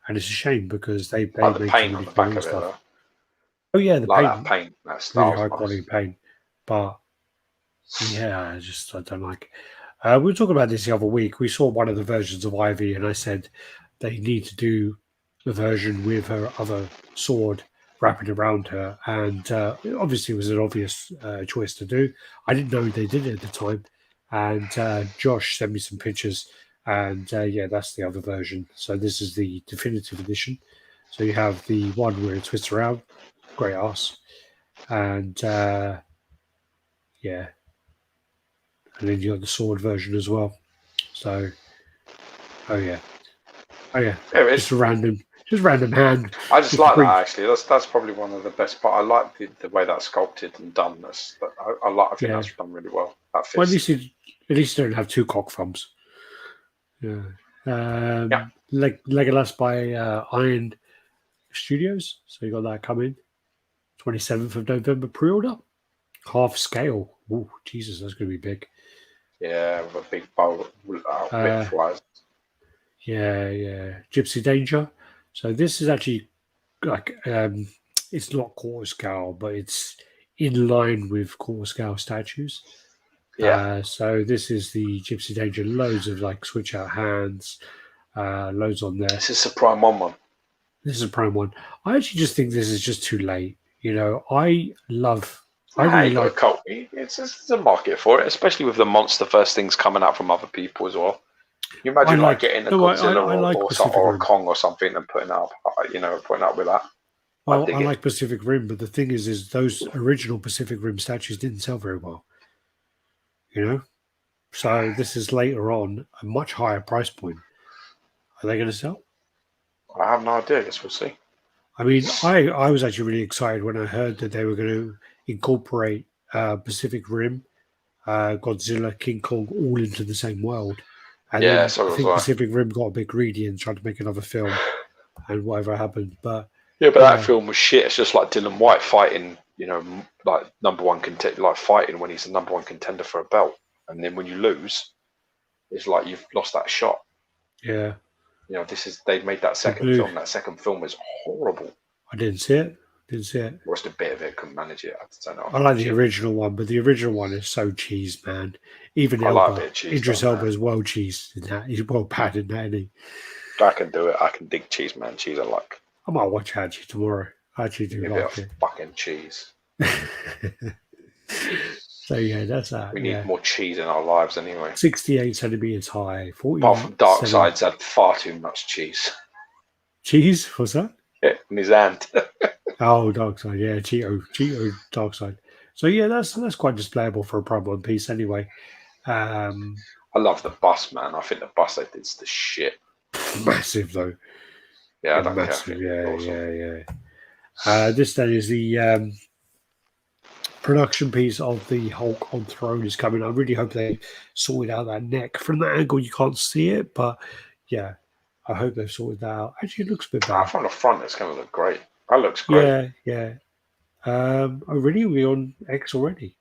and it's a shame because they like the make paint on the back of it, stuff. though. Oh yeah, the like paint, that's really high quality paint, but yeah, I don't like. We were talking about this the other week. We saw one of the versions of Ivy, and I said they need to do the version with her other sword wrapping around her, and obviously it was an obvious choice to do. I didn't know they did it at the time, and Josh sent me some pictures, and yeah, that's the other version. So this is the definitive edition. So you have the one where it twists around, great ass, and yeah, and then you got the sword version as well. So, oh yeah, just a random hand. I just like that actually. That's probably one of the best parts. I like the way that's sculpted and done. I think that's done really well. That fits. Well, at least you don't have two cock thumbs. Yeah. Legolas by Iron Studios. So you got that coming. 27th of November pre-order. Half scale. Oh, Jesus, that's going to be big. Yeah, with a big bow with flies. Yeah. Gypsy Danger. So this is actually like it's not quarter scale, but it's in line with quarter scale statues. Yeah. So this is the Gypsy Danger. Loads of like switch out hands. Loads on there. This is a Prime 1. This is a Prime 1. I actually just think this is just too late. You know, I really like cult. It's a market for it, especially with the monster first things coming out from other people as well. You imagine getting a Godzilla or a Kong or something and putting up with that. Well, I like Pacific Rim, but the thing is those original Pacific Rim statues didn't sell very well. You know, so this is later on a much higher price point. Are they going to sell? I have no idea. I guess we'll see. I mean, I was actually really excited when I heard that they were going to incorporate Pacific Rim, Godzilla, King Kong all into the same world. And I think Pacific Rim got a bit greedy and tried to make another film, and whatever happened. But that film was shit. It's just like Dylan White fighting, like number one contender, like fighting when he's the number one contender for a belt, and then when you lose, it's like you've lost that shot. Yeah. They made that second film. That second film was horrible. I didn't see it. Watched a bit of it, couldn't manage it. I like the original one, but the original one is so cheese, man. Even Idris Elba is well cheese in that. He's well padded in that, isn't he? I can do it. I can dig cheese, man. Cheese I like. I might watch Haji tomorrow. I actually do like it. Fucking cheese. So yeah, that's that. We need more cheese in our lives anyway. 68 centimeters high. 40. Apart from Darkseid's had far too much cheese. Cheese? What's that? Yeah, in his hand. Oh, Darkseid, yeah, Cheeto, Darkseid. So yeah, that's quite displayable for a Prime 1 piece anyway. I love the bus, man. I think the bus they did's the shit. Massive though. Yeah, I don't massive. Care. Yeah. This then is the production piece of the Hulk on Throne is coming. I really hope they sorted out that neck. From that angle, you can't see it, but yeah, I hope they've sorted that out. Actually, it looks a bit better. From the front, it's going to look great. That looks great. Yeah. Already we're on X already.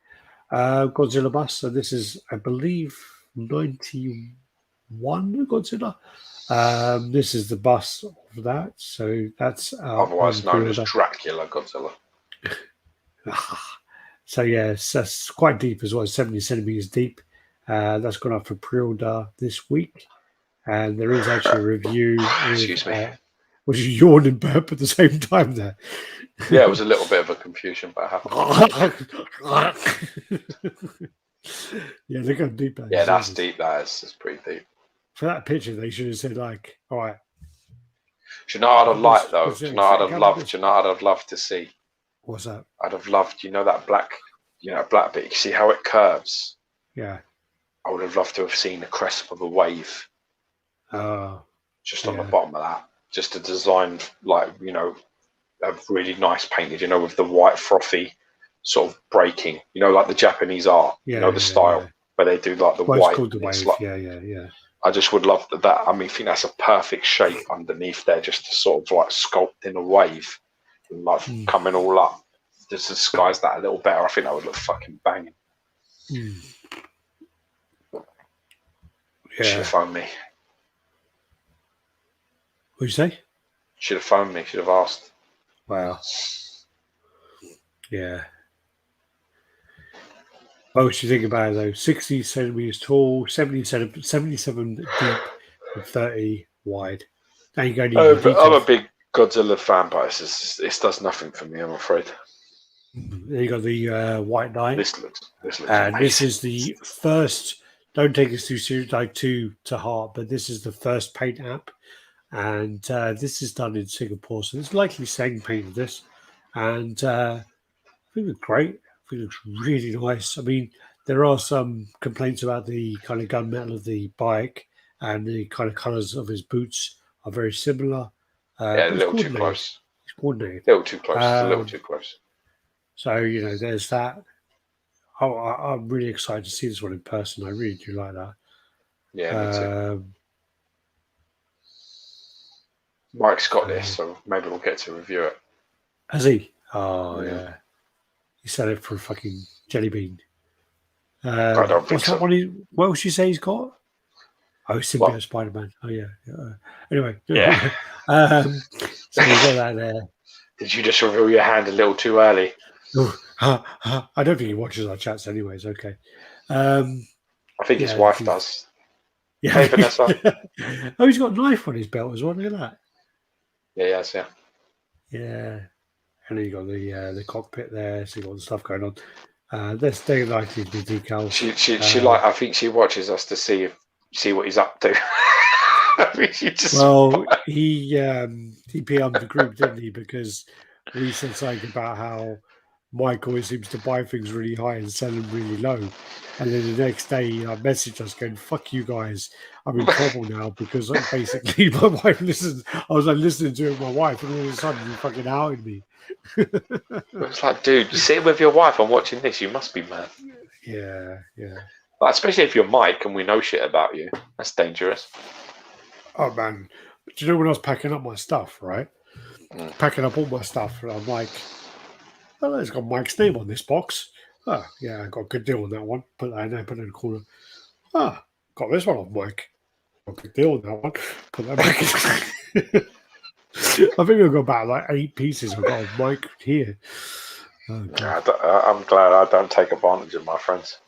Godzilla bus. So this is, I believe, 91 Godzilla. This is the bus of that. So that's otherwise known as Dracula Godzilla. So yeah, that's quite deep as well. 70 centimeters deep. That's gone up for pre-order this week, and there is actually a review Excuse with me. which is yawn and burp at the same time there. Yeah, it was a little bit of a confusion, but yeah, look how deep that is. Yeah, that's deep. That's pretty deep. For that picture, they should have said like, "All right." Do you know what I'd have liked though? Do you know what I'd have loved? Do you know what I'd have loved to see? What's that? I'd have loved, that black, black bit. You see how it curves? Yeah. I would have loved to have seen the crest of a wave. Just on the bottom of that. Just a design like, a really nice painted, with the white frothy sort of breaking, like the Japanese art, the style where they do like the white. Called the wave. Like, yeah. I just would love that. I think that's a perfect shape underneath there, just to sort of like sculpt in a wave and like coming all up. Just to disguise that a little better. I think that would look fucking banging. Yeah. Should have phoned me. What'd you say? Should have phoned me. Should have asked. Wow. Yeah. What should you think about it though? 60 centimeters tall, 77 deep, and 30 wide. Now you go. I'm a big Godzilla fan, but this does nothing for me, I'm afraid. Then you got the White Knight. This looks and amazing. This is the first. Don't take this too serious, like too to heart, but this is the first paint app, and this is done in Singapore, so it's likely Sang painted this, and I think it looks great. I think it looks really nice. I mean, there are some complaints about the kind of gunmetal of the bike, and the kind of colours of his boots are very similar. A little too close. It's coordinated. A little too close. It's a little too close. So, there's that. I'm really excited to see this one in person. I really do like that. Yeah, me too. Mike's got this, so maybe we'll get to review it. Has he? Oh, yeah. He said it for a fucking jelly bean. I don't think so. What else you say he's got? Oh, Symbiote Spider-Man. Oh, yeah. Anyway. Yeah. So we got that there. Did you just reveal your hand a little too early? I don't think he watches our chats anyways. Okay. I think his wife does. Yeah. Hey, Vanessa. Oh, he's got a knife on his belt as well. Look at that. Yeah, yes, yeah. Yeah. And then you got the cockpit there, so you got the stuff going on. They're likely to be decals. She I think she watches us to see what he's up to. He PM'd the group, didn't he? Because we said something about how Mike always seems to buy things really high and sell them really low. And then the next day, he messaged us going, "Fuck you guys, I'm in trouble now," because basically my wife listened. I was listening to it with my wife, and all of a sudden you fucking outed me. It's like, dude, you're sitting with your wife and watching this. You must be mad. Yeah. Like, especially if you're Mike and we know shit about you. That's dangerous. Oh man, do you know when I was packing up my stuff, right? Packing up all my stuff, and I'm like, "Oh, it's got Mike's name on this box." Oh, yeah, I got a good deal on that one. Put that in there, put it in the corner. Ah, got this one off Mike. Got a good deal on that one. Put that back in. I think we've got about 8 pieces I've got off Mike here. Oh, I'm glad I don't take advantage of my friends.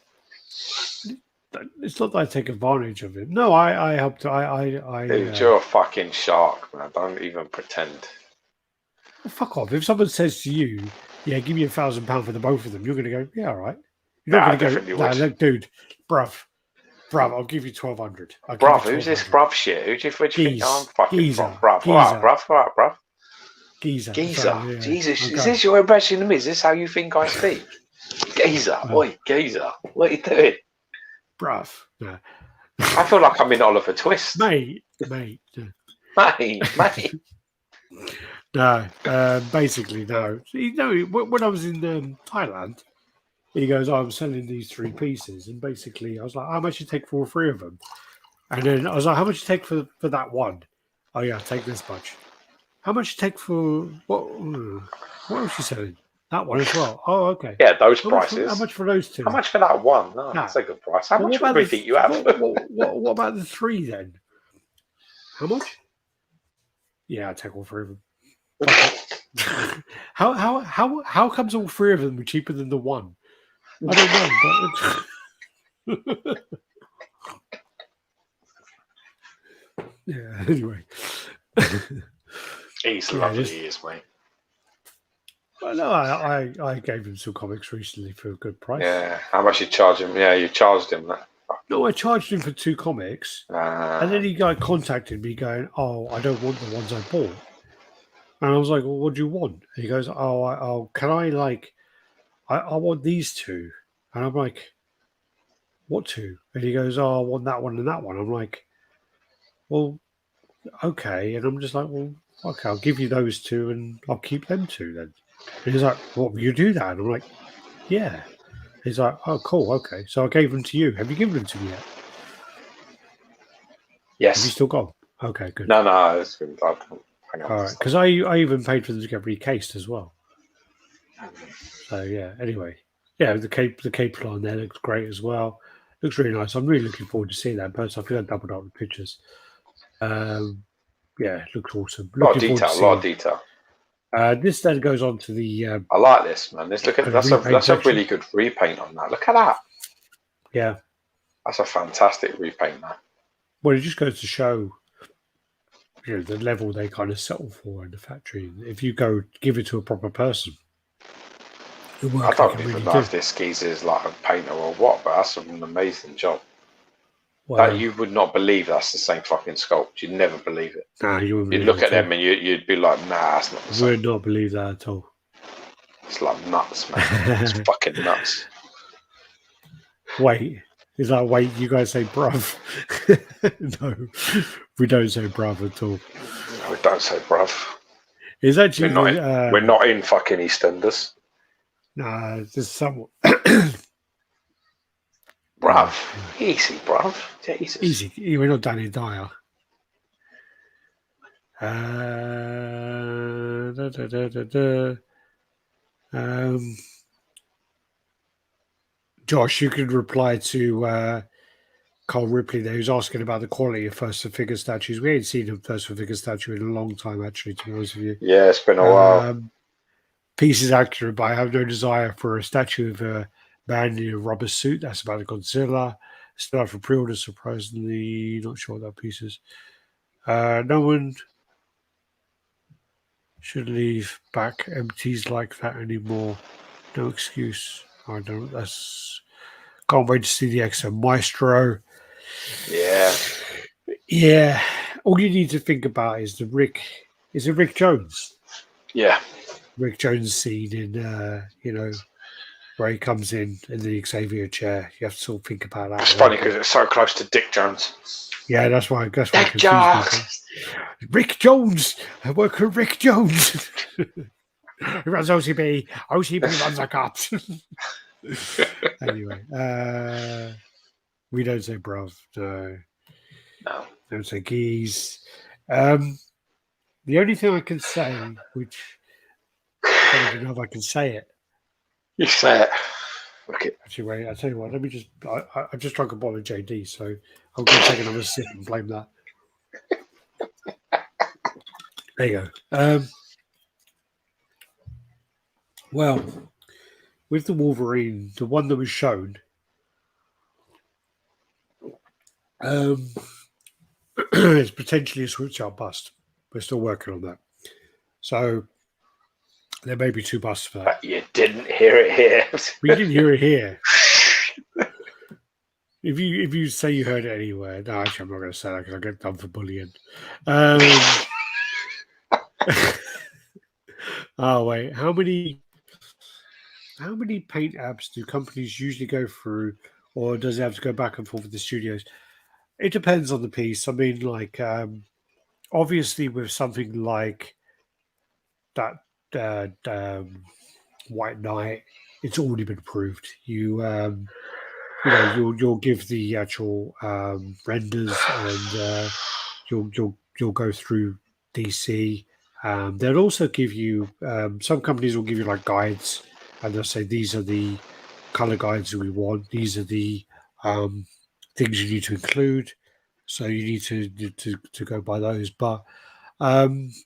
It's not that I take advantage of it. No, I helped. Dude, you're a fucking shark, man. Don't even pretend. Well, fuck off. If someone says to you, "Yeah, give me £1,000 for the both of them," you're going to go, "Yeah, all right." You're not going to go, "No, look, dude, bruv, I'll give you 1,200. Bruv, who's this bruv shit? Who do you think I'm fucking from? Bruv, bruv. Geezer. Yeah. Jesus, okay. Is this your impression of me? Is this how you think I speak? Geezer, oi, geezer. What are you doing? Bruv. No. I feel like I'm in Oliver Twist. Mate. Mate. No, basically, no. When I was in Thailand, he goes, "I'm selling these 3 pieces." And basically, I was like, "How much you take for all 3 of them?" And then I was like, "How much you take for that one?" "Oh, yeah, take this much." "How much you take for what else you selling?" "That one as well." "Oh, okay." Yeah, those prices. How much for those 2? How much for that one? Oh, that's a good price. How much for everything you have? What about the 3 then? How much? "Yeah, I'll take all 3 of them." How comes all 3 of them were cheaper than the one? I don't know, but yeah. Anyway, he's lovely, he is, mate. Well, no, I gave him some comics recently for a good price. Yeah, how much you charge him? Yeah, you charged him that. No, I charged him for 2 comics, and then he contacted me going, "Oh, I don't want the ones I bought." And I was like, "Well, what do you want?" And he goes, "Oh, can I I want these 2." And I'm like, "What 2?" And he goes, "Oh, I want that one and that one." I'm like, "Well, okay." And I'm just like, "Well, okay, I'll give you those 2, and I'll keep them 2 then." And he's like, "What, will you do that?" And I'm like, "Yeah." He's like, "Oh, cool, okay." So I gave them to you. Have you given them to me yet? Yes. Have you still got them? Okay, good. No, it's good. All right, because I even paid for them to get recased as well. So yeah. Anyway, yeah, the cape line there looks great as well. Looks really nice. I'm really looking forward to seeing that in person. I feel I doubled up with pictures. Yeah, it looks awesome. A lot of detail. This then goes on to the. I like this, man. That's a really good repaint on that. Look at that. Yeah, that's a fantastic repaint, man. Well, it just goes to show, the level they kind of settle for in the factory. If you go give it to a proper person, I don't even know if this geezer is like a painter or what, but that's an amazing job. Well, you would not believe that's the same fucking sculpt. You'd never believe it. Nah, you'd look at them and you'd be like, nah, that's not the same. Would not believe that at all. It's like nuts, man. It's fucking nuts. Wait, is that wait? You guys say bruv? No, we don't say bruv at all. No, we don't say bruv. It's actually we're not in fucking EastEnders. Nah, just somewhat. Bruv, easy, bruv. Jesus. Easy. We're not Danny Dyer. Josh, you could reply to Carl Ripley there, who's asking about the quality of first figure statues. We ain't seen a first figure statue in a long time, actually, to be honest with you. Yeah, it's been a while. Piece is accurate, but I have no desire for a statue of a man in a rubber suit. That's about a Godzilla. Still out for pre-order, surprisingly. Not sure what that piece is. No one should leave back empties like that anymore. No excuse. I don't. Can't wait to see the Exo Maestro. Yeah. Yeah. All you need to think about is Rick Jones? Yeah. Rick Jones scene in where he comes in the Xavier chair. You have to sort of think about that. It's funny because it's so close to Dick Jones. Yeah, that's why Dick Jones. Rick Jones. I work with Rick Jones. He runs OCB. OCB runs the cops. Anyway, we don't say bruv. No. Don't say geese. The only thing I can say, which I don't even know if I can say it. You say it. Okay. Actually, wait. I'll tell you what. Let me just. I just drank a bottle of JD, so I'm going to take another sip and blame that. There you go. Well, with the the one that was shown, it's potentially a switch out bust. We're still working on that. So there may be 2 busts for that. But you didn't hear it here. We didn't hear it here. If you say you heard it anywhere, no, actually, I'm not going to say that because I get done for bullying. Oh wait, how many paint apps do companies usually go through, or does it have to go back and forth with the studios? It depends on the piece. I mean, like obviously with something like that White Knight, it's already been approved. You'll give the actual renders, and you'll go through DC. They'll also give you some companies will give you like guides, and they'll say these are the color guides we want. These are the things you need to include. So you need to go by those. But once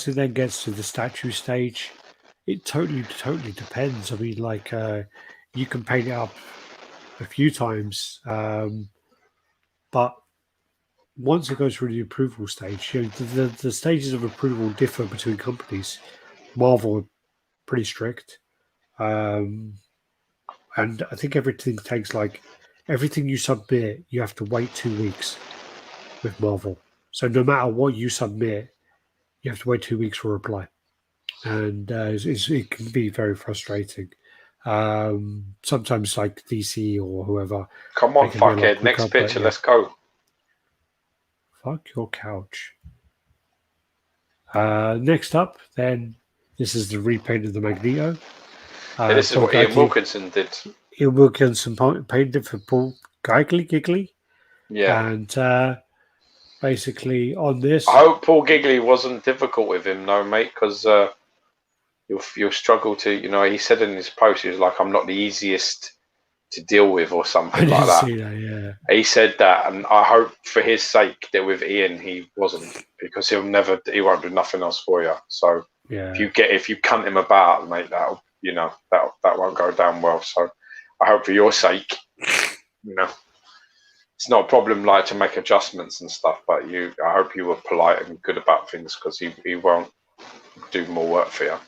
it then gets to the statue stage, It totally depends. I mean, like you can paint it up a few times, but once it goes through the approval stage, the stages of approval differ between companies. Marvel are pretty strict, and I think everything you submit, you have to wait 2 weeks with Marvel. So no matter what you submit, you have to wait 2 weeks for a reply, and it can be very frustrating. Sometimes like DC or whoever. Come on, fuckhead. Next picture. Let's go. Fuck your couch. Next up, then, this is the repaint of the Magneto. This is what Ian Wilkinson did. Ian Wilkinson painted for Paul Gigley. Yeah. And basically on this... I hope Paul Gigley wasn't difficult with him, no, mate, because you'll struggle to, he said in his post, he was like, I'm not the easiest to deal with or something like that. See that, yeah. He said that, and I hope for his sake that with Ian he wasn't, because he won't do nothing else for you. So yeah. if you cunt him about, mate, that won't go down well. So I hope for your sake, it's not a problem like to make adjustments and stuff, but I hope you were polite and good about things, because he won't do more work for you.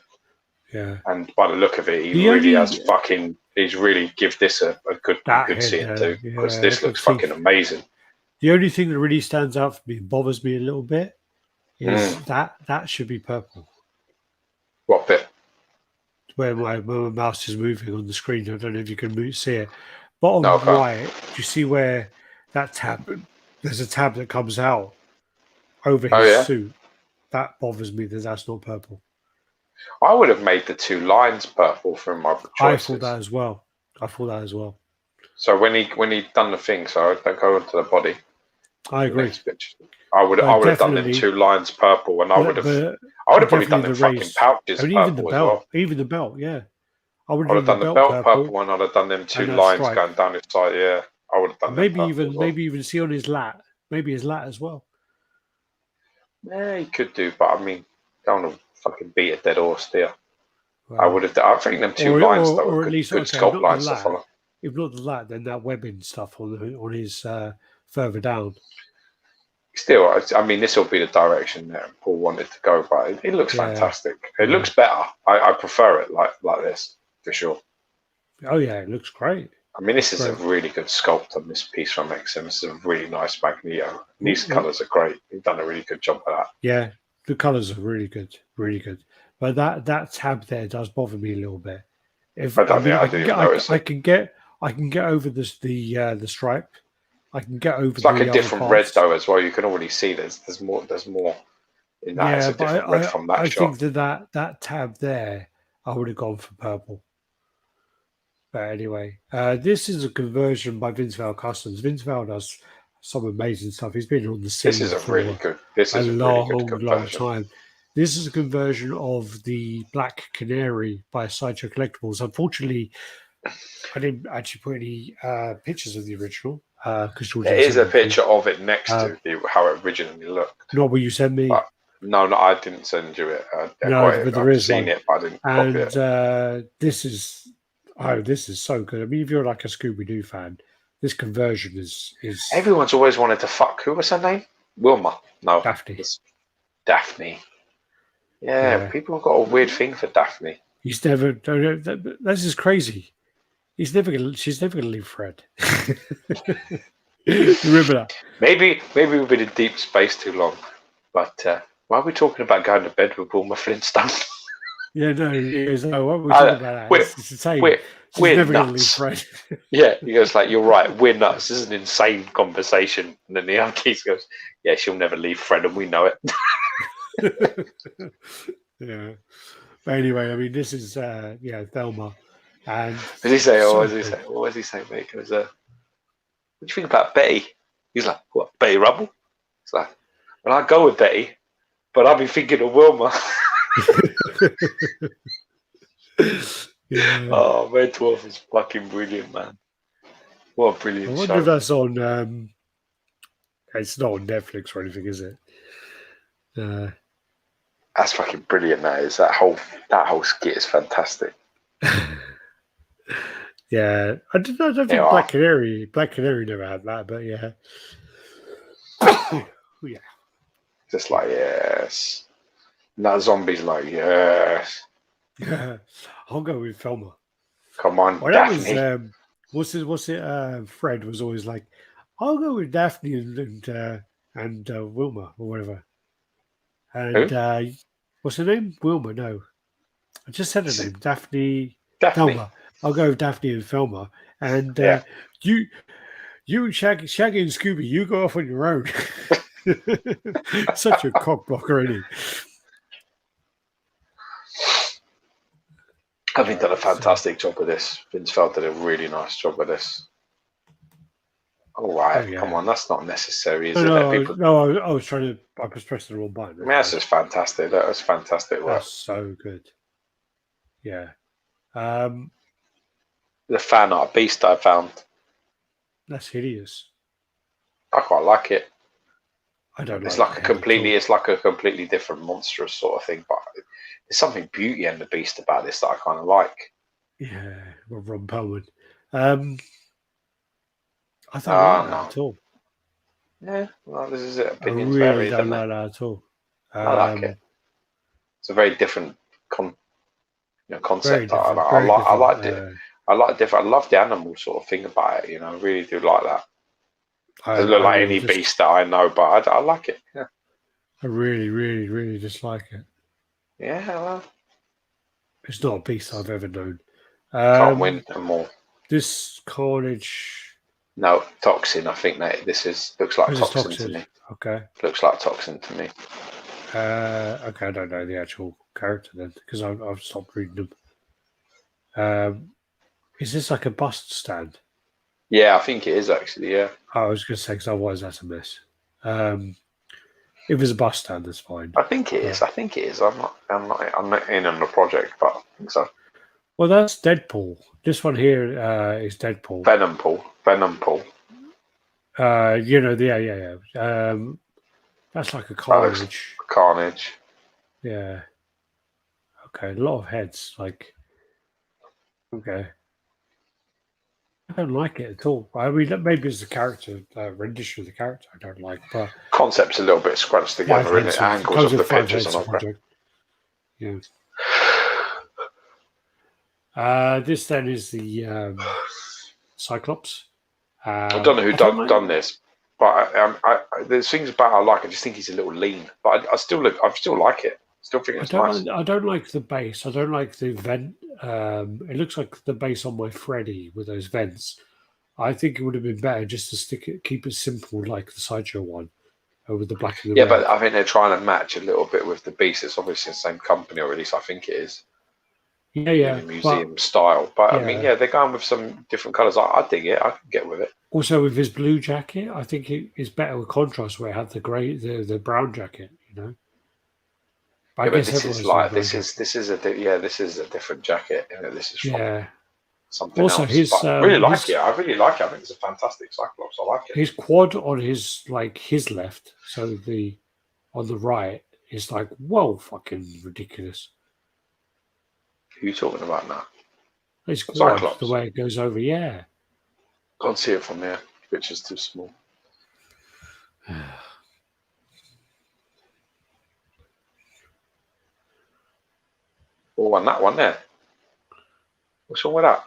Yeah. And by the look of it, he's really give this a good seeing too, because this looks fucking amazing. The only thing that really stands out for me, bothers me a little bit, is that should be purple. What bit? Where my mouse is moving on the screen. I don't know if you can see it. Bottom right, do you see where that tab? There's a tab that comes out over his suit. That bothers me that that's not purple. I would have made the 2 lines purple from my choices. I thought that as well. So when he done the thing, so I don't go into the body. I agree. I would have done them 2 lines purple, and I would have probably done them fucking pouches purple even the belt, as well. Even the belt, yeah. I would have done the belt purple, and I'd have done them 2 lines going down his side. Yeah, I would have done maybe even see on his lat, maybe his lat as well. Yeah, he could do, but I mean, don't want to fucking beat a dead horse there. Well, I would have. I think them 2 lines though were good sculpt lines to follow. If not the lat, then that webbing stuff on his further down. Still, I mean, this will be the direction that Paul wanted to go, but it looks fantastic. It looks better. I prefer it like this for sure. Oh yeah, it looks great. I mean, this is a really good sculpt on this piece from XM. This is a really nice Magneto. These colours are great. You've done a really good job of that. Yeah, the colours are really good, really good. But that tab there does bother me a little bit. I can get over the stripe. I can get over. It's like a different red though as well. You can already see there's more in that. Yeah, it's a different red from that shot. I think that tab there, I would have gone for purple. But anyway, this is a conversion by Vince Vale Customs. Vince Vale does some amazing stuff. He's been on the scene for a long time. This is a conversion of the Black Canary by Sideshow Collectibles. Unfortunately, I didn't actually put any pictures of the original. There is a picture of it next to how it originally looked. Not what you sent me. No, I didn't send you it. But there is seen it, but I didn't copy it. And this is so good. I mean, if you're like a Scooby-Doo fan, this conversion is. Everyone's always wanted to fuck. Who was her name? Wilma. No, Daphne. It's Daphne. Yeah, people have got a weird thing for Daphne. He's never. This is crazy. She's never gonna leave Fred. Remember that? Maybe we've been in deep space too long. But why are we talking about going to bed with Wilma Flintstone? Yeah, no, what are we talking about? It's the same. We're never nuts. Gonna leave Fred. Yeah, he goes like, "You're right. We're nuts. This is an insane conversation." And then the other piece goes, "Yeah, she'll never leave Fred, and we know it." Yeah. But anyway, I mean, this is Thelma. And what does he say? What does he say, mate? He goes, what do you think about Betty? He's like, what, Betty Rubble? It's like, well, I go with Betty, but I'll be thinking of Wilma. Yeah. Oh, Red Dwarf is fucking brilliant, man. What a brilliant show. I wonder if that's on... it's not on Netflix or anything, is it? That's fucking brilliant. That is. That whole skit is fantastic. Yeah, I don't think Black Canary never had that, but yeah. Yeah. Just like, yes. And that zombie's like, yes. I'll go with Thelma. Come on, well, Daphne. That was, what's it? Fred was always like, I'll go with Daphne and Wilma or whatever. And what's her name? Wilma, no. I just said her name. Daphne. Thelma. I'll go with Daphne and Thelma. And you and Shaggy and Scooby, you go off on your own. Such a cock blocker, isn't he? I think done a fantastic job with this. Vince Feld did a really nice job with this. All right, come on, that's not necessary, is it? I was trying to. I was pressing the wrong button. I mean, that's just fantastic. That was fantastic work. That's so good. Yeah. The fan art beast I found. That's hideous. I quite like it. I don't. It's like a completely different monstrous sort of thing, but there's something beauty and the beast about this that I kind of like. Yeah, well, Ron Perlman. I don't like that at all. Yeah, well, this is it. Opinions vary, don't like that at all. I like it. It's a very different concept. I like different. I love the animal sort of thing about it. I really do like that. It doesn't look like any beast that I know, but I like it. Yeah. I really, really, really dislike it. Yeah, well, it's not a beast I've ever known. Can't win no more. This Carnage. No, Toxin. I think that looks like Toxin to me. Okay. Looks like Toxin to me. Okay, I don't know the actual character then because I've stopped reading them. Is this like a bust stand? Yeah, I think it is actually. Yeah. I was going to say because otherwise that's a mess. If it's a bust stand, that's fine. I think it is. I'm not in on the project, but I think so. Well, that's Deadpool. This one here is Deadpool. Venom Pool. Yeah. That's like a Carnage. Carnage. Yeah. Okay, a lot of heads. Like, okay. I don't like it at all. I mean, maybe it's the character rendition of the character I don't like, but concept's a little bit scrunched together, and angles of the pictures and all that. Yeah. This then is the Cyclops. I don't know who done this, but there's things about I like. I just think he's a little lean, but I still like it. Still think it's nice. I don't like the base. I don't like the vent. It looks like the base on my Freddy with those vents. I think it would have been better just to keep it simple, like the Sideshow one, with the black and the red. But I think they're trying to match a little bit with the beast. It's obviously the same company, or at least I think it is. Yeah. Museum style, but I mean, they're going with some different colours. I dig it. I can get with it. Also, with his blue jacket, I think it is better with contrast where it had the brown jacket. But this is a different jacket. This is from something also else. I really like it. I think it's a fantastic Cyclops. I like it. His quad on his left, so on the right is like, whoa, fucking ridiculous. Who are you talking about now? His quad, Cyclops. The way it goes over, yeah. Can't see it from there. The picture's too small. Oh, and that one there. What's wrong with that?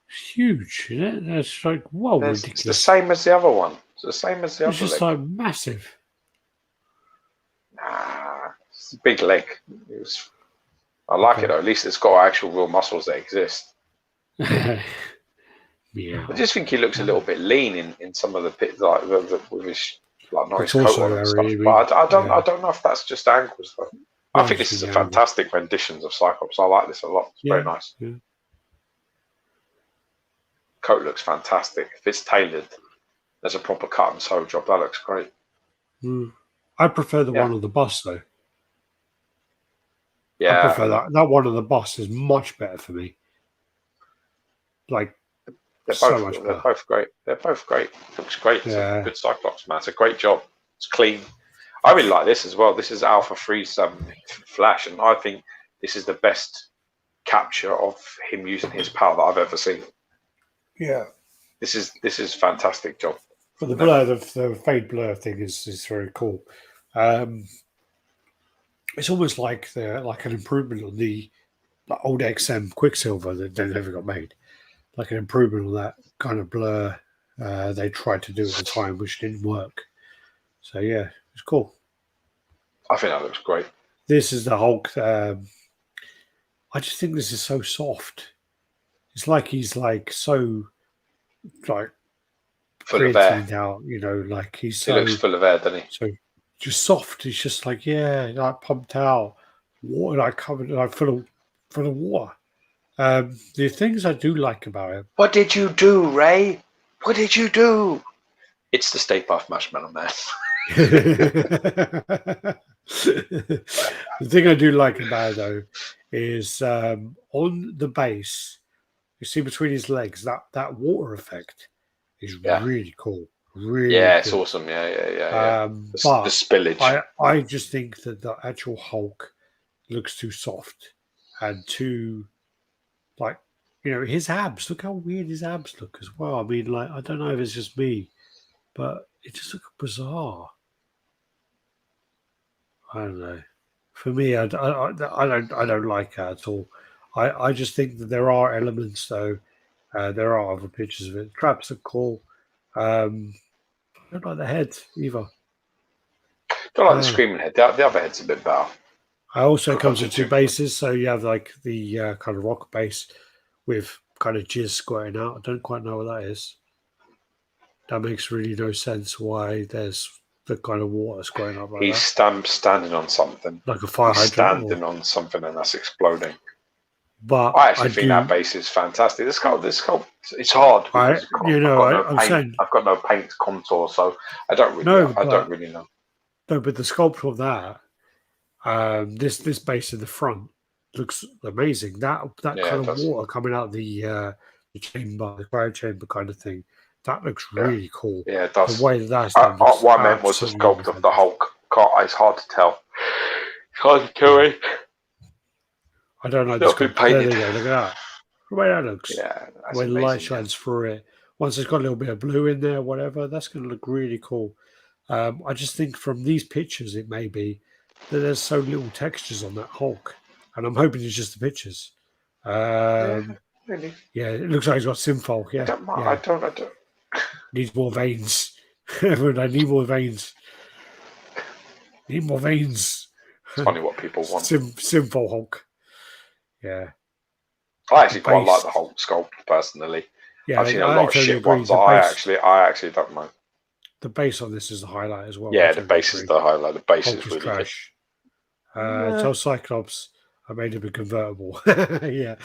It's huge, isn't it? That's like, whoa, ridiculous. It's the same as the other one. It's the same as the other leg. It's just like massive. Nah, it's a big leg. I like it though. At least it's got actual real muscles that exist. Yeah. I just think he looks a little bit lean in some of the pits, like with his not his coat on and stuff. But I don't know if that's just ankles though. I think this is a fantastic rendition of Cyclops. I like this a lot. It's very nice. Yeah. Coat looks fantastic. If it's tailored, there's a proper cut and sew job. That looks great. I prefer the one on the bus though. Yeah, I prefer that. That one on the bus is much better for me. Like, they're both great. They're both great. Looks great. It's a good Cyclops, man. It's a great job. It's clean. I really like this as well. This is Alpha 3's Flash, and I think this is the best capture of him using his power that I've ever seen. Yeah, this is fantastic job. But the blur, the fade blur thing is very cool. It's almost like an improvement on the old XM Quicksilver that they never got made. Like an improvement on that kind of blur they tried to do at the time, which didn't work. So yeah, it's cool. I think that looks great. This is the Hulk. I just think this is so soft. It's like he's like so like full of air now, like he looks full of air, doesn't he? So just soft. He's just like, like pumped out, water, like covered, like full of water. The things I do like about it. What did you do, Ray? What did you do? It's the Stay Puft Marshmallow Man. The thing I do like about it though is on the base, you see between his legs that water effect is really cool. Really, it's good. Awesome. Yeah. The spillage. I just think that the actual Hulk looks too soft and too like his abs. Look how weird his abs look as well. I mean, like I don't know if it's just me, but it just looks bizarre. I don't know. For me, I don't like it at all. I just think that there are elements though. There are other pictures of it. Traps are cool. I don't like the head either. Don't like the screaming head. The other head's a bit better. It also comes with two bases, so you have like the kind of rock base with kind of jizz squirting out. I don't quite know what that is. That makes really no sense why there's the kind of water squirting up like He's standing on something. Like a fire hydrant. Standing on something and that's exploding. But I actually think that base is fantastic. This sculpt, it's hard. I've got no paint contour, so I don't really know. No, but the sculpture of that, this base in the front looks amazing. That kind of water coming out of the chamber, the cryo chamber kind of thing, that looks really cool. Yeah, it does. The way that's done. What I meant was the sculpt of the Hulk. It's hard to tell. It's hard to tell. I don't know. This painted. There you go. Look at that. The way that looks. Yeah. The way the light shines through it. Once it's got a little bit of blue in there, whatever, that's going to look really cool. I just think from these pictures, it may be that there's so little textures on that Hulk, and I'm hoping it's just the pictures. Really? Yeah, it looks like he's got Synfolk. Yeah, I don't. Needs more veins. I need more veins. Need more veins. It's funny what people want. Synfolk Hulk. Yeah. I actually quite like the Hulk sculpt personally. Yeah, I've seen a lot of shit ones. I actually don't know. The base on this is the highlight as well. Yeah, the base is the highlight. The base is really trash. Tell Cyclops I made him a convertible. Yeah,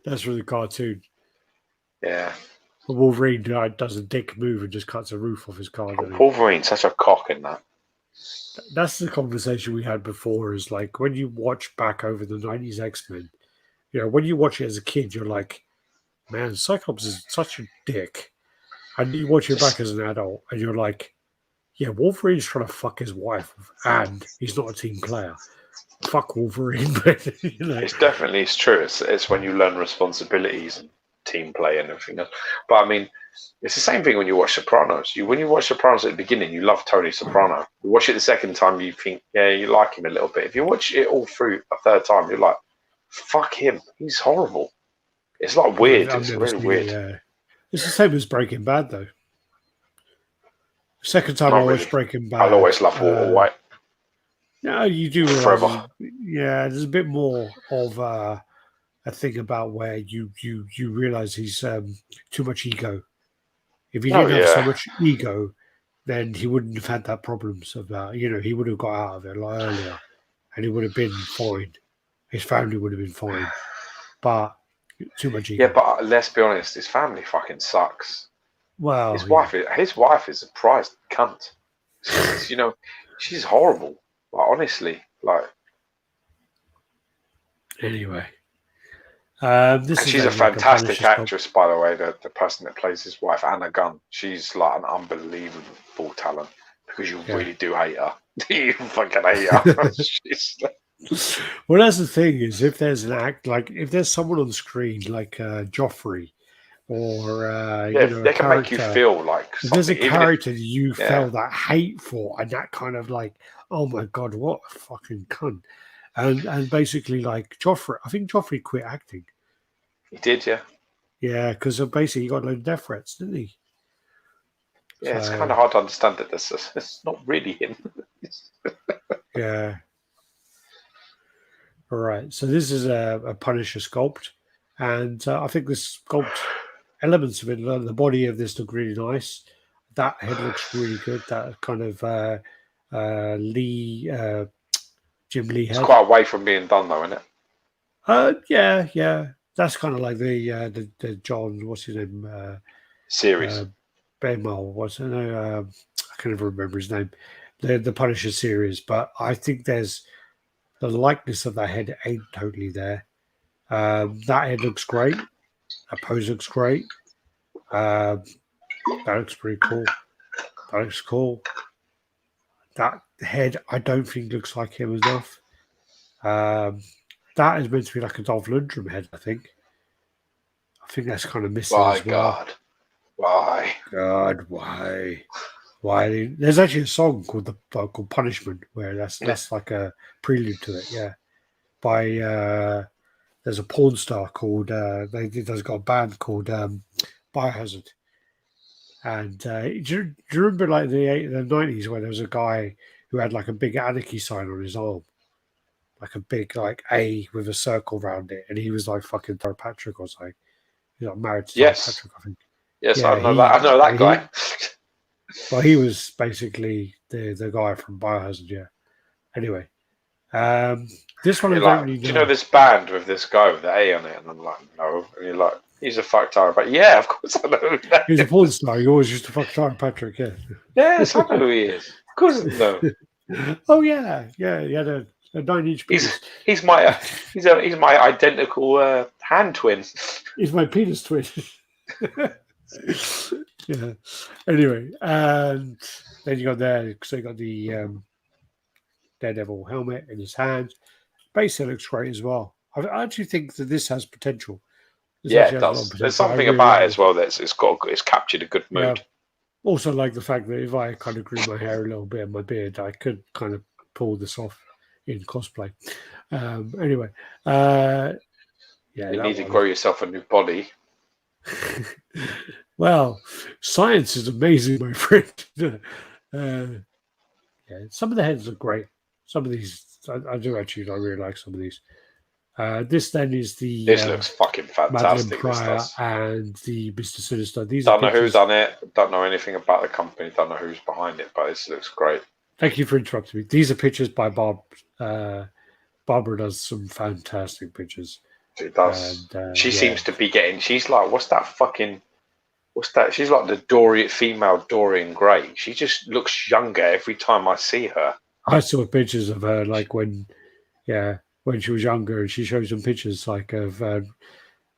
that's from the cartoon. Yeah. Wolverine does a dick move and just cuts a roof off his car. Wolverine's such a cock in that. That's the conversation we had before. Is like when you watch back over the 90s X-Men, when you watch it as a kid, you're like, man, Cyclops is such a dick. And you watch it back as an adult, and you're like, yeah, Wolverine's trying to fuck his wife, and he's not a team player. Fuck Wolverine. But, It's true. It's when you learn responsibilities and team play and everything else. But I mean, it's the same thing when you watch Sopranos. When you watch Sopranos at the beginning, you love Tony Soprano. You watch it the second time, you think, yeah, you like him a little bit. If you watch it all through a third time, you're like, fuck him. He's horrible. It's like weird. It's really weird. Yeah. It's the same as Breaking Bad, though. Second time I watched Breaking Bad. I'll always love Walter White. No, you do. Forever. Yeah, there's a bit more of a thing about where you realize he's too much ego. If he didn't have so much ego, then he wouldn't have had that problems about, he would have got out of it a lot earlier and he would have been fine. His family would have been fine. But too much ego. Yeah, but let's be honest, his family fucking sucks. Well, his wife is a prized cunt. She's horrible. Like, honestly, like. Anyway, she's a fantastic actress, by the way. The person that plays his wife, Anna Gunn. She's like an unbelievable talent because you really do hate her. You fucking hate. Well, that's the thing is, if there's an act, like if there's someone on the screen like Joffrey, or they can make you feel like if there's a character if, you felt that hate for, and that kind of like, oh my god, what a fucking cunt, and basically like Joffrey, I think Joffrey quit acting. He did, yeah. Yeah, because basically he got no death threats, didn't he? Yeah, it's kind of hard to understand that it's not really him. Yeah. All right. So this is a Punisher sculpt, and I think this sculpt elements of it, the body of this look really nice. That head looks really good. That kind of Jim Lee head. It's quite away from being done, though, isn't it? Yeah. That's kind of like the John, what's his name? Series. Benmal, what's it? No, I can't even remember his name. The Punisher series, but I think there's the likeness of that head ain't totally there. That head looks great. That pose looks great. That looks pretty cool. That looks cool. That head, I don't think looks like him enough. That is meant to be like a Dolph Lundgren head, I think. I think that's kind of missing as well. God. Why? God, why? Why? There's actually a song called called Punishment, where that's like a prelude to it. Yeah, by there's a porn star called there's got a band called Biohazard, and do you remember like the 90s where there was a guy who had like a big anarchy sign on his arm, like a big like A with a circle around it, and he was like fucking Tara Patrick or something. He's like married to Tara Patrick, I think. Yes, yeah, I know that guy. Well, he was basically the guy from Biohazard, yeah. Anyway, this one I don't really know. Do you know this band with this guy with the A on it? And I'm like, no. And you're like, he's a fuck Tara Patrick. Yeah, of course I know who that He's a porn star. He always used to fuck Tara Patrick, yeah. Yes, I know who he is. Of course I know. Oh, yeah. He had a 9-inch penis. He's my identical hand twin. He's my penis twin. Yeah. Anyway, and then you got there, so you got the Daredevil helmet in his hand. Basically looks great as well. I actually think that this has potential. It does. There's something about it as well that's it's captured a good mood. Yeah. Also, like the fact that if I kind of grew my hair a little bit and my beard, I could kind of pull this off in cosplay. Anyway, you need to grow yourself a new body. Well, science is amazing, my friend. Some of the heads are great. Some of these, I do actually, I really like some of these. This then is the. This looks fucking fantastic. Pryor and the Mr. Sinister. These don't know who's done it. Don't know anything about the company. Don't know who's behind it, but this looks great. Thank you for interrupting me. These are pictures by Bob. Barbara does some fantastic pictures. She does. And, she seems to be getting. She's like, what's that? She's like the female Dorian Gray. She just looks younger every time I see her. I saw pictures of her like when she was younger, and she shows some pictures like of I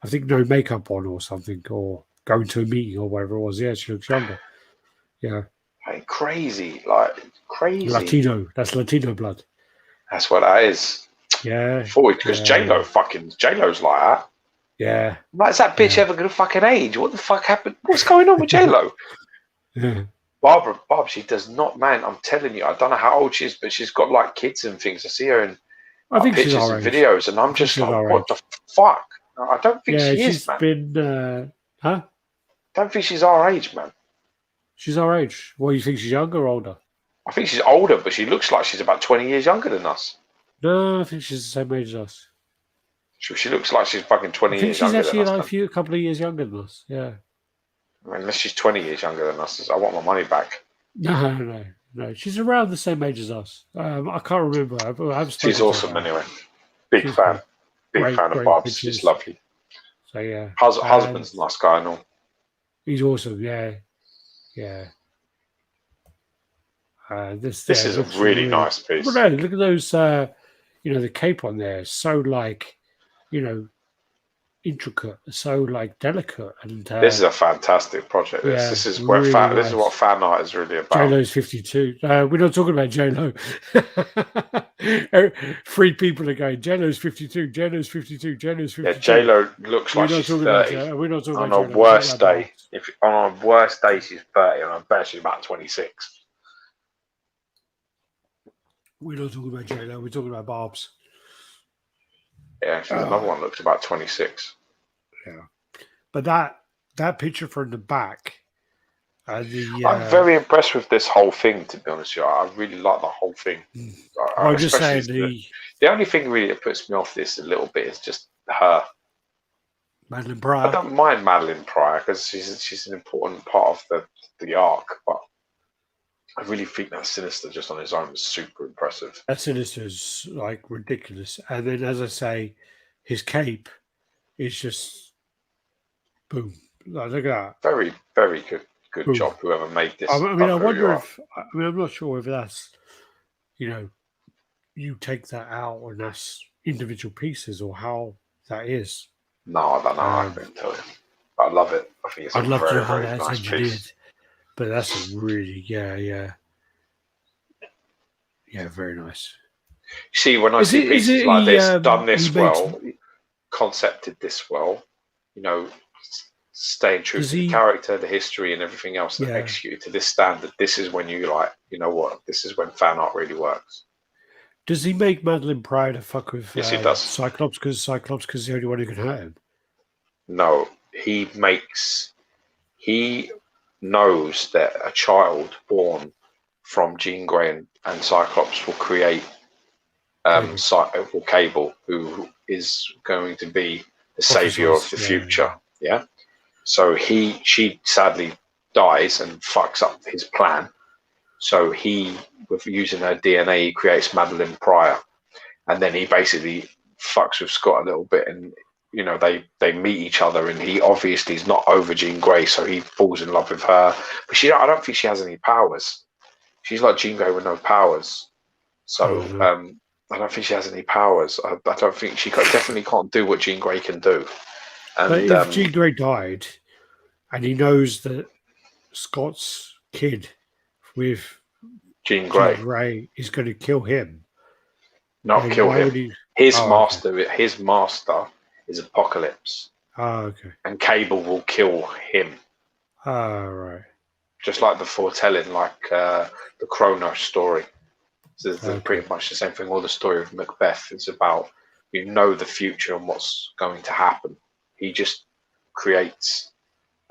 think no makeup on or something, or going to a meeting or whatever it was. Yeah, she looks younger. Yeah. Like crazy. Latino. That's Latino blood. That's what that is. Yeah. Because J-Lo's like that. Yeah. Like, is that bitch ever going to fucking age? What the fuck happened? What's going on with J-Lo? Yeah. Bob, she does not, man. I'm telling you, I don't know how old she is, but she's got like kids and things. I see her in pictures and videos, and I'm just like, what the fuck? I don't think she is, man. Been, huh? Don't think she's our age, man. She's our age. Well, you think she's younger or older? I think she's older, but she looks like she's about 20 years younger than us. No, I think she's the same age as us. She looks like she's fucking 20 years younger than us. She's actually like a couple of years younger than us, yeah. I mean, unless she's 20 years younger than us, I want my money back. No. She's around the same age as us. I can't remember. She's awesome anyway. Big fan. Big fan of Bob's. She's lovely. So, yeah. Husband's a nice guy and all. He's awesome, yeah. This is a really nice piece. Well, no, look at those, the cape on there. So, like, intricate, so like delicate, and this is a fantastic project. This is where really this is what fan art is really about. JLo's 52. We're not talking about JLo. 3 people are going. JLo's 52. JLo's 52. JLo's 52. Yeah, JLo looks like she's 30. We're not talking on about a worst day. If on a worst day she's 30, and I bet she's about 26. We're not talking about JLo. We're talking about Barb's. Yeah, she's another one looks about 26. Yeah, but that picture from the back. I'm very impressed with this whole thing, to be honest with you. I really like the whole thing. I'm just saying the only thing really that puts me off this a little bit is just her. Madeline Pryor. I don't mind Madeline Pryor because she's an important part of the arc, but I really think that Sinister just on his own is super impressive. That Sinister is like ridiculous, and then as I say, his cape is just boom. Like, look at that. Very, very good job, whoever made this. I wonder if I'm not sure if that's, you take that out and that's individual pieces or how that is. No, I don't know. I couldn't tell you. I love it. I think it's I'd love to know how very that's nice engineered. piece. But that's a really, yeah, very nice. See, when I see pieces like this, done this well, concepted this well, staying true to the character, the history, and everything else, and executed to this standard, this is when you what? This is when fan art really works. Does he make Madeline Pryor to fuck with yes, he does. Cyclops because is the only one who can hurt him? No, he knows that a child born from Jean Grey and Cyclops will create Cable, who is going to be the savior of the future. Yeah. So she sadly dies and fucks up his plan. So he, with using her DNA, he creates Madeline Pryor, and then he basically fucks with Scott a little bit, and they meet each other, and he obviously is not over Jean Grey, so he falls in love with her. But I don't think she has any powers. She's like Jean Grey with no powers. So I don't think she has any powers. I don't think she definitely can't do what Jean Grey can do. And, but if Jean Grey died, and he knows that Scott's kid with Jean Grey is going to kill him, not kill him. His master is Apocalypse. Oh, okay. And Cable will kill him. Oh, right. Just like the foretelling, like the Kronos story. So it's pretty much the same thing. All the story of Macbeth is about the future and what's going to happen. He just creates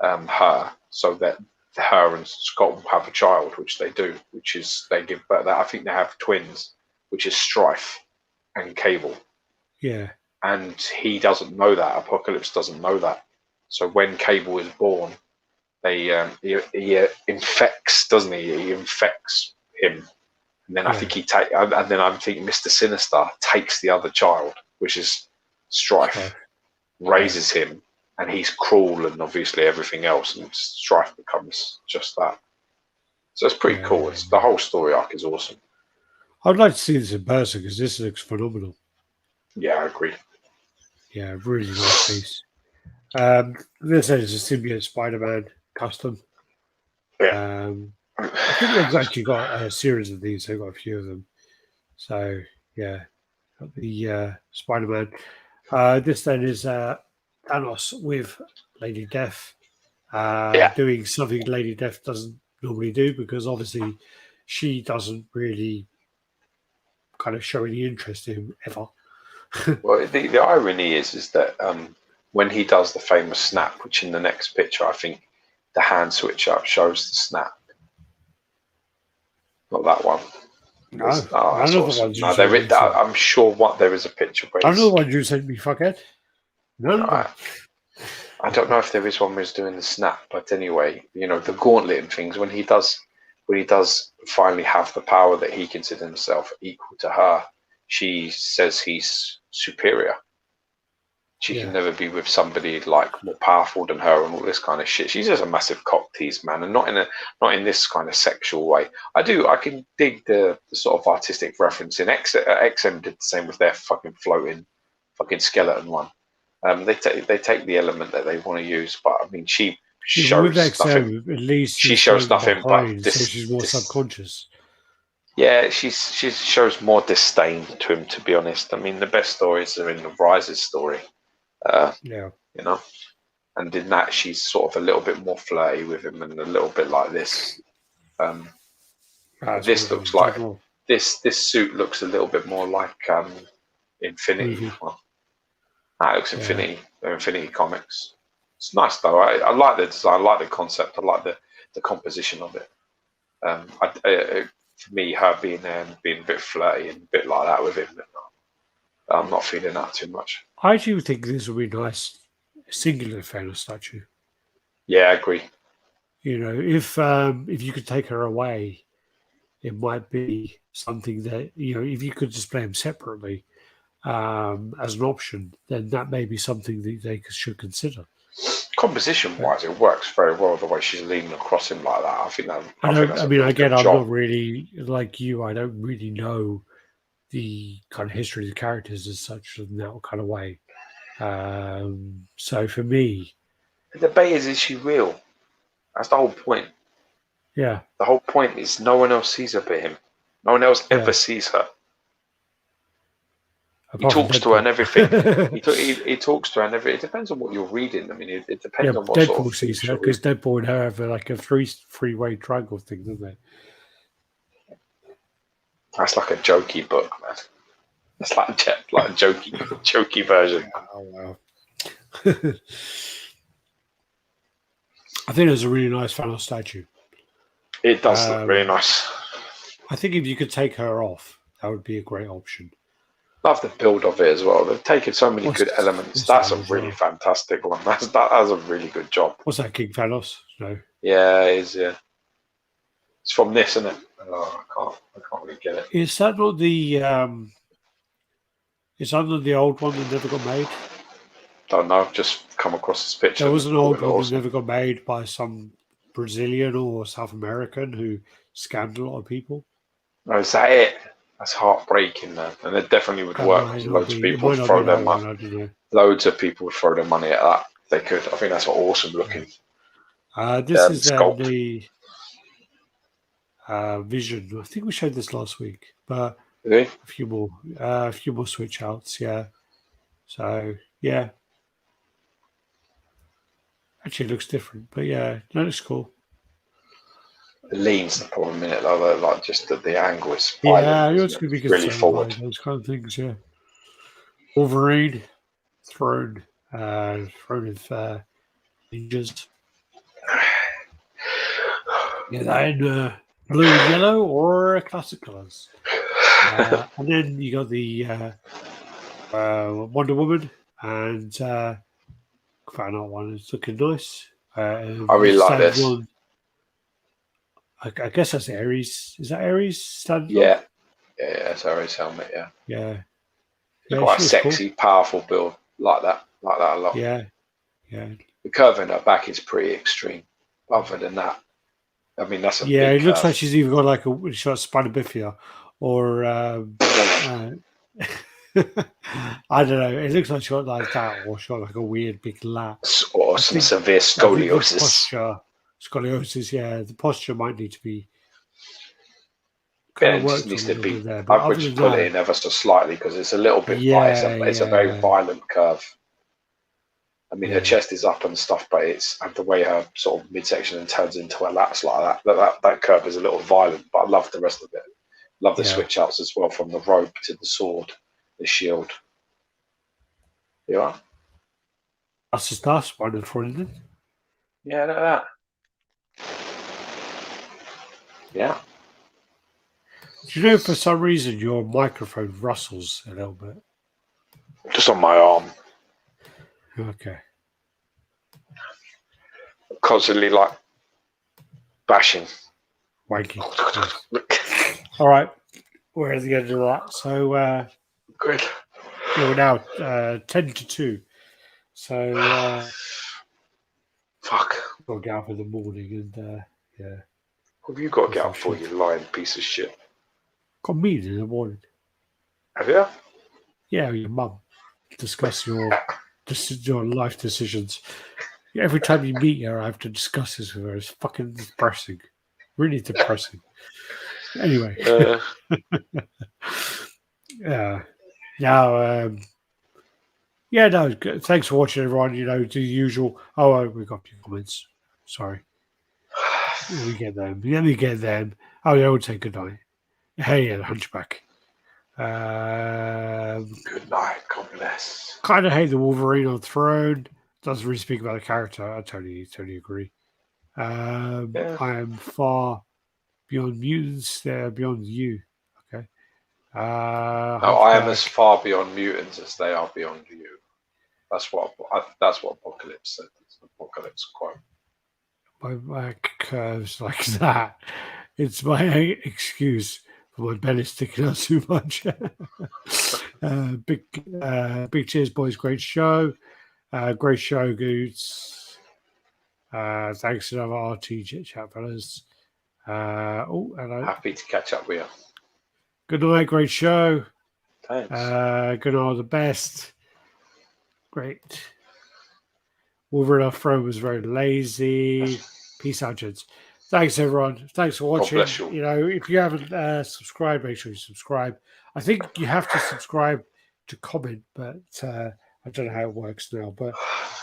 her so that her and Scott will have a child, which they do, which is they give birth. I think they have twins, which is Strife and Cable. Yeah. And he doesn't know that. Apocalypse doesn't know that. So when Cable is born, he infects, doesn't he? He infects him. And then I think I think Mr. Sinister takes the other child, which is Strife, raises him, and he's cruel and obviously everything else, and Strife becomes just that. So it's pretty cool. The whole story arc is awesome. I'd like to see this in person because this looks phenomenal. Yeah, I agree. Yeah, really nice piece. This is a symbiote Spider-Man custom. Yeah. I think they've actually got a series of these. They've got a few of them. So, yeah. Got the Spider-Man. This then is Thanos with Lady Death. Doing something Lady Death doesn't normally do because obviously she doesn't really kind of show any interest in him ever. Well, the irony is that when he does the famous snap, which in the next picture, I think the hand switch up shows the snap. Not that one. No, none of the ones you sent me. I'm sure there is a picture. None of the ones you sent me, fuckhead. No. I don't know if there is one where he's doing the snap, but anyway, the gauntlet and things. When he does finally have the power that he considers himself equal to her, she says he's superior. She can never be with somebody like more powerful than her and all this kind of shit. She's just a massive cock tease, man, and not in this kind of sexual way. I can dig the sort of artistic reference in XM did the same with their fucking floating fucking skeleton one. They take the element that they want to use, but I mean, she with shows nothing. XM, at least She she's shows going nothing but behind, this. so she's more subconscious. Yeah, she shows more disdain to him. To be honest, I mean, the best stories are in the Rise's story. Yeah, you know, and in that she's sort of a little bit more flirty with him and a little bit like this. This looks like this suit looks a little bit more like Infinity. Well, it looks Infinity Comics. It's nice though. I like the design. I like the concept. I like the composition of it. For me, her being there and being a bit flirty and a bit like that with him, I'm not feeling that too much. I do think this would be a nice singular Thanos statue. Yeah, I agree. You know, if you could take her away, it might be something that, you know, if you could display them separately as an option, then that may be something that they should consider. Composition-wise, it works very well the way she's leaning across him like that. I think that. I'm not really like you. I don't really know the kind of history of the characters as such in that kind of way. So for me, the debate is she real? That's the whole point. Yeah. The whole point is no one else sees her but him. No one else ever sees her. He talks to her and everything. he talks to her and everything. It depends on what you're reading. I mean, it depends on what Deadpool sort of sees her because Deadpool and her have like a three-way triangle thing, don't they? That's like a jokey book, man. That's like a jokey version. Oh wow. I think it's a really nice Thanos statue. It does look really nice. I think if you could take her off, that would be a great option. Love the build of it as well. They've taken so many good elements. That's a really fantastic one. That has a really good job. What's that, King Thanos? No. Yeah, it is. Yeah, it's from this, isn't it? Oh, I can't really get it. Is that not the? Is that not the old one that never got made? Don't know. Just come across this picture. There was an old one that never got made by some Brazilian or South American who scammed a lot of people. Oh, is that it? That's heartbreaking, man. And it definitely would work. Loads of people would throw their money. Loads of people would throw their money at that. They could. I think that's awesome looking. This is the Vision. I think we showed this last week, but a few more switch outs. Yeah. So yeah. Actually, it looks different, but yeah, that looks cool. The lean's the problem, minute though. Like just the angle is. Yeah, it's going to be really forward. Those kind of things, yeah. Wolverine, throne of ninjas. Yeah, that in blue and yellow or classic colours. And then you got the Wonder Woman and fan art one. It's looking nice. I really like this. I guess that's Ares. Is that Ares standing? Yeah, it's Ares helmet. Yeah. Quite a sexy, powerful build like that a lot. Yeah. The curve in her back is pretty extreme. Other than that, I mean that's a big it looks curve. like she's either got like a shot spina bifida or I don't know. It looks like shot like that or shot like a weird big lat or some severe scoliosis. Scoliosis, yeah. The posture might need to be. It just needs to be. There, I would just pull it in ever so slightly because it's a little bit. It's a very violent curve. I mean, her chest is up and stuff, but it's and the way her sort of midsection turns into her lats like that. That curve is a little violent, but I love the rest of it. Love the switch outs as well, from the rope to the sword, the shield. Yeah. That's just us, wonderful, isn't it? Yeah, look at that. Yeah. Do you know for some reason your microphone rustles a little bit? Just on my arm. Okay. Constantly like bashing. Wanking. All right. We're at the end of that. So good. We're now 10-2. So fuck. I'll get up in the morning and yeah. What have you got to get up for, you lying piece of shit? Got a meeting in the morning. Have you? Yeah, your mum. Discuss your life decisions. Every time you meet her, I have to discuss this with her. It's fucking depressing. Really depressing. Anyway. Yeah. Now, yeah, no, thanks for watching, everyone. Do the usual. Oh, we got your comments. Sorry. Let me get them. Oh, they all say good night. Hey, yeah, the Hunchback. Good night. God bless. Kind of hate the Wolverine on Throne. Doesn't really speak about the character. I totally agree. I am far beyond mutants. They're beyond you. Okay. I am as far beyond mutants as they are beyond you. That's what Apocalypse said. It's an Apocalypse quote. My back curves like that. It's my excuse for my belly sticking out too much. Big cheers, boys. Great show. Great show, Goots. Thanks to another RT chat, fellas. Hello. Happy to catch up with you. Good night. Great show. Thanks. Good night, all the best. Great. Wolverine off Throne was very lazy. Peace out, gents. Thanks, everyone. Thanks for watching. God bless you. If you haven't subscribed, make sure you subscribe. I think you have to subscribe to comment, but I don't know how it works now. But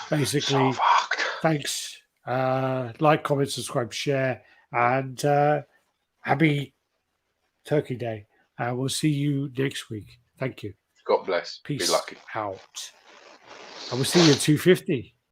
basically, thanks. Like, comment, subscribe, share, and happy Turkey Day. We'll see you next week. Thank you. God bless. Peace. Be lucky. Out. I will see you at 2:50.